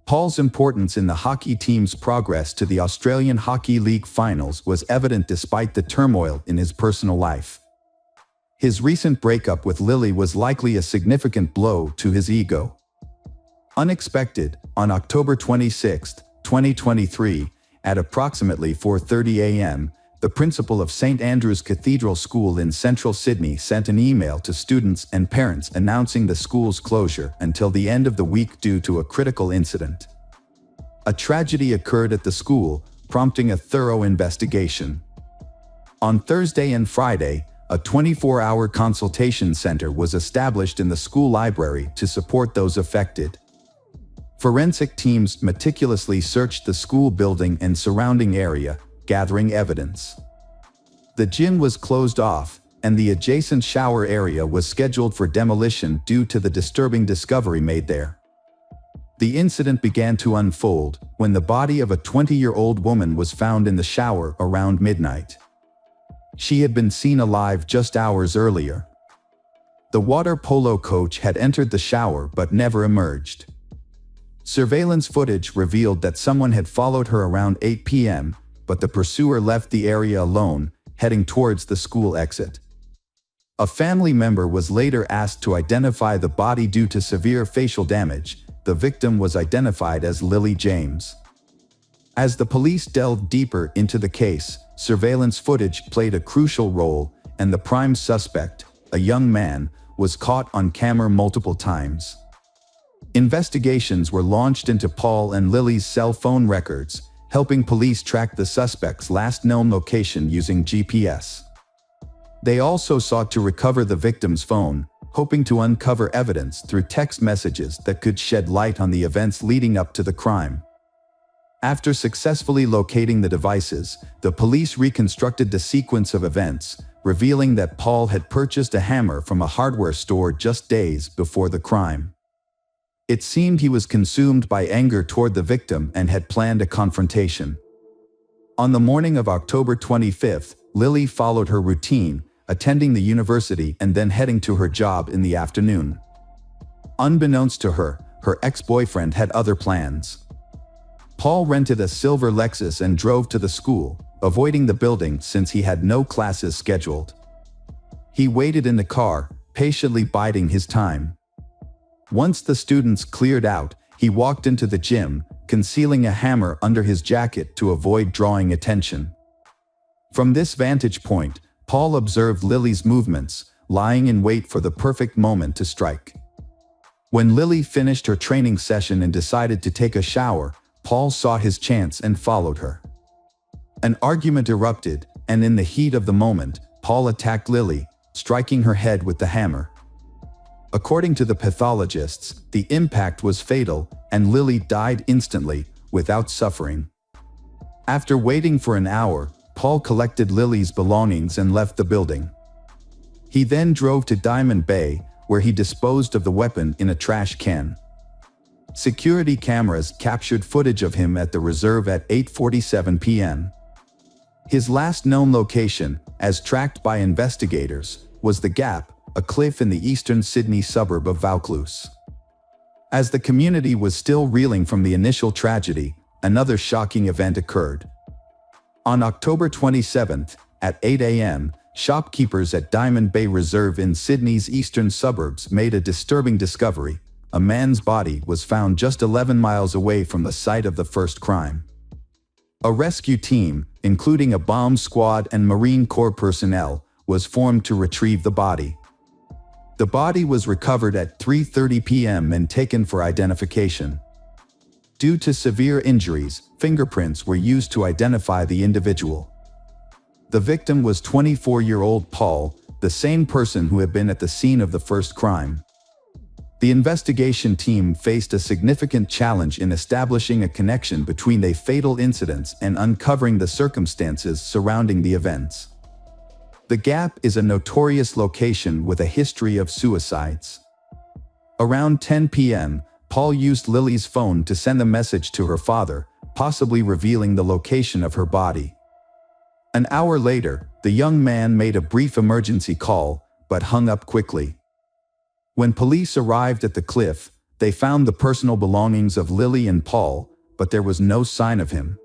Paul's importance in the hockey team's progress to the Australian Hockey League finals was evident despite the turmoil in his personal life. His recent breakup with Lily was likely a significant blow to his ego. Unexpected, on October 26, 2023, at approximately 4:30 a.m., the principal of St. Andrew's Cathedral School in central Sydney sent an email to students and parents announcing the school's closure until the end of the week due to a critical incident. A tragedy occurred at the school, prompting a thorough investigation. On Thursday and Friday, a 24-hour consultation center was established in the school library to support those affected. Forensic teams meticulously searched the school building and surrounding area, gathering evidence. The gym was closed off, and the adjacent shower area was scheduled for demolition due to the disturbing discovery made there. The incident began to unfold when the body of a 20-year-old woman was found in the shower around midnight. She had been seen alive just hours earlier. The water polo coach had entered the shower but never emerged. Surveillance footage revealed that someone had followed her around 8 p.m., but the pursuer left the area alone, heading towards the school exit. A family member was later asked to identify the body due to severe facial damage. The victim was identified as Lily James. As the police delved deeper into the case, surveillance footage played a crucial role, and the prime suspect, a young man, was caught on camera multiple times. Investigations were launched into Paul and Lily's cell phone records, helping police track the suspect's last known location using GPS. They also sought to recover the victim's phone, hoping to uncover evidence through text messages that could shed light on the events leading up to the crime. After successfully locating the devices, the police reconstructed the sequence of events, revealing that Paul had purchased a hammer from a hardware store just days before the crime. It seemed he was consumed by anger toward the victim and had planned a confrontation. On the morning of October 25th, Lily followed her routine, attending the university and then heading to her job in the afternoon. Unbeknownst to her, her ex-boyfriend had other plans. Paul rented a silver Lexus and drove to the school, avoiding the building since he had no classes scheduled. He waited in the car, patiently biding his time. Once the students cleared out, he walked into the gym, concealing a hammer under his jacket to avoid drawing attention. From this vantage point, Paul observed Lily's movements, lying in wait for the perfect moment to strike. When Lily finished her training session and decided to take a shower, Paul saw his chance and followed her. An argument erupted, and in the heat of the moment, Paul attacked Lily, striking her head with the hammer. According to the pathologists, the impact was fatal, and Lily died instantly, without suffering. After waiting for an hour, Paul collected Lily's belongings and left the building. He then drove to Diamond Bay, where he disposed of the weapon in a trash can. Security cameras captured footage of him at the reserve at 8:47 p.m. His last known location, as tracked by investigators, was the Gap, a cliff in the eastern Sydney suburb of Vaucluse. As the community was still reeling from the initial tragedy, another shocking event occurred. On October 27th, at 8 a.m., shopkeepers at Diamond Bay Reserve in Sydney's eastern suburbs made a disturbing discovery. A man's body was found just 11 miles away from the site of the first crime. A rescue team, including a bomb squad and Marine Corps personnel, was formed to retrieve the body. The body was recovered at 3:30 p.m. and taken for identification. Due to severe injuries, fingerprints were used to identify the individual. The victim was 24-year-old Paul, the same person who had been at the scene of the first crime. The investigation team faced a significant challenge in establishing a connection between the fatal incidents and uncovering the circumstances surrounding the events. The Gap is a notorious location with a history of suicides. Around 10 p.m., Paul used Lily's phone to send a message to her father, possibly revealing the location of her body. An hour later, the young man made a brief emergency call, but hung up quickly. When police arrived at the cliff, they found the personal belongings of Lily and Paul, but there was no sign of him.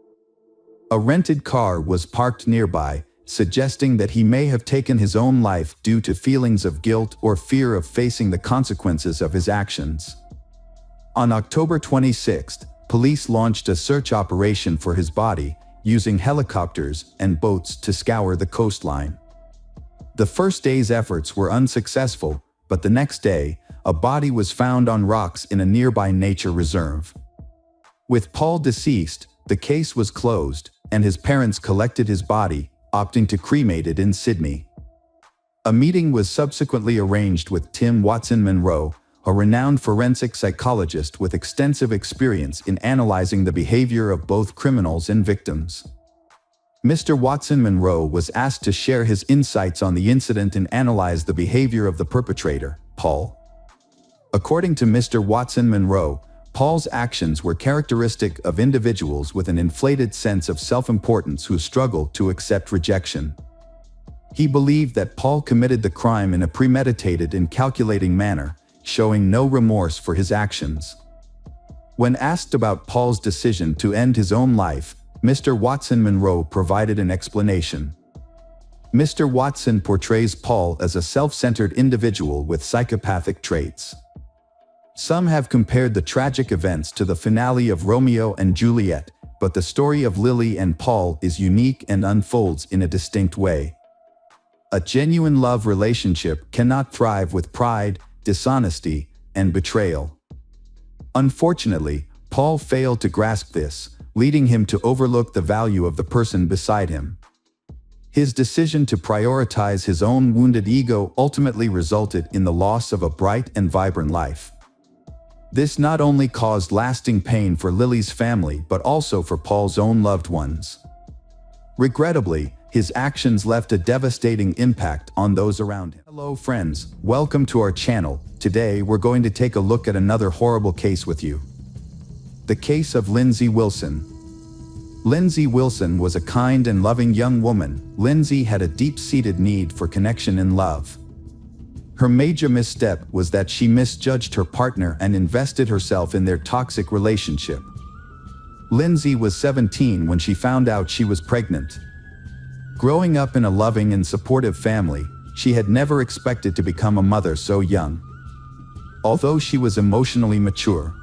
A rented car was parked nearby, suggesting that he may have taken his own life due to feelings of guilt or fear of facing the consequences of his actions. On October 26, police launched a search operation for his body, using helicopters and boats to scour the coastline. The first day's efforts were unsuccessful, but the next day, a body was found on rocks in a nearby nature reserve. With Paul deceased, the case was closed, and his parents collected his body, opting to cremate it in Sydney. A meeting was subsequently arranged with Tim Watson Monroe, a renowned forensic psychologist with extensive experience in analyzing the behavior of both criminals and victims. Mr. Watson Monroe was asked to share his insights on the incident and analyze the behavior of the perpetrator, Paul. According to Mr. Watson Monroe, Paul's actions were characteristic of individuals with an inflated sense of self-importance who struggle to accept rejection. He believed that Paul committed the crime in a premeditated and calculating manner, showing no remorse for his actions. When asked about Paul's decision to end his own life, Mr. Watson Monroe provided an explanation. Mr. Watson portrays Paul as a self-centered individual with psychopathic traits. Some have compared the tragic events to the finale of Romeo and Juliet, but the story of Lily and Paul is unique and unfolds in a distinct way. A genuine love relationship cannot thrive with pride, dishonesty, and betrayal. Unfortunately, Paul failed to grasp this, leading him to overlook the value of the person beside him. His decision to prioritize his own wounded ego ultimately resulted in the loss of a bright and vibrant life. This not only caused lasting pain for Lily's family but also for Paul's own loved ones. Regrettably, his actions left a devastating impact on those around him. Hello friends, welcome to our channel. Today we're going to take a look at another horrible case with you. The case of Lindsay Wilson. Lindsay Wilson was a kind and loving young woman. Lindsay had a deep-seated need for connection and love. Her major misstep was that she misjudged her partner and invested herself in their toxic relationship. Lindsay was 17 when she found out she was pregnant. Growing up in a loving and supportive family, she had never expected to become a mother so young. Although she was emotionally mature.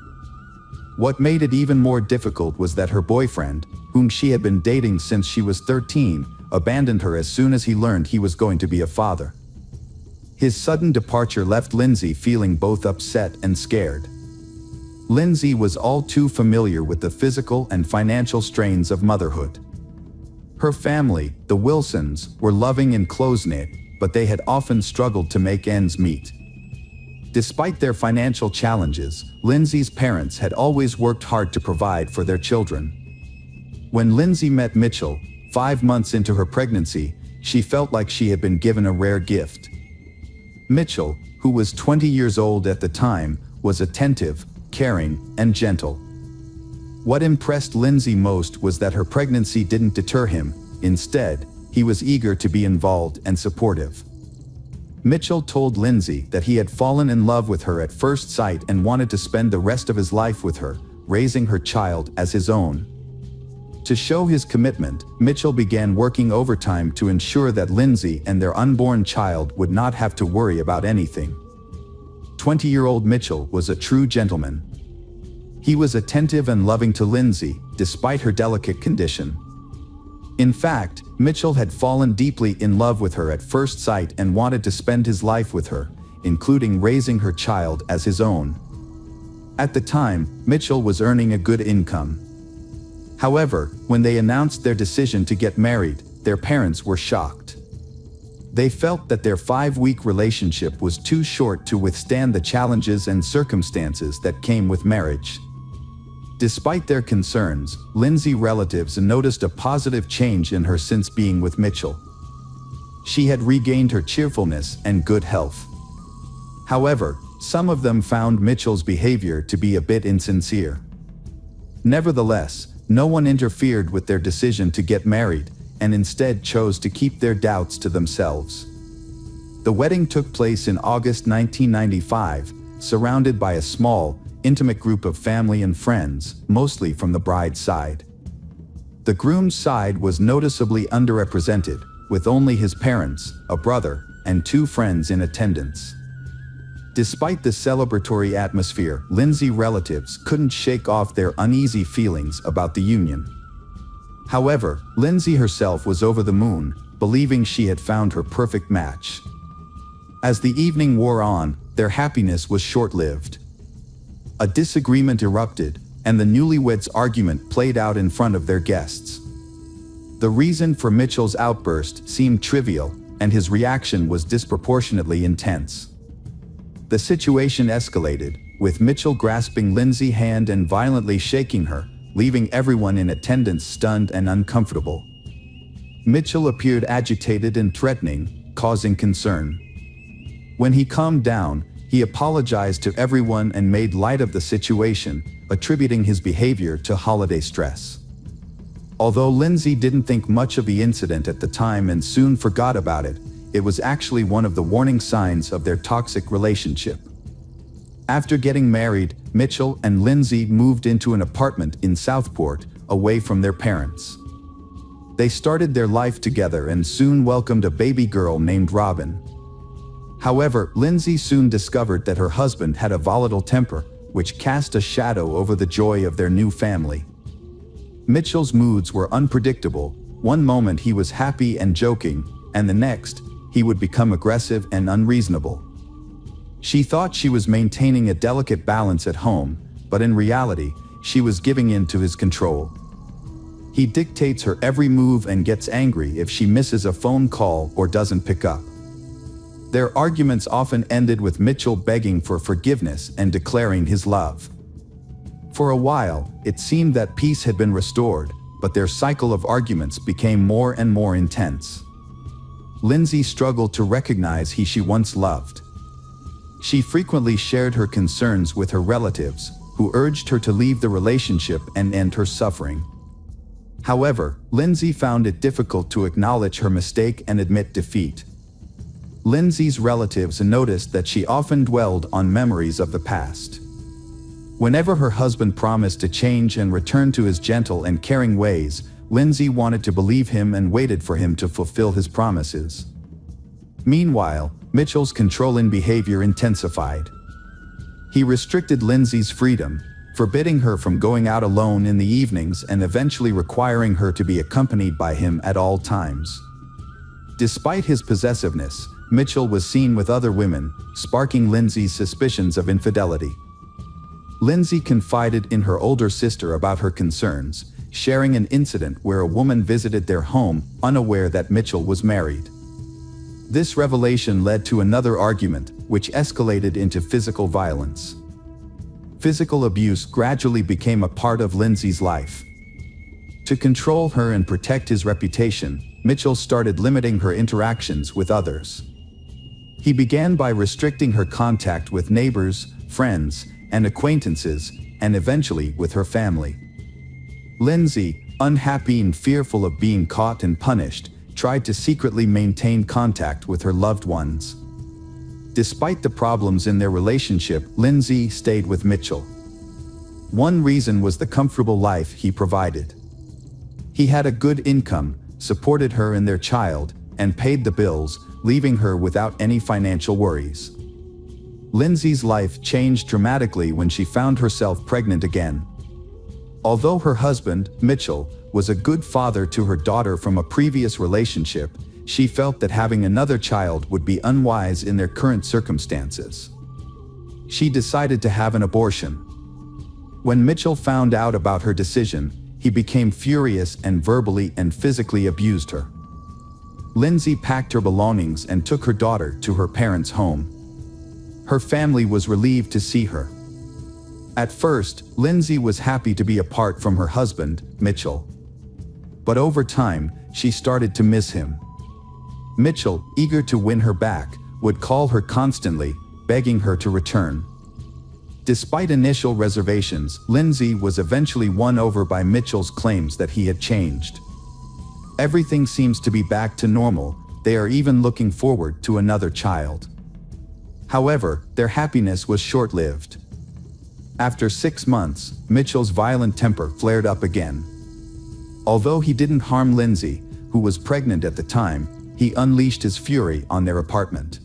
What made it even more difficult was that her boyfriend, whom she had been dating since she was 13, abandoned her as soon as he learned he was going to be a father. His sudden departure left Lindsay feeling both upset and scared. Lindsay was all too familiar with the physical and financial strains of motherhood. Her family, the Wilsons, were loving and close-knit, but they had often struggled to make ends meet. Despite their financial challenges, Lindsay's parents had always worked hard to provide for their children. When Lindsay met Mitchell, 5 months into her pregnancy, she felt like she had been given a rare gift. Mitchell, who was 20 years old at the time, was attentive, caring, and gentle. What impressed Lindsay most was that her pregnancy didn't deter him. Instead, he was eager to be involved and supportive. Mitchell told Lindsay that he had fallen in love with her at first sight and wanted to spend the rest of his life with her, raising her child as his own. To show his commitment, Mitchell began working overtime to ensure that Lindsay and their unborn child would not have to worry about anything. 20-year-old Mitchell was a true gentleman. He was attentive and loving to Lindsay, despite her delicate condition. In fact, Mitchell had fallen deeply in love with her at first sight and wanted to spend his life with her, including raising her child as his own. At the time, Mitchell was earning a good income. However, when they announced their decision to get married, their parents were shocked. They felt that their 5-week relationship was too short to withstand the challenges and circumstances that came with marriage. Despite their concerns, Lindsay's relatives noticed a positive change in her since being with Mitchell. She had regained her cheerfulness and good health. However, some of them found Mitchell's behavior to be a bit insincere. Nevertheless, no one interfered with their decision to get married. and instead chose to keep their doubts to themselves. The wedding took place in August 1995, surrounded by a small, intimate group of family and friends, mostly from the bride's side. The groom's side was noticeably underrepresented, with only his parents, a brother, and 2 friends in attendance. Despite the celebratory atmosphere, Lindsay relatives couldn't shake off their uneasy feelings about the union. However, Lindsay herself was over the moon, believing she had found her perfect match. As the evening wore on, their happiness was short-lived. A disagreement erupted, and the newlyweds' argument played out in front of their guests. The reason for Mitchell's outburst seemed trivial, and his reaction was disproportionately intense. The situation escalated, with Mitchell grasping Lindsay's hand and violently shaking her, leaving everyone in attendance stunned and uncomfortable. Mitchell appeared agitated and threatening, causing concern. When he calmed down, he apologized to everyone and made light of the situation, attributing his behavior to holiday stress. Although Lindsay didn't think much of the incident at the time and soon forgot about it, it was actually one of the warning signs of their toxic relationship. After getting married, Mitchell and Lindsay moved into an apartment in Southport, away from their parents. They started their life together and soon welcomed a baby girl named Robin. However, Lindsay soon discovered that her husband had a volatile temper, which cast a shadow over the joy of their new family. Mitchell's moods were unpredictable. One moment he was happy and joking, and the next, he would become aggressive and unreasonable. She thought she was maintaining a delicate balance at home, but in reality, she was giving in to his control. He dictates her every move and gets angry if she misses a phone call or doesn't pick up. Their arguments often ended with Mitchell begging for forgiveness and declaring his love. For a while, it seemed that peace had been restored, but their cycle of arguments became more and more intense. Lindsay struggled to recognize who she once loved. She frequently shared her concerns with her relatives, who urged her to leave the relationship and end her suffering. However, Lindsay found it difficult to acknowledge her mistake and admit defeat. Lindsay's relatives noticed that she often dwelled on memories of the past. Whenever her husband promised to change and return to his gentle and caring ways, Lindsay wanted to believe him and waited for him to fulfill his promises. Meanwhile, Mitchell's controlling behavior intensified. He restricted Lindsay's freedom, forbidding her from going out alone in the evenings and eventually requiring her to be accompanied by him at all times. Despite his possessiveness, Mitchell was seen with other women, sparking Lindsay's suspicions of infidelity. Lindsay confided in her older sister about her concerns, sharing an incident where a woman visited their home, unaware that Mitchell was married. This revelation led to another argument, which escalated into physical violence. Physical abuse gradually became a part of Lindsay's life. To control her and protect his reputation, Mitchell started limiting her interactions with others. He began by restricting her contact with neighbors, friends, and acquaintances, and eventually with her family. Lindsay, unhappy and fearful of being caught and punished, tried to secretly maintain contact with her loved ones. Despite the problems in their relationship, Lindsay stayed with Mitchell. One reason was the comfortable life he provided. He had a good income, supported her and their child, and paid the bills, leaving her without any financial worries. Lindsay's life changed dramatically when she found herself pregnant again. Although her husband, Mitchell, was a good father to her daughter from a previous relationship, she felt that having another child would be unwise in their current circumstances. She decided to have an abortion. When Mitchell found out about her decision, he became furious and verbally and physically abused her. Lindsay packed her belongings and took her daughter to her parents' home. Her family was relieved to see her. At first, Lindsay was happy to be apart from her husband, Mitchell. But over time, she started to miss him. Mitchell, eager to win her back, would call her constantly, begging her to return. Despite initial reservations, Lindsay was eventually won over by Mitchell's claims that he had changed. Everything seems to be back to normal. They are even looking forward to another child. However, their happiness was short-lived. After 6 months, Mitchell's violent temper flared up again. Although he didn't harm Lindsay, who was pregnant at the time, he unleashed his fury on their apartment.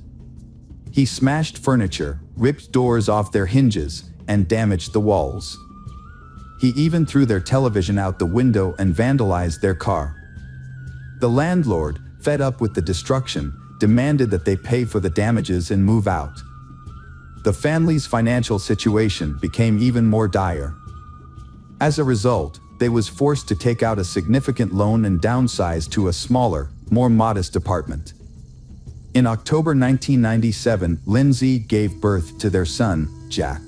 He smashed furniture, ripped doors off their hinges, and damaged the walls. He even threw their television out the window and vandalized their car. The landlord, fed up with the destruction, demanded that they pay for the damages and move out. The family's financial situation became even more dire. As a result, they was forced to take out a significant loan and downsize to a smaller, more modest apartment. In October 1997, Lindsay gave birth to their son, Jack.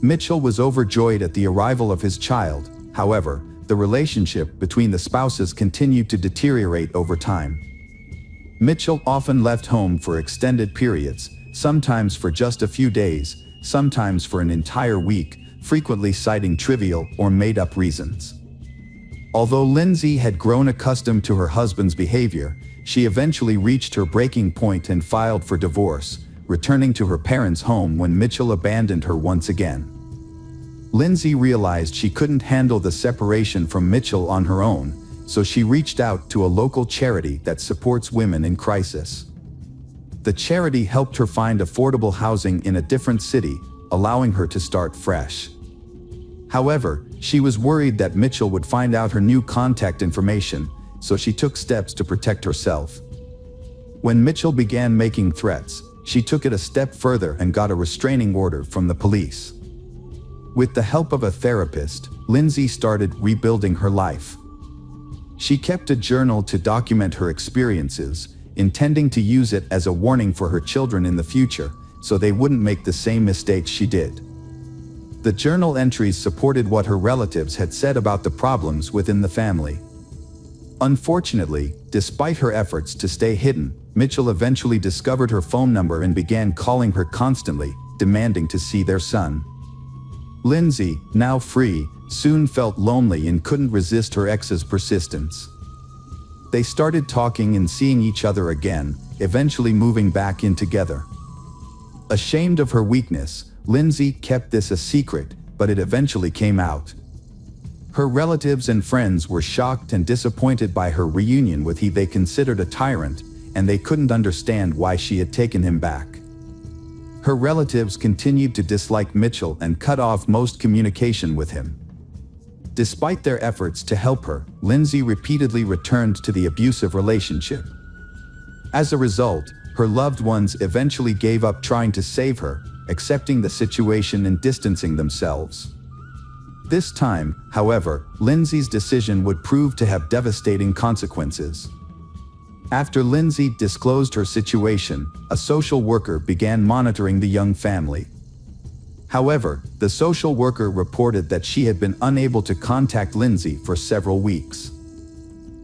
Mitchell was overjoyed at the arrival of his child. However, the relationship between the spouses continued to deteriorate over time. Mitchell often left home for extended periods, sometimes for just a few days, sometimes for an entire week, frequently citing trivial or made-up reasons. Although Lindsay had grown accustomed to her husband's behavior, she eventually reached her breaking point and filed for divorce, returning to her parents' home when Mitchell abandoned her once again. Lindsay realized she couldn't handle the separation from Mitchell on her own, so she reached out to a local charity that supports women in crisis. The charity helped her find affordable housing in a different city, allowing her to start fresh. However, she was worried that Mitchell would find out her new contact information, so she took steps to protect herself. When Mitchell began making threats, she took it a step further and got a restraining order from the police. With the help of a therapist, Lindsay started rebuilding her life. She kept a journal to document her experiences, intending to use it as a warning for her children in the future, so they wouldn't make the same mistakes she did. The journal entries supported what her relatives had said about the problems within the family. Unfortunately, despite her efforts to stay hidden, Mitchell eventually discovered her phone number and began calling her constantly, demanding to see their son. Lindsay, now free, soon felt lonely and couldn't resist her ex's persistence. They started talking and seeing each other again, eventually moving back in together. Ashamed of her weakness, Lindsay kept this a secret, but it eventually came out. Her relatives and friends were shocked and disappointed by her reunion with he they considered a tyrant, and they couldn't understand why she had taken him back. Her relatives continued to dislike Mitchell and cut off most communication with him. Despite their efforts to help her, Lindsay repeatedly returned to the abusive relationship. As a result, her loved ones eventually gave up trying to save her, accepting the situation and distancing themselves. This time, however, Lindsay's decision would prove to have devastating consequences. After Lindsay disclosed her situation, a social worker began monitoring the young family. However, the social worker reported that she had been unable to contact Lindsay for several weeks.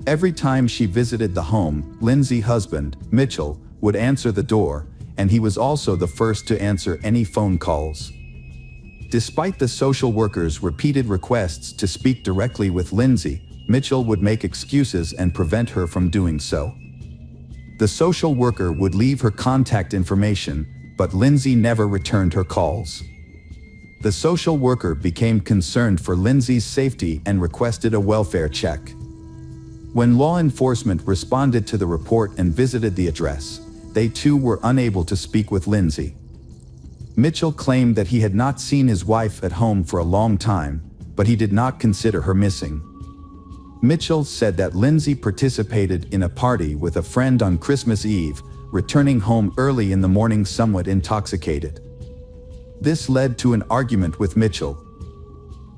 Every time she visited the home, Lindsay's husband, Mitchell, would answer the door, and he was also the first to answer any phone calls. Despite the social worker's repeated requests to speak directly with Lindsay, Mitchell would make excuses and prevent her from doing so. The social worker would leave her contact information, but Lindsay never returned her calls. The social worker became concerned for Lindsay's safety and requested a welfare check. When law enforcement responded to the report and visited the address, they too were unable to speak with Lindsay. Mitchell claimed that he had not seen his wife at home for a long time, but he did not consider her missing. Mitchell said that Lindsay participated in a party with a friend on Christmas Eve, returning home early in the morning somewhat intoxicated. This led to an argument with Mitchell.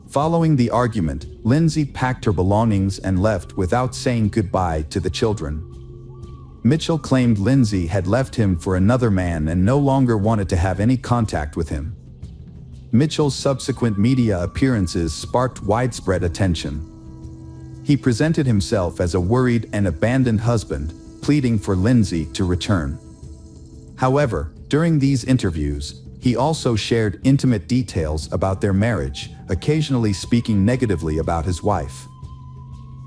Following the argument, Lindsay packed her belongings and left without saying goodbye to the children. Mitchell claimed Lindsay had left him for another man and no longer wanted to have any contact with him. Mitchell's subsequent media appearances sparked widespread attention. He presented himself as a worried and abandoned husband, pleading for Lindsay to return. However, during these interviews, he also shared intimate details about their marriage, occasionally speaking negatively about his wife.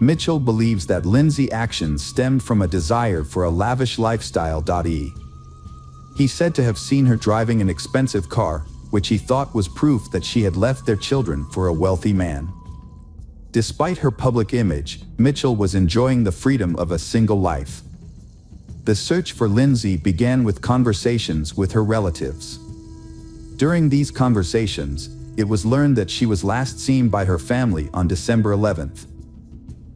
Mitchell believes that Lindsay's actions stemmed from a desire for a lavish lifestyle. He said to have seen her driving an expensive car, which he thought was proof that she had left their children for a wealthy man. Despite her public image, Mitchell was enjoying the freedom of a single life. The search for Lindsay began with conversations with her relatives. During these conversations, it was learned that she was last seen by her family on December 11th.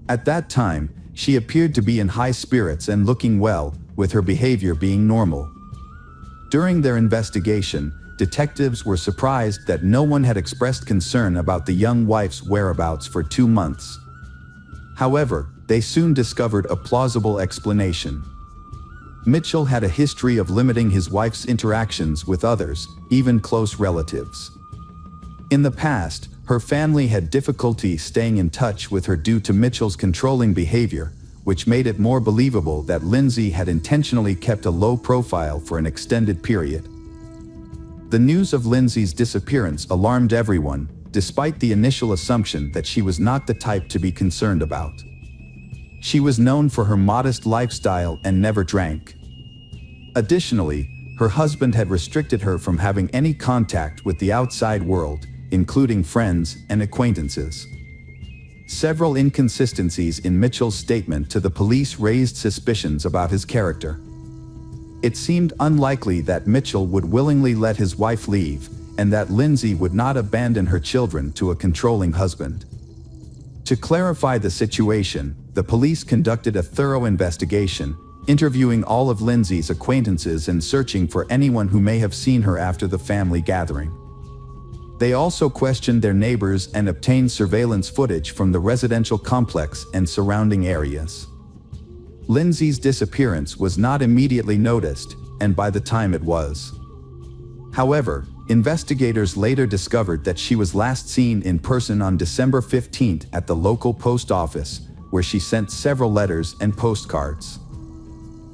At that time, she appeared to be in high spirits and looking well, with her behavior being normal. During their investigation, detectives were surprised that no one had expressed concern about the young wife's whereabouts for 2 months. However, they soon discovered a plausible explanation. Mitchell had a history of limiting his wife's interactions with others, even close relatives. In the past, her family had difficulty staying in touch with her due to Mitchell's controlling behavior, which made it more believable that Lindsay had intentionally kept a low profile for an extended period. The news of Lindsay's disappearance alarmed everyone, despite the initial assumption that she was not the type to be concerned about. She was known for her modest lifestyle and never drank. Additionally, her husband had restricted her from having any contact with the outside world, including friends and acquaintances. Several inconsistencies in Mitchell's statement to the police raised suspicions about his character. It seemed unlikely that Mitchell would willingly let his wife leave, and that Lindsay would not abandon her children to a controlling husband. To clarify the situation, the police conducted a thorough investigation, interviewing all of Lindsay's acquaintances and searching for anyone who may have seen her after the family gathering. They also questioned their neighbors and obtained surveillance footage from the residential complex and surrounding areas. Lindsay's disappearance was not immediately noticed, and by the time it was. However, investigators later discovered that she was last seen in person on December 15th at the local post office, where she sent several letters and postcards.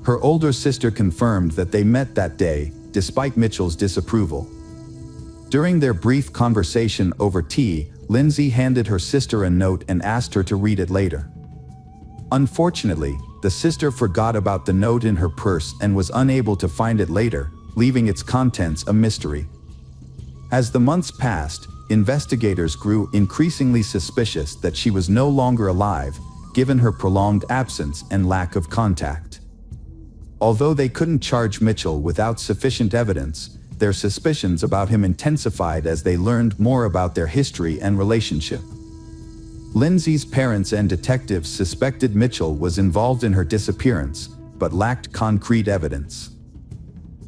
Her older sister confirmed that they met that day, despite Mitchell's disapproval. During their brief conversation over tea, Lindsay handed her sister a note and asked her to read it later. Unfortunately, the sister forgot about the note in her purse and was unable to find it later, leaving its contents a mystery. As the months passed, investigators grew increasingly suspicious that she was no longer alive, given her prolonged absence and lack of contact. Although they couldn't charge Mitchell without sufficient evidence, their suspicions about him intensified as they learned more about their history and relationship. Lindsay's parents and detectives suspected Mitchell was involved in her disappearance, but lacked concrete evidence.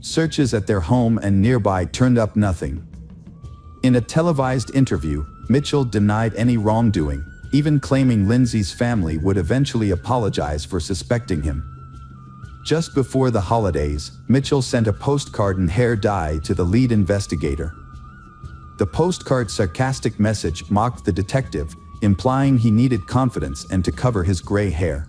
Searches at their home and nearby turned up nothing. In a televised interview, Mitchell denied any wrongdoing, even claiming Lindsay's family would eventually apologize for suspecting him. Just before the holidays, Mitchell sent a postcard in hair dye to the lead investigator. The postcard's sarcastic message mocked the detective, implying he needed confidence and to cover his gray hair.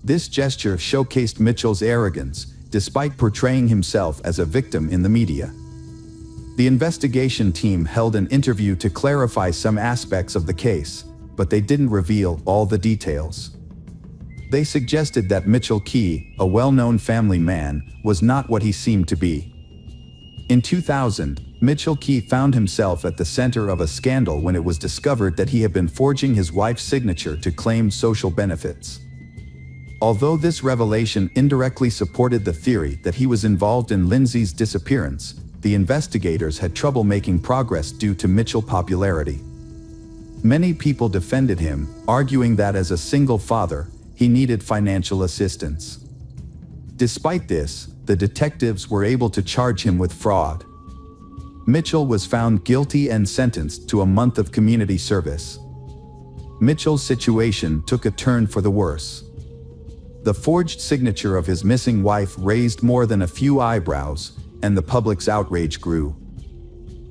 This gesture showcased Mitchell's arrogance, despite portraying himself as a victim in the media. The investigation team held an interview to clarify some aspects of the case, but they didn't reveal all the details. They suggested that Mitchell Key, a well-known family man, was not what he seemed to be. In 2000, Mitchell Key found himself at the center of a scandal when it was discovered that he had been forging his wife's signature to claim social benefits. Although this revelation indirectly supported the theory that he was involved in Lindsay's disappearance, the investigators had trouble making progress due to Mitchell's popularity. Many people defended him, arguing that as a single father, he needed financial assistance. Despite this, the detectives were able to charge him with fraud. Mitchell was found guilty and sentenced to a month of community service. Mitchell's situation took a turn for the worse. The forged signature of his missing wife raised more than a few eyebrows, and the public's outrage grew.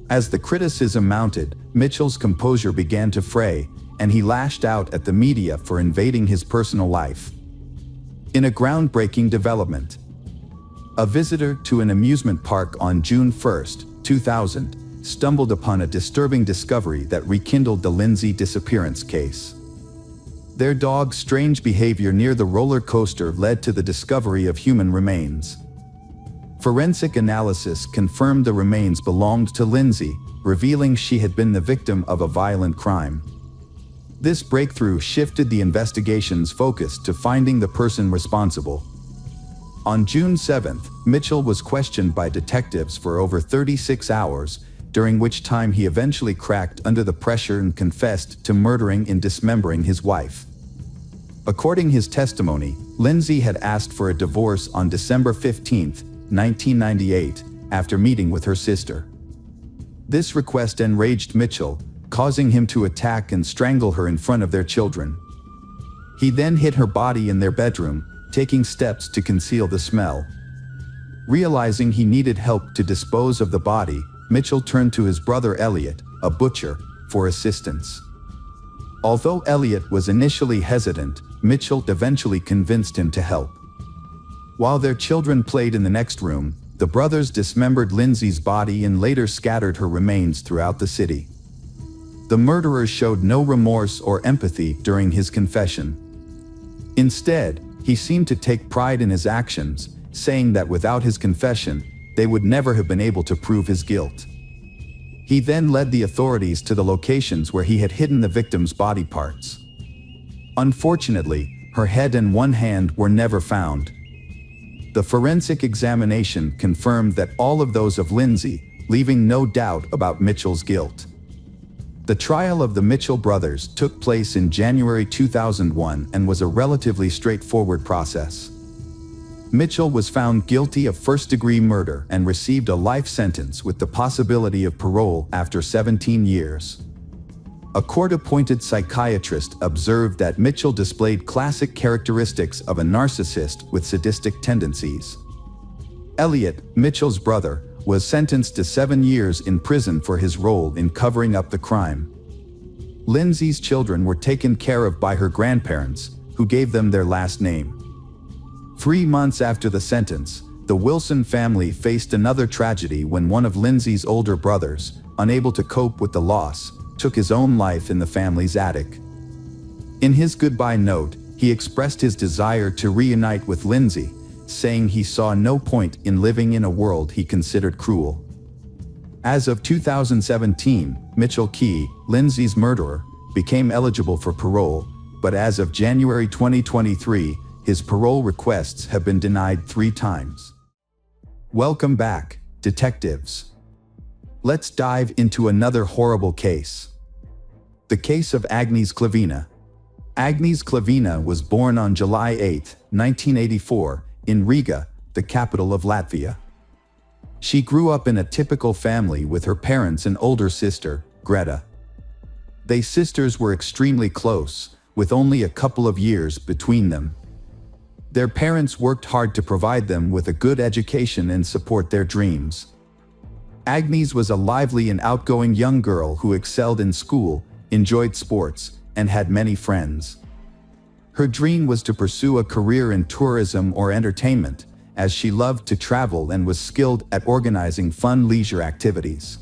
As the criticism mounted, Mitchell's composure began to fray, and he lashed out at the media for invading his personal life. In a groundbreaking development, a visitor to an amusement park on June 1, 2000, stumbled upon a disturbing discovery that rekindled the Lindsay disappearance case. Their dog's strange behavior near the roller coaster led to the discovery of human remains. Forensic analysis confirmed the remains belonged to Lindsay, revealing she had been the victim of a violent crime. This breakthrough shifted the investigation's focus to finding the person responsible. On June 7th, Mitchell was questioned by detectives for over 36 hours, during which time he eventually cracked under the pressure and confessed to murdering and dismembering his wife. According to his testimony, Lindsay had asked for a divorce on December 15, 1998, after meeting with her sister. This request enraged Mitchell, causing him to attack and strangle her in front of their children. He then hid her body in their bedroom, taking steps to conceal the smell. Realizing he needed help to dispose of the body, Mitchell turned to his brother Elliot, a butcher, for assistance. Although Elliot was initially hesitant, Mitchell eventually convinced him to help. While their children played in the next room, the brothers dismembered Lindsay's body and later scattered her remains throughout the city. The murderer showed no remorse or empathy during his confession. Instead, he seemed to take pride in his actions, saying that without his confession, they would never have been able to prove his guilt. He then led the authorities to the locations where he had hidden the victim's body parts. Unfortunately, her head and one hand were never found. The forensic examination confirmed that all of those of Lindsay, leaving no doubt about Mitchell's guilt. The trial of the Mitchell brothers took place in January 2001 and was a relatively straightforward process. Mitchell was found guilty of first-degree murder and received a life sentence with the possibility of parole after 17 years. A court-appointed psychiatrist observed that Mitchell displayed classic characteristics of a narcissist with sadistic tendencies. Elliot, Mitchell's brother, was sentenced to 7 years in prison for his role in covering up the crime. Lindsay's children were taken care of by her grandparents, who gave them their last name. 3 months after the sentence, the Wilson family faced another tragedy when one of Lindsay's older brothers, unable to cope with the loss, took his own life in the family's attic. In his goodbye note, he expressed his desire to reunite with Lindsay, saying he saw no point in living in a world he considered cruel. As of 2017, Mitchell Key, Lindsay's murderer, became eligible for parole, but as of January 2023, his parole requests have been denied 3 times. Welcome back, detectives. Let's dive into another horrible case. The case of Agnes Klavina. Agnes Klavina was born on July 8, 1984, in Riga, the capital of Latvia. She grew up in a typical family with her parents and older sister, Greta. They sisters were extremely close, with only a couple of years between them. Their parents worked hard to provide them with a good education and support their dreams. Agnes was a lively and outgoing young girl who excelled in school, enjoyed sports, and had many friends. Her dream was to pursue a career in tourism or entertainment, as she loved to travel and was skilled at organizing fun leisure activities.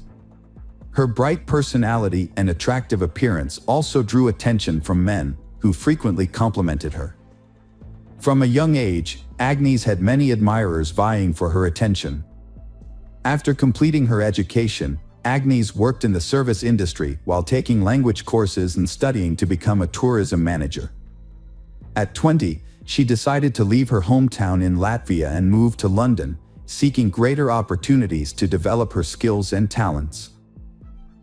Her bright personality and attractive appearance also drew attention from men, who frequently complimented her. From a young age, Agnes had many admirers vying for her attention. After completing her education, Agnes worked in the service industry while taking language courses and studying to become a tourism manager. At 20, she decided to leave her hometown in Latvia and move to London, seeking greater opportunities to develop her skills and talents.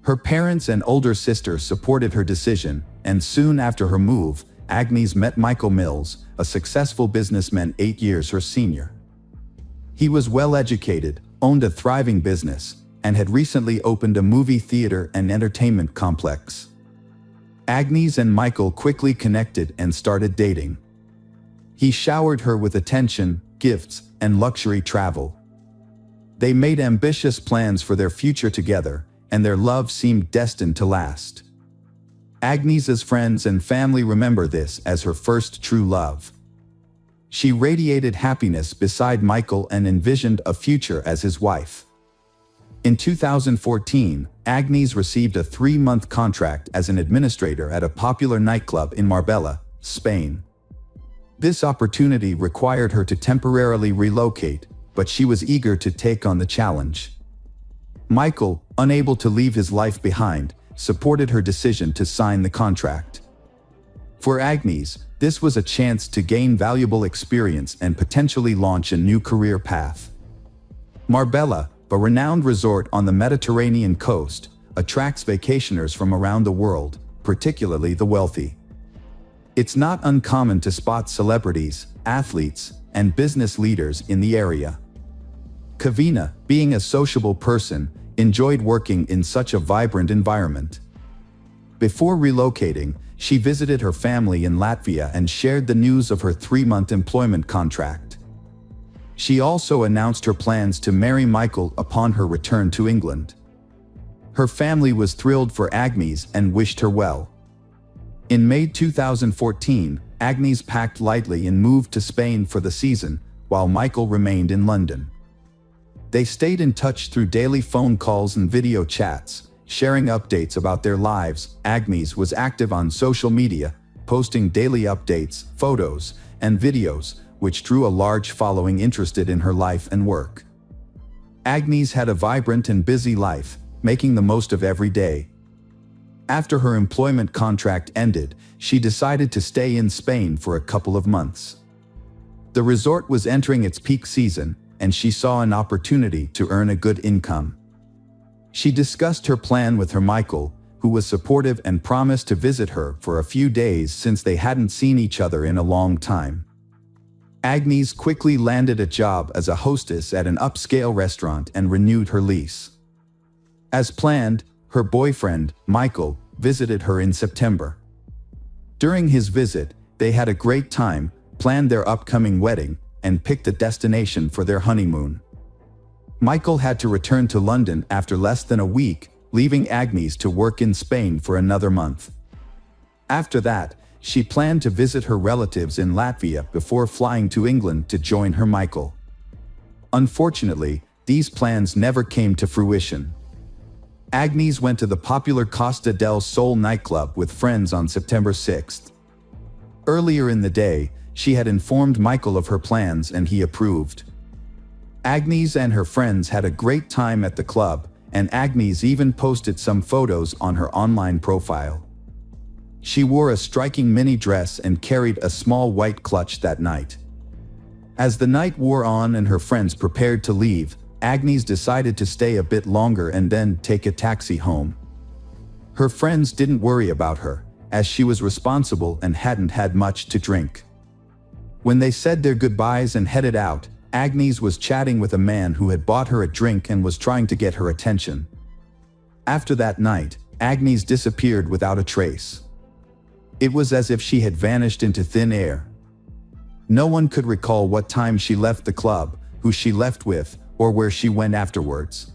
Her parents and older sister supported her decision, and soon after her move, Agnes met Michael Mills, a successful businessman 8 years her senior. He was well educated, owned a thriving business, and had recently opened a movie theater and entertainment complex. Agnes and Michael quickly connected and started dating. He showered her with attention, gifts, and luxury travel. They made ambitious plans for their future together, and their love seemed destined to last. Agnes's friends and family remember this as her first true love. She radiated happiness beside Michael and envisioned a future as his wife. In 2014, Agnes received a 3-month contract as an administrator at a popular nightclub in Marbella, Spain. This opportunity required her to temporarily relocate, but she was eager to take on the challenge. Michael, unable to leave his life behind, supported her decision to sign the contract. For Agnes, this was a chance to gain valuable experience and potentially launch a new career path. Marbella, a renowned resort on the Mediterranean coast, attracts vacationers from around the world, particularly the wealthy. It's not uncommon to spot celebrities, athletes, and business leaders in the area. Kavina, being a sociable person, enjoyed working in such a vibrant environment. Before relocating, she visited her family in Latvia and shared the news of her 3-month employment contract. She also announced her plans to marry Michael upon her return to England. Her family was thrilled for Agnes and wished her well. In May 2014, Agnes packed lightly and moved to Spain for the season, while Michael remained in London. They stayed in touch through daily phone calls and video chats, sharing updates about their lives. Agnes was active on social media, posting daily updates, photos, and videos, which drew a large following interested in her life and work. Agnes had a vibrant and busy life, making the most of every day. After her employment contract ended, she decided to stay in Spain for a couple of months. The resort was entering its peak season, and she saw an opportunity to earn a good income. She discussed her plan with her Michael, who was supportive and promised to visit her for a few days since they hadn't seen each other in a long time. Agnes quickly landed a job as a hostess at an upscale restaurant and renewed her lease. As planned, her boyfriend, Michael, visited her in September. During his visit, they had a great time, planned their upcoming wedding, and picked a destination for their honeymoon. Michael had to return to London after less than a week, leaving Agnes to work in Spain for another month. After that, she planned to visit her relatives in Latvia before flying to England to join her Michael. Unfortunately, these plans never came to fruition. Agnes went to the popular Costa del Sol nightclub with friends on September 6th. Earlier in the day, she had informed Michael of her plans and he approved. Agnes and her friends had a great time at the club, and Agnes even posted some photos on her online profile. She wore a striking mini dress and carried a small white clutch that night. As the night wore on and her friends prepared to leave, Agnes decided to stay a bit longer and then take a taxi home. Her friends didn't worry about her, as she was responsible and hadn't had much to drink. When they said their goodbyes and headed out, Agnes was chatting with a man who had bought her a drink and was trying to get her attention. After that night, Agnes disappeared without a trace. It was as if she had vanished into thin air. No one could recall what time she left the club, who she left with, or where she went afterwards.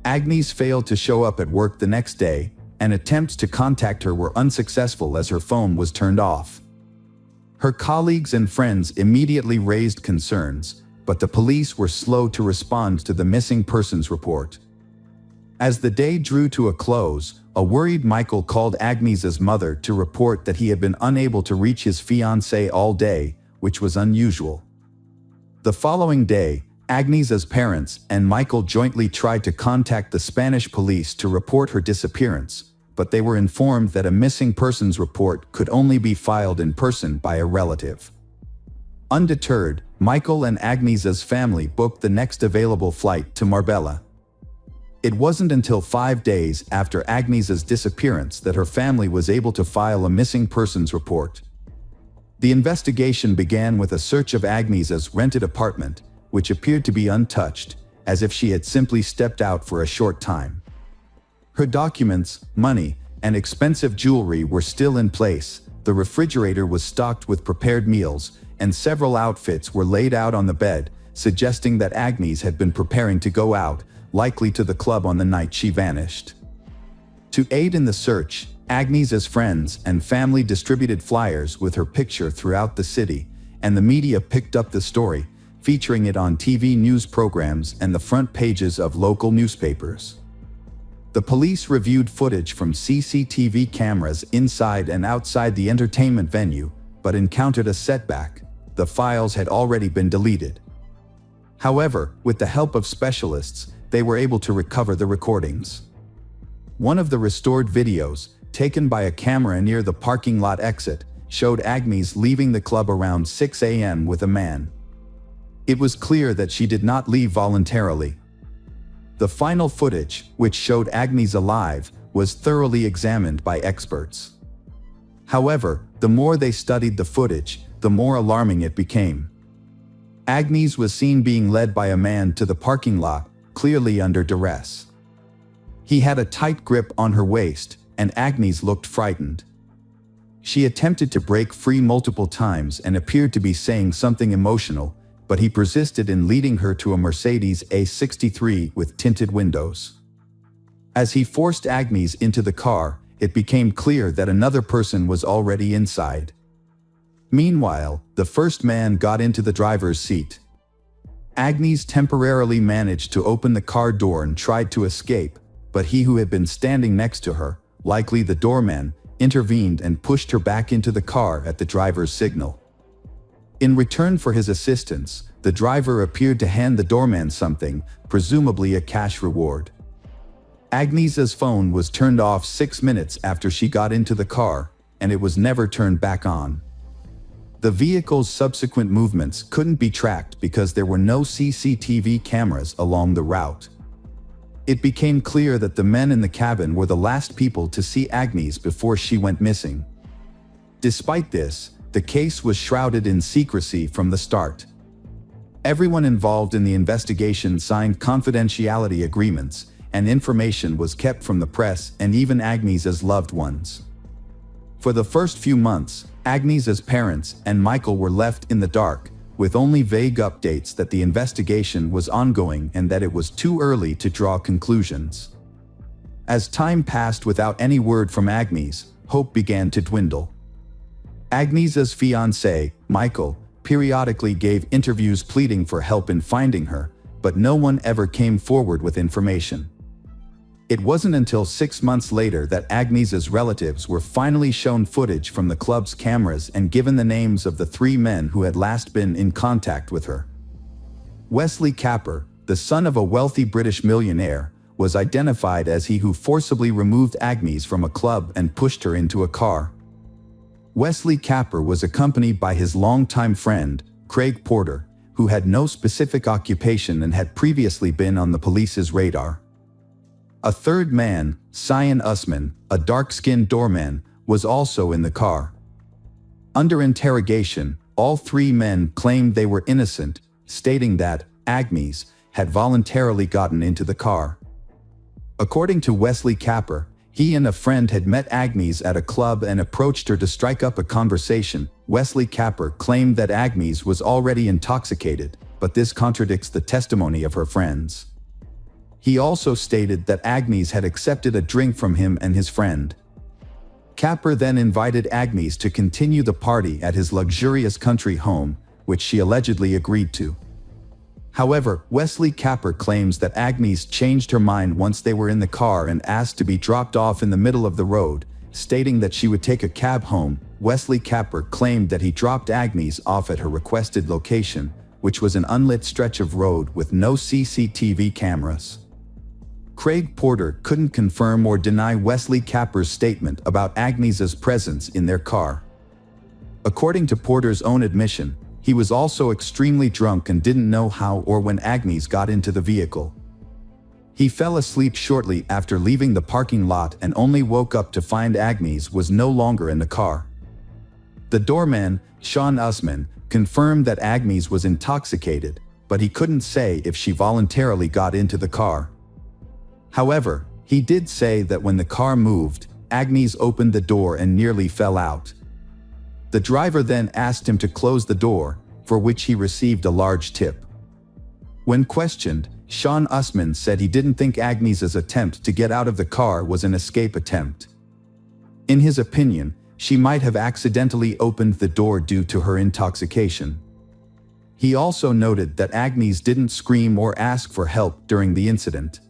Agnes failed to show up at work the next day, and attempts to contact her were unsuccessful as her phone was turned off. Her colleagues and friends immediately raised concerns, but the police were slow to respond to the missing persons report. As the day drew to a close, a worried Michael called Agnes's mother to report that he had been unable to reach his fiancée all day, which was unusual. The following day, Agnes's parents and Michael jointly tried to contact the Spanish police to report her disappearance, but they were informed that a missing persons report could only be filed in person by a relative. Undeterred, Michael and Agnes's family booked the next available flight to Marbella. It wasn't until 5 days after Agnes's disappearance that her family was able to file a missing persons report. The investigation began with a search of Agnes's rented apartment, which appeared to be untouched, as if she had simply stepped out for a short time. Her documents, money, and expensive jewelry were still in place, the refrigerator was stocked with prepared meals, and several outfits were laid out on the bed, suggesting that Agnes had been preparing to go out, likely to the club on the night she vanished. To aid in the search, Agnes's friends and family distributed flyers with her picture throughout the city, and the media picked up the story, featuring it on TV news programs and the front pages of local newspapers. The police reviewed footage from CCTV cameras inside and outside the entertainment venue, but encountered a setback. The files had already been deleted. However, with the help of specialists, they were able to recover the recordings. One of the restored videos, taken by a camera near the parking lot exit, showed Agnes leaving the club around 6 a.m. with a man. It was clear that she did not leave voluntarily. The final footage, which showed Agnes alive, was thoroughly examined by experts. However, the more they studied the footage, the more alarming it became. Agnes was seen being led by a man to the parking lot, clearly under duress. He had a tight grip on her waist, and Agnes looked frightened. She attempted to break free multiple times and appeared to be saying something emotional, but he persisted in leading her to a Mercedes A63 with tinted windows. As he forced Agnes into the car, it became clear that another person was already inside. Meanwhile, the first man got into the driver's seat. Agnes temporarily managed to open the car door and tried to escape, but he who had been standing next to her, likely the doorman, intervened and pushed her back into the car at the driver's signal. In return for his assistance, the driver appeared to hand the doorman something, presumably a cash reward. Agnes's phone was turned off 6 minutes after she got into the car, and it was never turned back on. The vehicle's subsequent movements couldn't be tracked because there were no CCTV cameras along the route. It became clear that the men in the cabin were the last people to see Agnes before she went missing. Despite this, the case was shrouded in secrecy from the start. Everyone involved in the investigation signed confidentiality agreements, and information was kept from the press and even Agnes's loved ones. For the first few months, Agnes's parents and Michael were left in the dark, with only vague updates that the investigation was ongoing and that it was too early to draw conclusions. As time passed without any word from Agnes, hope began to dwindle. Agnes's fiancé, Michael, periodically gave interviews pleading for help in finding her, but no one ever came forward with information. It wasn't until 6 months later that Agnes's relatives were finally shown footage from the club's cameras and given the names of the 3 men who had last been in contact with her. Wesley Capper, the son of a wealthy British millionaire, was identified as he who forcibly removed Agnes from a club and pushed her into a car. Wesley Capper was accompanied by his longtime friend, Craig Porter, who had no specific occupation and had previously been on the police's radar. A third man, Cyan Usman, a dark-skinned doorman, was also in the car. Under interrogation, all 3 men claimed they were innocent, stating that Agnes had voluntarily gotten into the car. According to Wesley Capper, he and a friend had met Agnes at a club and approached her to strike up a conversation. Wesley Capper claimed that Agnes was already intoxicated, but this contradicts the testimony of her friends. He also stated that Agnes had accepted a drink from him and his friend. Capper then invited Agnes to continue the party at his luxurious country home, which she allegedly agreed to. However, Wesley Capper claims that Agnes changed her mind once they were in the car and asked to be dropped off in the middle of the road, stating that she would take a cab home. Wesley Capper claimed that he dropped Agnes off at her requested location, which was an unlit stretch of road with no CCTV cameras. Craig Porter couldn't confirm or deny Wesley Capper's statement about Agnes's presence in their car. According to Porter's own admission, he was also extremely drunk and didn't know how or when Agnes got into the vehicle. He fell asleep shortly after leaving the parking lot and only woke up to find Agnes was no longer in the car. The doorman, Cyan Usman, confirmed that Agnes was intoxicated, but he couldn't say if she voluntarily got into the car. However, he did say that when the car moved, Agnes opened the door and nearly fell out. The driver then asked him to close the door, for which he received a large tip. When questioned, Cyan Usman said he didn't think Agnes's attempt to get out of the car was an escape attempt. In his opinion, she might have accidentally opened the door due to her intoxication. He also noted that Agnes didn't scream or ask for help during the incident.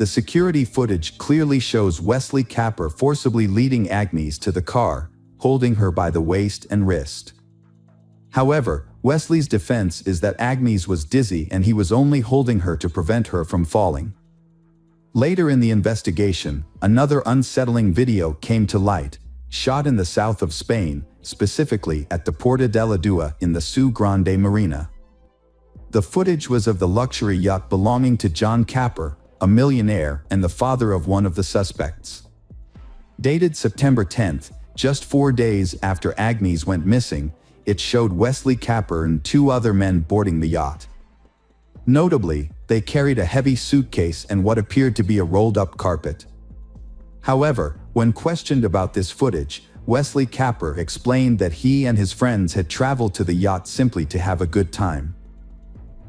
The security footage clearly shows Wesley Capper forcibly leading Agnes to the car, holding her by the waist and wrist. However, Wesley's defense is that Agnes was dizzy and he was only holding her to prevent her from falling. Later in the investigation, another unsettling video came to light, shot in the south of Spain, specifically at the Puerta de la Dua in the Seu Grande Marina. The footage was of the luxury yacht belonging to John Capper, a millionaire and the father of one of the suspects. Dated September 10th, just 4 days after Agnes went missing, it showed Wesley Capper and 2 other men boarding the yacht. Notably, they carried a heavy suitcase and what appeared to be a rolled-up carpet. However, when questioned about this footage, Wesley Capper explained that he and his friends had traveled to the yacht simply to have a good time.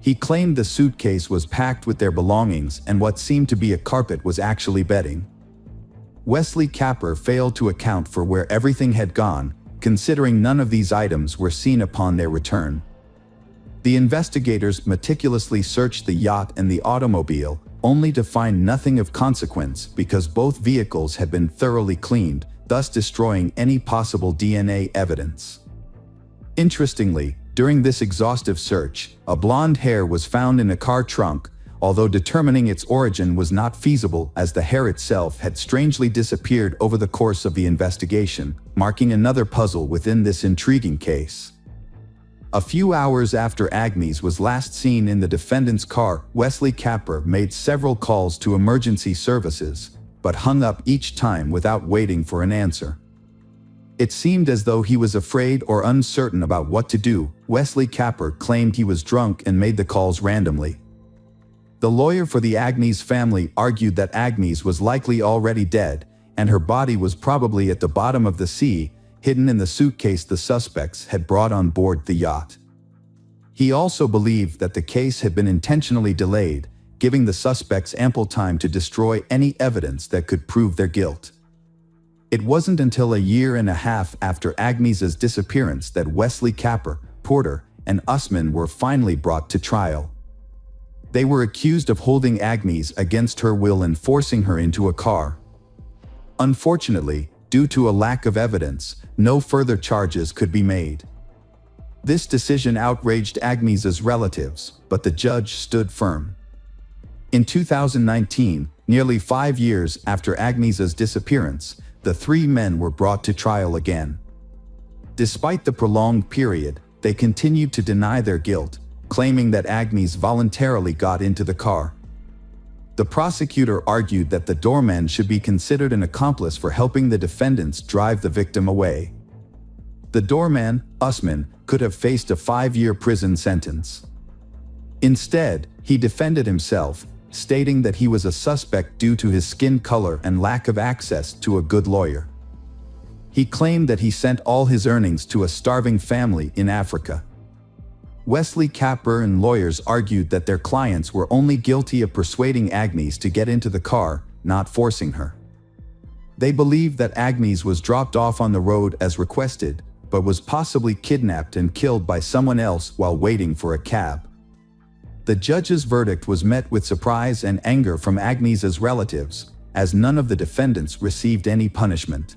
He claimed the suitcase was packed with their belongings and what seemed to be a carpet was actually bedding. Wesley Capper failed to account for where everything had gone, considering none of these items were seen upon their return. The investigators meticulously searched the yacht and the automobile, only to find nothing of consequence because both vehicles had been thoroughly cleaned, thus destroying any possible DNA evidence. Interestingly, during this exhaustive search, a blonde hair was found in a car trunk, although determining its origin was not feasible as the hair itself had strangely disappeared over the course of the investigation, marking another puzzle within this intriguing case. A few hours after Agnes was last seen in the defendant's car, Wesley Capper made several calls to emergency services, but hung up each time without waiting for an answer. It seemed as though he was afraid or uncertain about what to do. Wesley Capper claimed he was drunk and made the calls randomly. The lawyer for the Agnes family argued that Agnes was likely already dead, and her body was probably at the bottom of the sea, hidden in the suitcase the suspects had brought on board the yacht. He also believed that the case had been intentionally delayed, giving the suspects ample time to destroy any evidence that could prove their guilt. It wasn't until a year and a half after Agnes's disappearance that Wesley Capper, Porter, and Usman were finally brought to trial. They were accused of holding Agnes against her will and forcing her into a car. Unfortunately, due to a lack of evidence, no further charges could be made. This decision outraged Agnes's relatives, but the judge stood firm. In 2019, nearly 5 years after Agnes's disappearance, the 3 men were brought to trial again. Despite the prolonged period, they continued to deny their guilt, claiming that Agnes voluntarily got into the car. The prosecutor argued that the doorman should be considered an accomplice for helping the defendants drive the victim away. The doorman, Usman, could have faced a 5-year prison sentence. Instead, he defended himself, stating that he was a suspect due to his skin color and lack of access to a good lawyer. He claimed that he sent all his earnings to a starving family in Africa. Wesley Capper and lawyers argued that their clients were only guilty of persuading Agnes to get into the car, not forcing her. They believed that Agnes was dropped off on the road as requested, but was possibly kidnapped and killed by someone else while waiting for a cab. The judge's verdict was met with surprise and anger from Agnes's relatives, as none of the defendants received any punishment.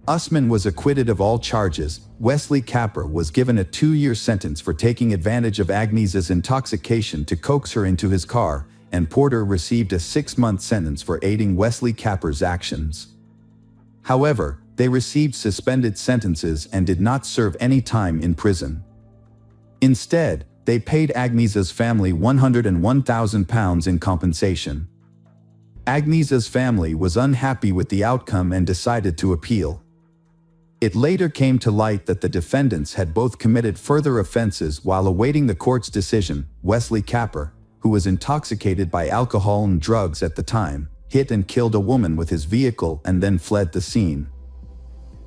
Usman was acquitted of all charges. Wesley Capper was given a 2-year sentence for taking advantage of Agnes's intoxication to coax her into his car, and Porter received a 6-month sentence for aiding Wesley Capper's actions. However, they received suspended sentences and did not serve any time in prison. Instead, they paid Agnes's family £101,000 in compensation. Agnes's family was unhappy with the outcome and decided to appeal. It later came to light that the defendants had both committed further offenses while awaiting the court's decision. Wesley Capper, who was intoxicated by alcohol and drugs at the time, hit and killed a woman with his vehicle and then fled the scene.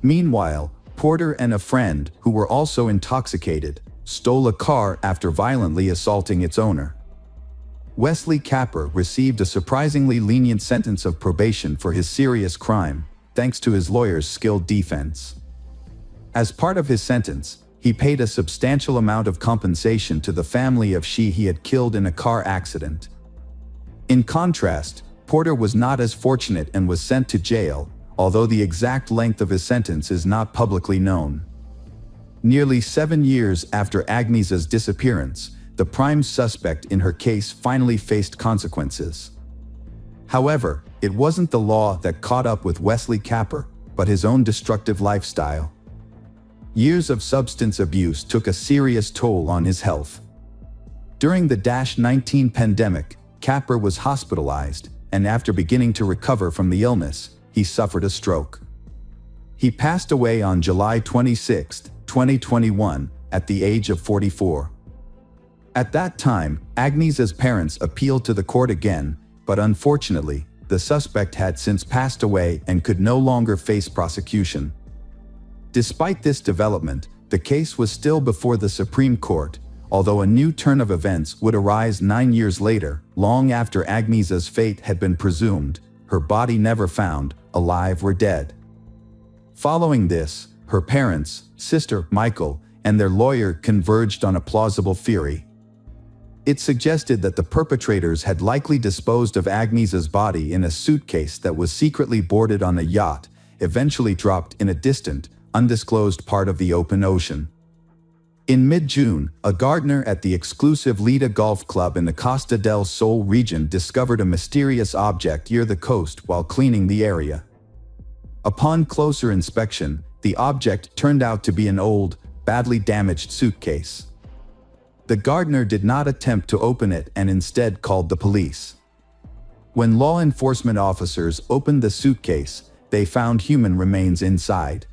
Meanwhile, Porter and a friend, who were also intoxicated, stole a car after violently assaulting its owner. Wesley Capper received a surprisingly lenient sentence of probation for his serious crime, thanks to his lawyer's skilled defense. As part of his sentence, he paid a substantial amount of compensation to the family of she he had killed in a car accident. In contrast, Porter was not as fortunate and was sent to jail, although the exact length of his sentence is not publicly known. Nearly 7 years after Agnieszka's disappearance, the prime suspect in her case finally faced consequences. However, it wasn't the law that caught up with Wesley Capper, but his own destructive lifestyle. Years of substance abuse took a serious toll on his health. During the -19 pandemic, Capper was hospitalized, and after beginning to recover from the illness, he suffered a stroke. He passed away on July 26, 2021, at the age of 44. At that time, Agnieszka's parents appealed to the court again, but unfortunately, the suspect had since passed away and could no longer face prosecution. Despite this development, the case was still before the Supreme Court, although a new turn of events would arise 9 years later, long after Agnieszka's fate had been presumed, her body never found, alive or dead. Following this, her parents, sister Michael, and their lawyer converged on a plausible theory. It suggested that the perpetrators had likely disposed of Agnieszka's body in a suitcase that was secretly boarded on a yacht, eventually dropped in a distant, undisclosed part of the open ocean. In mid-June, a gardener at the exclusive Lida Golf Club in the Costa del Sol region discovered a mysterious object near the coast while cleaning the area. Upon closer inspection, the object turned out to be an old, badly damaged suitcase. The gardener did not attempt to open it and instead called the police. When law enforcement officers opened the suitcase, they found human remains inside.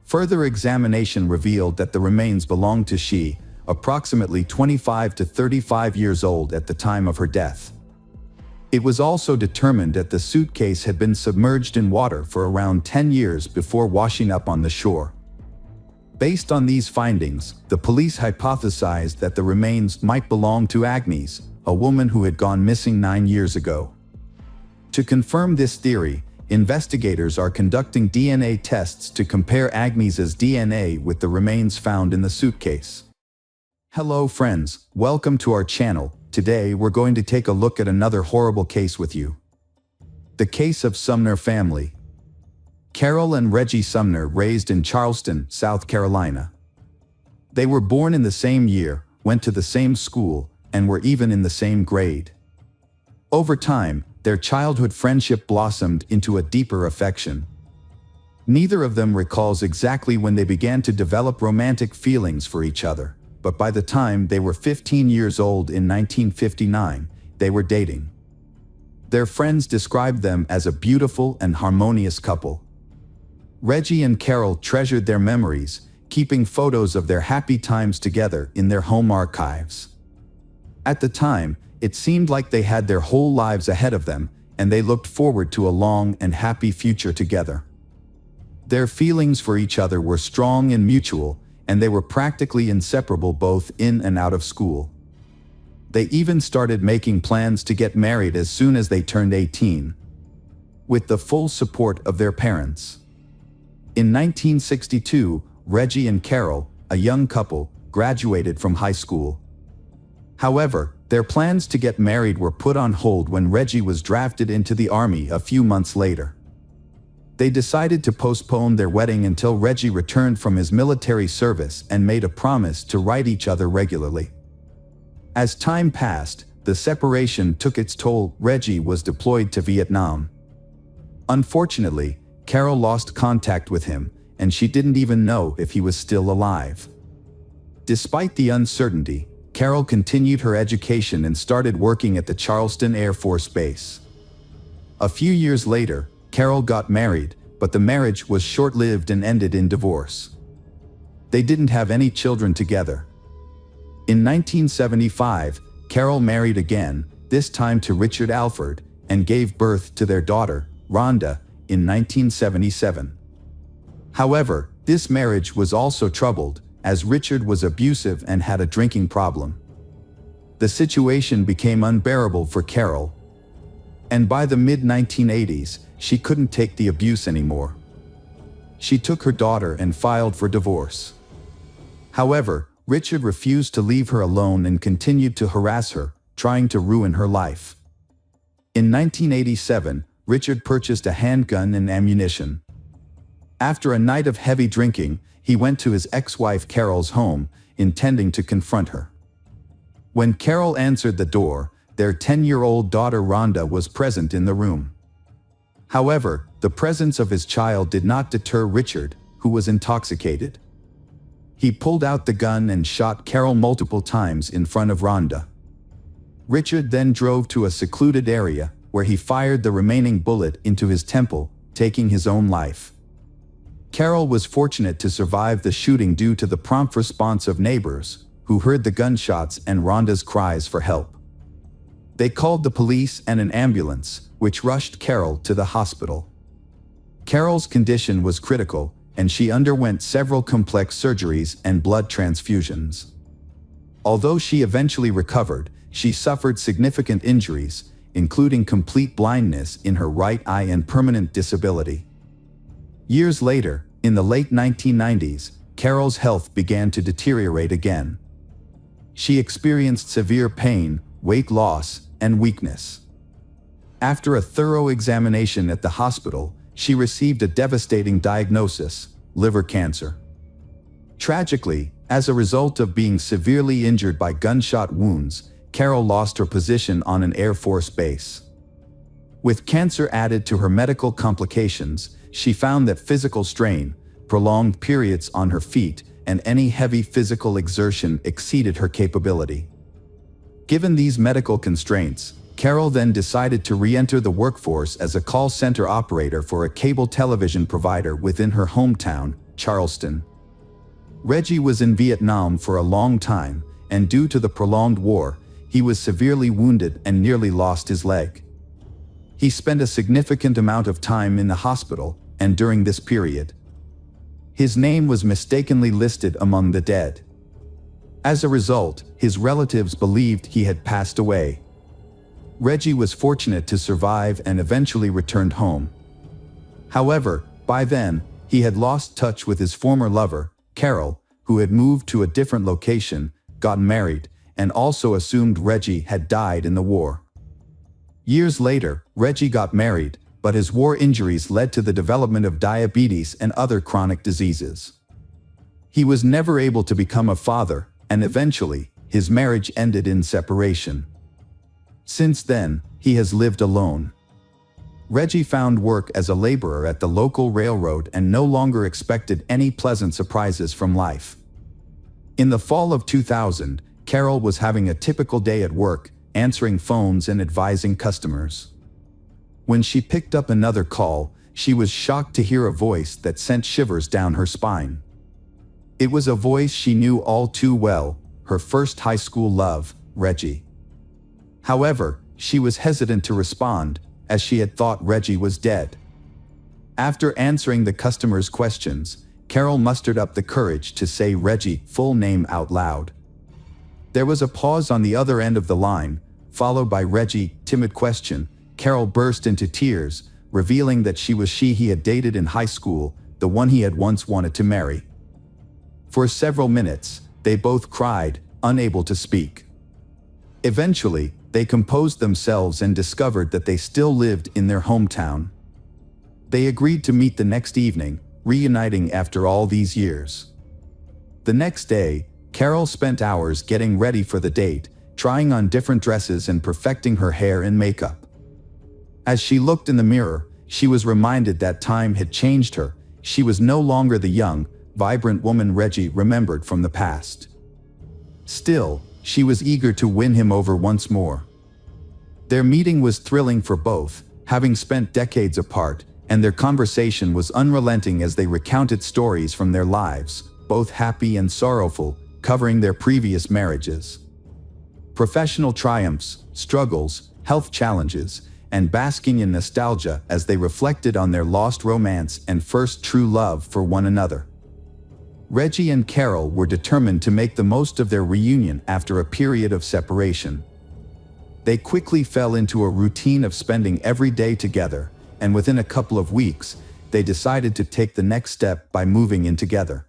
Further examination revealed that the remains belonged to she, approximately 25 to 35 years old at the time of her death. It was also determined that the suitcase had been submerged in water for around 10 years before washing up on the shore. Based on these findings, the police hypothesized that the remains might belong to Agnieszka, a woman who had gone missing 9 years ago. To confirm this theory, investigators are conducting DNA tests to compare Agnieszka's DNA with the remains found in the suitcase. Hello friends, welcome to our channel. Today we're going to take a look at another horrible case with you. The case of Sumner family. Carol and Reggie Sumner raised in Charleston, South Carolina. They were born in the same year, went to the same school, and were even in the same grade. Over time, their childhood friendship blossomed into a deeper affection. Neither of them recalls exactly when they began to develop romantic feelings for each other, but by the time they were 15 years old in 1959, they were dating. Their friends described them as a beautiful and harmonious couple. Reggie and Carol treasured their memories, keeping photos of their happy times together in their home archives. At the time, it seemed like they had their whole lives ahead of them, and they looked forward to a long and happy future together. Their feelings for each other were strong and mutual, and they were practically inseparable both in and out of school. They even started making plans to get married as soon as they turned 18, with the full support of their parents. In 1962, Reggie and Carol, a young couple, graduated from high school. However, their plans to get married were put on hold when Reggie was drafted into the Army a few months later. They decided to postpone their wedding until Reggie returned from his military service and made a promise to write each other regularly. As time passed, the separation took its toll. Reggie was deployed to Vietnam. Unfortunately, Carol lost contact with him, and she didn't even know if he was still alive. Despite the uncertainty, Carol continued her education and started working at the Charleston Air Force Base. A few years later, Carol got married, but the marriage was short-lived and ended in divorce. They didn't have any children together. In 1975, Carol married again, this time to Richard Alford, and gave birth to their daughter, Rhonda, in 1977. However, this marriage was also troubled, as Richard was abusive and had a drinking problem. The situation became unbearable for Carol, and by the mid-1980s, she couldn't take the abuse anymore. She took her daughter and filed for divorce. However, Richard refused to leave her alone and continued to harass her, trying to ruin her life. In 1987, Richard purchased a handgun and ammunition. After a night of heavy drinking, he went to his ex-wife Carol's home, intending to confront her. When Carol answered the door, their 10-year-old daughter Rhonda was present in the room. However, the presence of his child did not deter Richard, who was intoxicated. He pulled out the gun and shot Carol multiple times in front of Rhonda. Richard then drove to a secluded area, where he fired the remaining bullet into his temple, taking his own life. Carol was fortunate to survive the shooting due to the prompt response of neighbors, who heard the gunshots and Rhonda's cries for help. They called the police and an ambulance, which rushed Carol to the hospital. Carol's condition was critical, and she underwent several complex surgeries and blood transfusions. Although she eventually recovered, she suffered significant injuries, including complete blindness in her right eye and permanent disability. Years later, in the late 1990s, Carol's health began to deteriorate again. She experienced severe pain, weight loss, and weakness. After a thorough examination at the hospital, she received a devastating diagnosis: liver cancer. Tragically, as a result of being severely injured by gunshot wounds, Carol lost her position on an Air Force base. With cancer added to her medical complications, she found that physical strain, prolonged periods on her feet, and any heavy physical exertion exceeded her capability. Given these medical constraints, Carol then decided to re-enter the workforce as a call center operator for a cable television provider within her hometown, Charleston. Reggie was in Vietnam for a long time, and due to the prolonged war, he was severely wounded and nearly lost his leg. He spent a significant amount of time in the hospital, and during this period, his name was mistakenly listed among the dead. As a result, his relatives believed he had passed away. Reggie was fortunate to survive and eventually returned home. However, by then, he had lost touch with his former lover, Carol, who had moved to a different location, gotten married, and also assumed Reggie had died in the war. Years later, Reggie got married, but his war injuries led to the development of diabetes and other chronic diseases. He was never able to become a father, and eventually, his marriage ended in separation. Since then, he has lived alone. Reggie found work as a laborer at the local railroad and no longer expected any pleasant surprises from life. In the fall of 2000, Carol was having a typical day at work, answering phones and advising customers. When she picked up another call, she was shocked to hear a voice that sent shivers down her spine. It was a voice she knew all too well, her first high school love, Reggie. However, she was hesitant to respond, as she had thought Reggie was dead. After answering the customer's questions, Carol mustered up the courage to say Reggie's full name out loud. There was a pause on the other end of the line, followed by Reggie's timid question. Carol burst into tears, revealing that she was he had dated in high school, the one he had once wanted to marry. For several minutes, they both cried, unable to speak. Eventually, they composed themselves and discovered that they still lived in their hometown. They agreed to meet the next evening, reuniting after all these years. The next day, Carol spent hours getting ready for the date, trying on different dresses and perfecting her hair and makeup. As she looked in the mirror, she was reminded that time had changed her. She was no longer the young, vibrant woman Reggie remembered from the past. Still, she was eager to win him over once more. Their meeting was thrilling for both, having spent decades apart, and their conversation was unrelenting as they recounted stories from their lives, both happy and sorrowful, covering their previous marriages. Professional triumphs, struggles, health challenges, and basking in nostalgia as they reflected on their lost romance and first true love for one another. Reggie and Carol were determined to make the most of their reunion after a period of separation. They quickly fell into a routine of spending every day together, and within a couple of weeks, they decided to take the next step by moving in together.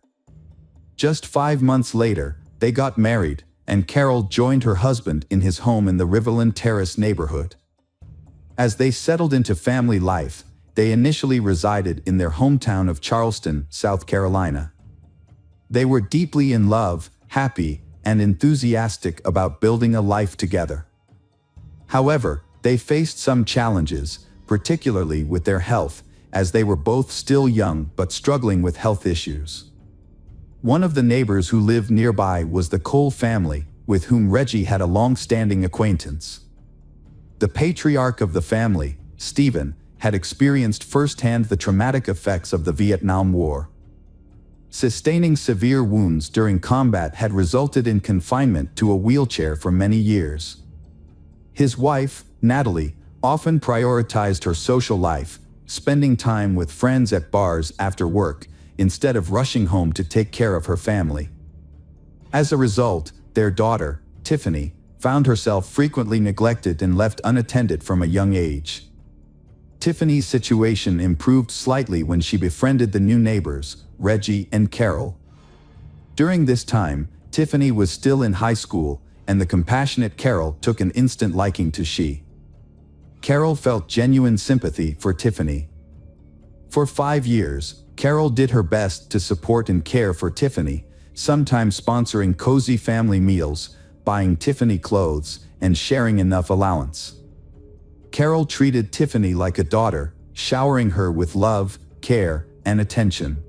Just 5 months later, they got married, and Carol joined her husband in his home in the Riverland Terrace neighborhood. As they settled into family life, they initially resided in their hometown of Charleston, South Carolina. They were deeply in love, happy, and enthusiastic about building a life together. However, they faced some challenges, particularly with their health, as they were both still young but struggling with health issues. One of the neighbors who lived nearby was the Cole family, with whom Reggie had a long-standing acquaintance. The patriarch of the family, Stephen, had experienced firsthand the traumatic effects of the Vietnam War. Sustaining severe wounds during combat had resulted in confinement to a wheelchair for many years. His wife, Natalie, often prioritized her social life, spending time with friends at bars after work, instead of rushing home to take care of her family. As a result, their daughter, Tiffany, found herself frequently neglected and left unattended from a young age. Tiffany's situation improved slightly when she befriended the new neighbors, Reggie and Carol. During this time, Tiffany was still in high school, and the compassionate Carol took an instant liking to she. Carol felt genuine sympathy for Tiffany. For 5 years, Carol did her best to support and care for Tiffany, sometimes sponsoring cozy family meals, buying Tiffany clothes, and sharing enough allowance. Carol treated Tiffany like a daughter, showering her with love, care, and attention.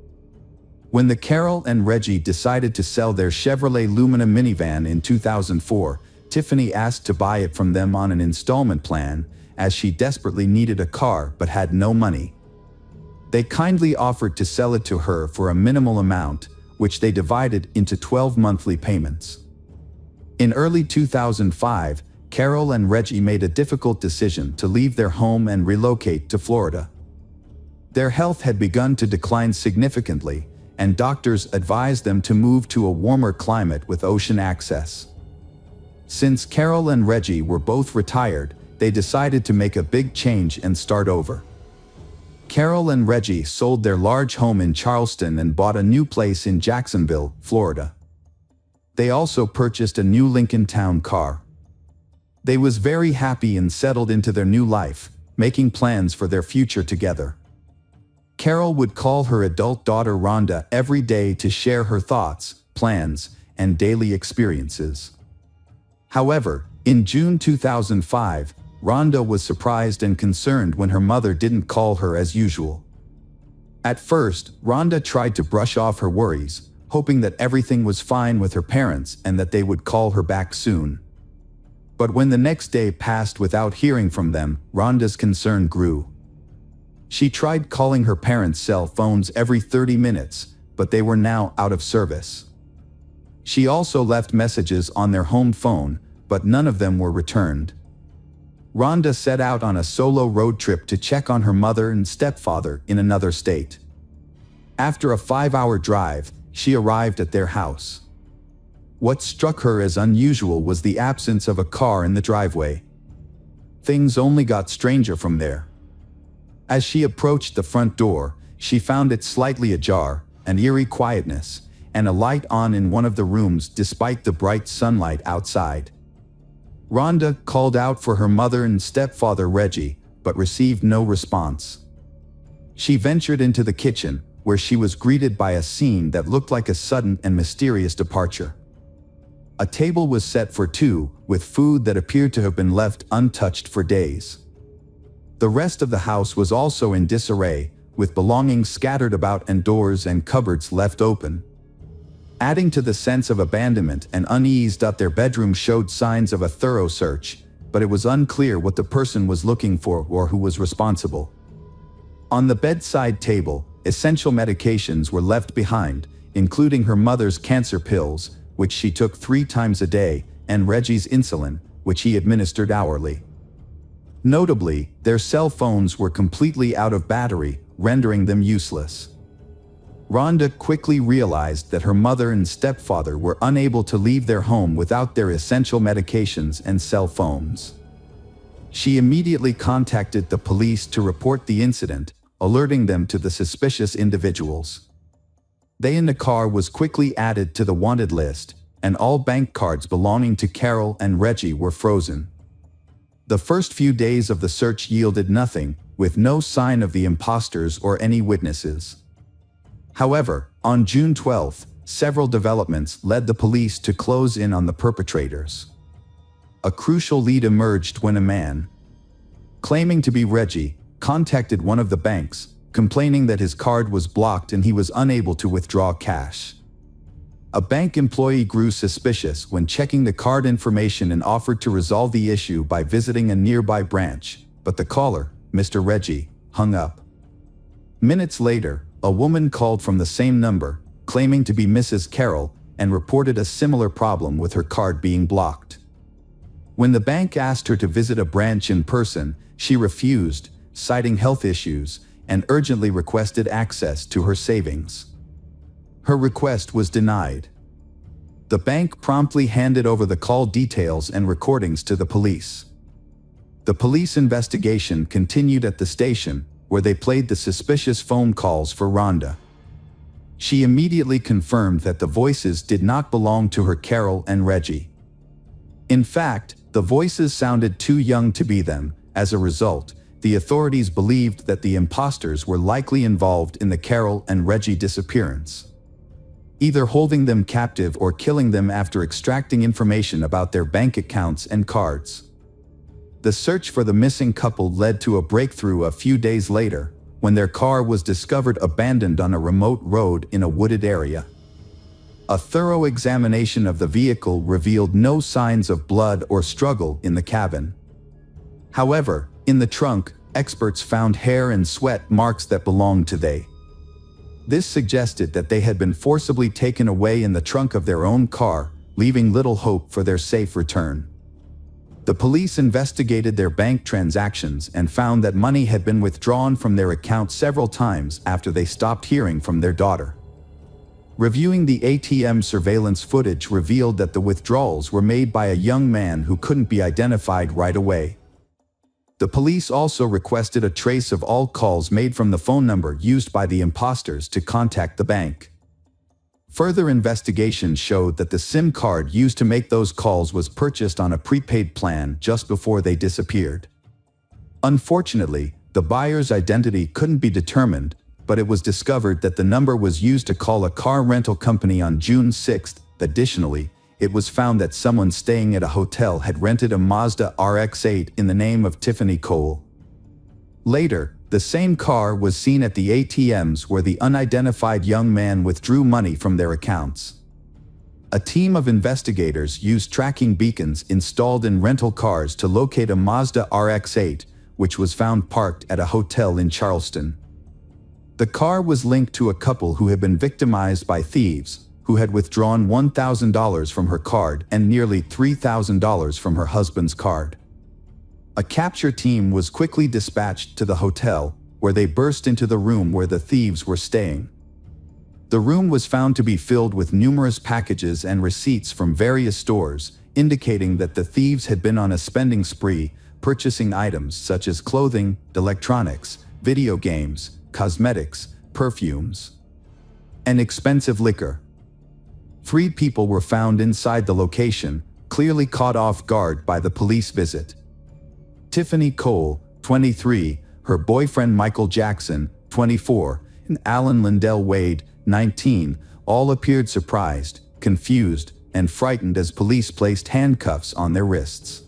When the Carol and Reggie decided to sell their Chevrolet Lumina minivan in 2004, Tiffany asked to buy it from them on an installment plan, as she desperately needed a car but had no money. They kindly offered to sell it to her for a minimal amount, which they divided into 12 monthly payments. In early 2005, Carol and Reggie made a difficult decision to leave their home and relocate to Florida. Their health had begun to decline significantly, and doctors advised them to move to a warmer climate with ocean access. Since Carol and Reggie were both retired, they decided to make a big change and start over. Carol and Reggie sold their large home in Charleston and bought a new place in Jacksonville, Florida. They also purchased a new Lincoln Town car. They was very happy and settled into their new life, making plans for their future together. Carol would call her adult daughter Rhonda every day to share her thoughts, plans, and daily experiences. However, in June 2005, Rhonda was surprised and concerned when her mother didn't call her as usual. At first, Rhonda tried to brush off her worries, hoping that everything was fine with her parents and that they would call her back soon. But when the next day passed without hearing from them, Rhonda's concern grew. She tried calling her parents' cell phones every 30 minutes, but they were now out of service. She also left messages on their home phone, but none of them were returned. Rhonda set out on a solo road trip to check on her mother and stepfather in another state. After a 5-hour drive, she arrived at their house. What struck her as unusual was the absence of a car in the driveway. Things only got stranger from there. As she approached the front door, she found it slightly ajar, an eerie quietness, and a light on in one of the rooms despite the bright sunlight outside. Rhonda called out for her mother and stepfather Reggie, but received no response. She ventured into the kitchen, where she was greeted by a scene that looked like a sudden and mysterious departure. A table was set for two, with food that appeared to have been left untouched for days. The rest of the house was also in disarray, with belongings scattered about and doors and cupboards left open. Adding to the sense of abandonment and unease, their bedroom showed signs of a thorough search, but it was unclear what the person was looking for or who was responsible. On the bedside table, essential medications were left behind, including her mother's cancer pills, which she took 3 times a day, and Reggie's insulin, which he administered hourly. Notably, their cell phones were completely out of battery, rendering them useless. Rhonda quickly realized that her mother and stepfather were unable to leave their home without their essential medications and cell phones. She immediately contacted the police to report the incident, alerting them to the suspicious individuals. They in the car was quickly added to the wanted list, and all bank cards belonging to Carol and Reggie were frozen. The first few days of the search yielded nothing, with no sign of the imposters or any witnesses. However, on June 12th, several developments led the police to close in on the perpetrators. A crucial lead emerged when a man, claiming to be Reggie, contacted one of the banks, complaining that his card was blocked and he was unable to withdraw cash. A bank employee grew suspicious when checking the card information and offered to resolve the issue by visiting a nearby branch, but the caller, Mr. Reggie, hung up. Minutes later, a woman called from the same number, claiming to be Mrs. Carroll, and reported a similar problem with her card being blocked. When the bank asked her to visit a branch in person, she refused, citing health issues, and urgently requested access to her savings. Her request was denied. The bank promptly handed over the call details and recordings to the police. The police investigation continued at the station, where they played the suspicious phone calls for Rhonda. She immediately confirmed that the voices did not belong to her Carol and Reggie. In fact, the voices sounded too young to be them. As a result, the authorities believed that the imposters were likely involved in the Carol and Reggie disappearance, either holding them captive or killing them after extracting information about their bank accounts and cards. The search for the missing couple led to a breakthrough a few days later, when their car was discovered abandoned on a remote road in a wooded area. A thorough examination of the vehicle revealed no signs of blood or struggle in the cabin. However, in the trunk, experts found hair and sweat marks that belonged to they. This suggested that they had been forcibly taken away in the trunk of their own car, leaving little hope for their safe return. The police investigated their bank transactions and found that money had been withdrawn from their account several times after they stopped hearing from their daughter. Reviewing the ATM surveillance footage revealed that the withdrawals were made by a young man who couldn't be identified right away. The police also requested a trace of all calls made from the phone number used by the imposters to contact the bank. Further investigation showed that the SIM card used to make those calls was purchased on a prepaid plan just before they disappeared. Unfortunately, the buyer's identity couldn't be determined, but it was discovered that the number was used to call a car rental company on June 6. Additionally, it was found that someone staying at a hotel had rented a Mazda RX-8 in the name of Tiffany Cole. Later, the same car was seen at the ATMs where the unidentified young man withdrew money from their accounts. A team of investigators used tracking beacons installed in rental cars to locate a Mazda RX-8, which was found parked at a hotel in Charleston. The car was linked to a couple who had been victimized by thieves, who had withdrawn $1,000 from her card and nearly $3,000 from her husband's card. A capture team was quickly dispatched to the hotel, where they burst into the room where the thieves were staying. The room was found to be filled with numerous packages and receipts from various stores, indicating that the thieves had been on a spending spree, purchasing items such as clothing, electronics, video games, cosmetics, perfumes, and expensive liquor. 3 people were found inside the location, clearly caught off guard by the police visit. Tiffany Cole, 23, her boyfriend Michael Jackson, 24, and Alan Lindell Wade, 19, all appeared surprised, confused, and frightened as police placed handcuffs on their wrists.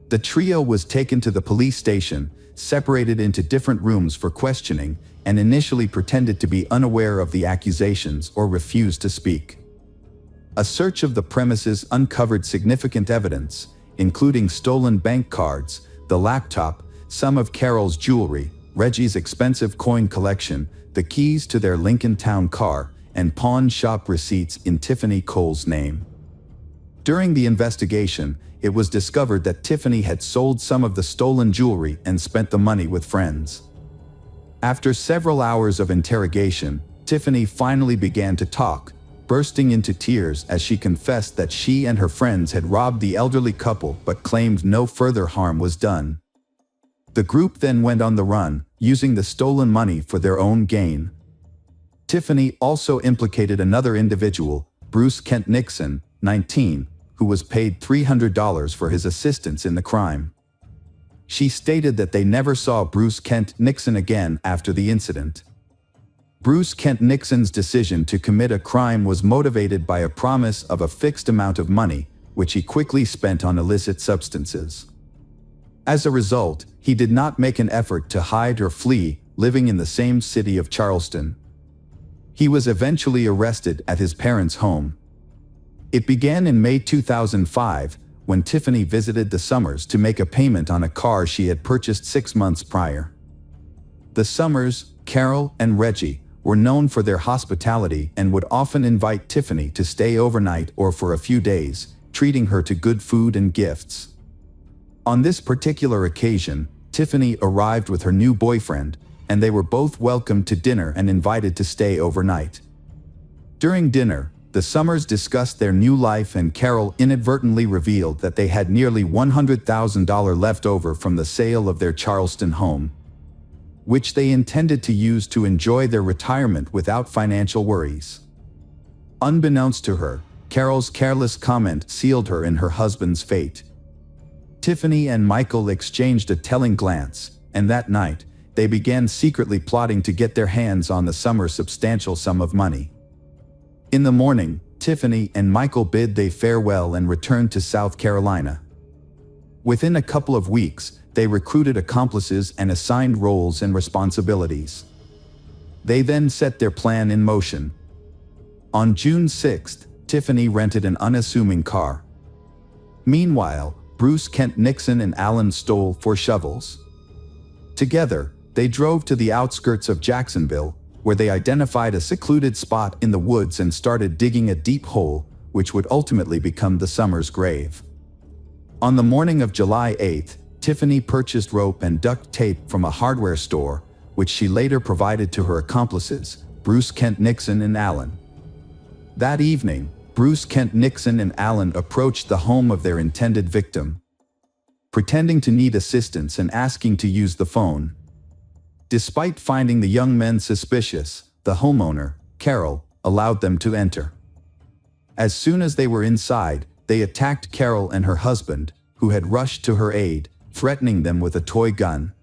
The trio was taken to the police station, separated into different rooms for questioning, and initially pretended to be unaware of the accusations or refused to speak. A search of the premises uncovered significant evidence, including stolen bank cards, the laptop, some of Carol's jewelry, Reggie's expensive coin collection, the keys to their Lincoln Town car, and pawn shop receipts in Tiffany Cole's name. During the investigation, it was discovered that Tiffany had sold some of the stolen jewelry and spent the money with friends. After several hours of interrogation, Tiffany finally began to talk, bursting into tears as she confessed that she and her friends had robbed the elderly couple but claimed no further harm was done. The group then went on the run, using the stolen money for their own gain. Tiffany also implicated another individual, Bruce Kent Nixon, 19, who was paid $300 for his assistance in the crime. She stated that they never saw Bruce Kent Nixon again after the incident. Bruce Kent Nixon's decision to commit a crime was motivated by a promise of a fixed amount of money, which he quickly spent on illicit substances. As a result, he did not make an effort to hide or flee, living in the same city of Charleston. He was eventually arrested at his parents' home. It began in May 2005, when Tiffany visited the Summers to make a payment on a car she had purchased 6 months prior. The Summers, Carol, and Reggie were known for their hospitality and would often invite Tiffany to stay overnight or for a few days, treating her to good food and gifts. On this particular occasion, Tiffany arrived with her new boyfriend, and they were both welcomed to dinner and invited to stay overnight. During dinner, the Summers discussed their new life, and Carol inadvertently revealed that they had nearly $100,000 left over from the sale of their Charleston home, which they intended to use to enjoy their retirement without financial worries. Unbeknownst to her, Carol's careless comment sealed her in her husband's fate. Tiffany and Michael exchanged a telling glance, and that night, they began secretly plotting to get their hands on the Summers' substantial sum of money. In the morning, Tiffany and Michael bid they farewell and returned to South Carolina. Within a couple of weeks, they recruited accomplices and assigned roles and responsibilities. They then set their plan in motion. On June 6th, Tiffany rented an unassuming car. Meanwhile, Bruce Kent Nixon and Alan stole 4 shovels. Together, they drove to the outskirts of Jacksonville, where they identified a secluded spot in the woods and started digging a deep hole, which would ultimately become the Summers' grave. On the morning of July 8th, Tiffany purchased rope and duct tape from a hardware store, which she later provided to her accomplices, Bruce Kent Nixon and Alan. That evening, Bruce Kent Nixon and Alan approached the home of their intended victim, pretending to need assistance and asking to use the phone. Despite finding the young men suspicious, the homeowner, Carol, allowed them to enter. As soon as they were inside, they attacked Carol and her husband, who had rushed to her aid, threatening them with a toy gun.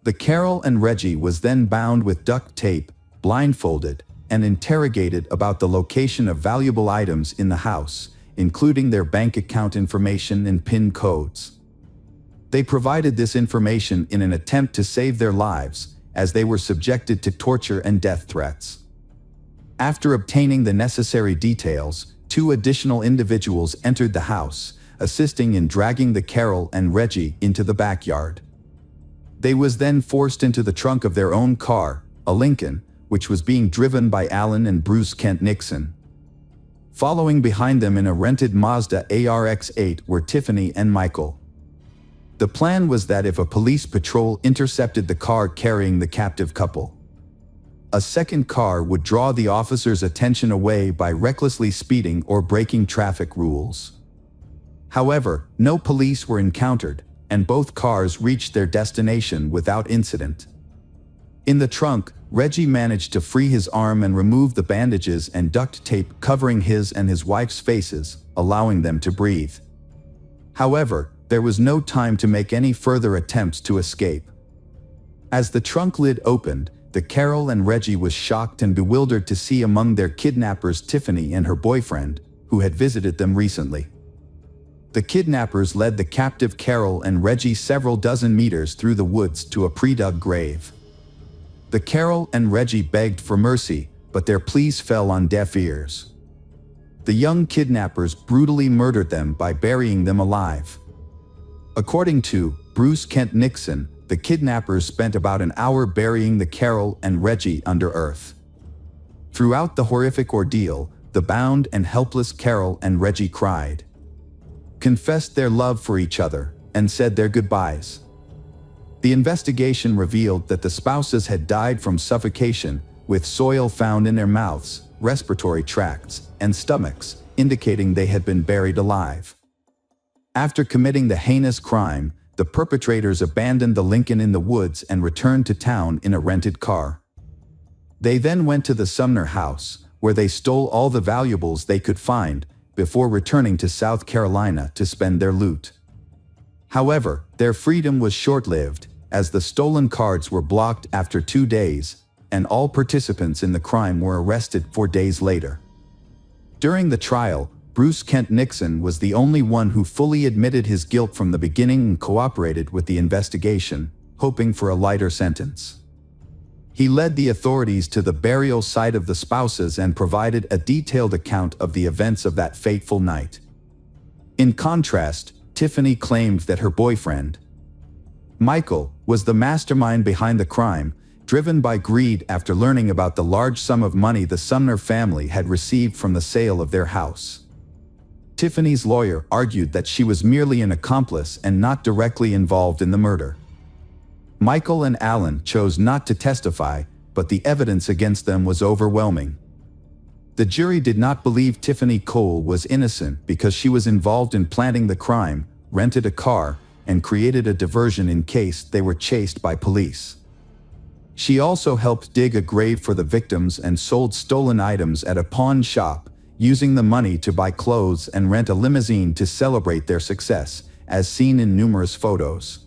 The Carol and Reggie was then bound with duct tape, blindfolded, and interrogated about the location of valuable items in the house, including their bank account information and PIN codes. They provided this information in an attempt to save their lives, as they were subjected to torture and death threats. After obtaining the necessary details, 2 additional individuals entered the house, assisting in dragging the Carol and Reggie into the backyard. They was then forced into the trunk of their own car, a Lincoln, which was being driven by Alan and Bruce Kent Nixon. Following behind them in a rented Mazda ARX-8 were Tiffany and Michael. The plan was that if a police patrol intercepted the car carrying the captive couple, a second car would draw the officers' attention away by recklessly speeding or breaking traffic rules. However, no police were encountered, and both cars reached their destination without incident. In the trunk, Reggie managed to free his arm and remove the bandages and duct tape covering his and his wife's faces, allowing them to breathe. However, there was no time to make any further attempts to escape. As the trunk lid opened, the Carol and Reggie was shocked and bewildered to see among their kidnappers Tiffany and her boyfriend, who had visited them recently. The kidnappers led the captive Carol and Reggie several dozen meters through the woods to a pre-dug grave. The Carol and Reggie begged for mercy, but their pleas fell on deaf ears. The young kidnappers brutally murdered them by burying them alive. According to Bruce Kent Nixon, the kidnappers spent about an hour burying the Carol and Reggie under earth. Throughout the horrific ordeal, the bound and helpless Carol and Reggie cried, confessed their love for each other, and said their goodbyes. The investigation revealed that the spouses had died from suffocation, with soil found in their mouths, respiratory tracts, and stomachs, indicating they had been buried alive. After committing the heinous crime, the perpetrators abandoned the Lincoln in the woods and returned to town in a rented car. They then went to the Sumner house, where they stole all the valuables they could find, before returning to South Carolina to spend their loot. However, their freedom was short-lived, as the stolen cards were blocked after 2 days, and all participants in the crime were arrested 4 days later. During the trial, Bruce Kent Nixon was the only one who fully admitted his guilt from the beginning and cooperated with the investigation, hoping for a lighter sentence. He led the authorities to the burial site of the spouses and provided a detailed account of the events of that fateful night. In contrast, Tiffany claimed that her boyfriend, Michael, was the mastermind behind the crime, driven by greed after learning about the large sum of money the Sumner family had received from the sale of their house. Tiffany's lawyer argued that she was merely an accomplice and not directly involved in the murder. Michael and Alan chose not to testify, but the evidence against them was overwhelming. The jury did not believe Tiffany Cole was innocent because she was involved in planning the crime, rented a car, and created a diversion in case they were chased by police. She also helped dig a grave for the victims and sold stolen items at a pawn shop, using the money to buy clothes and rent a limousine to celebrate their success, as seen in numerous photos.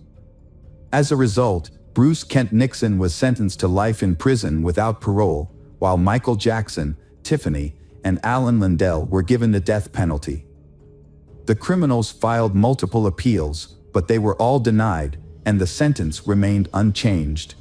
As a result, Bruce Kent Nixon was sentenced to life in prison without parole, while Michael Jackson, Tiffany, and Alan Lindell were given the death penalty. The criminals filed multiple appeals, but they were all denied, and the sentence remained unchanged.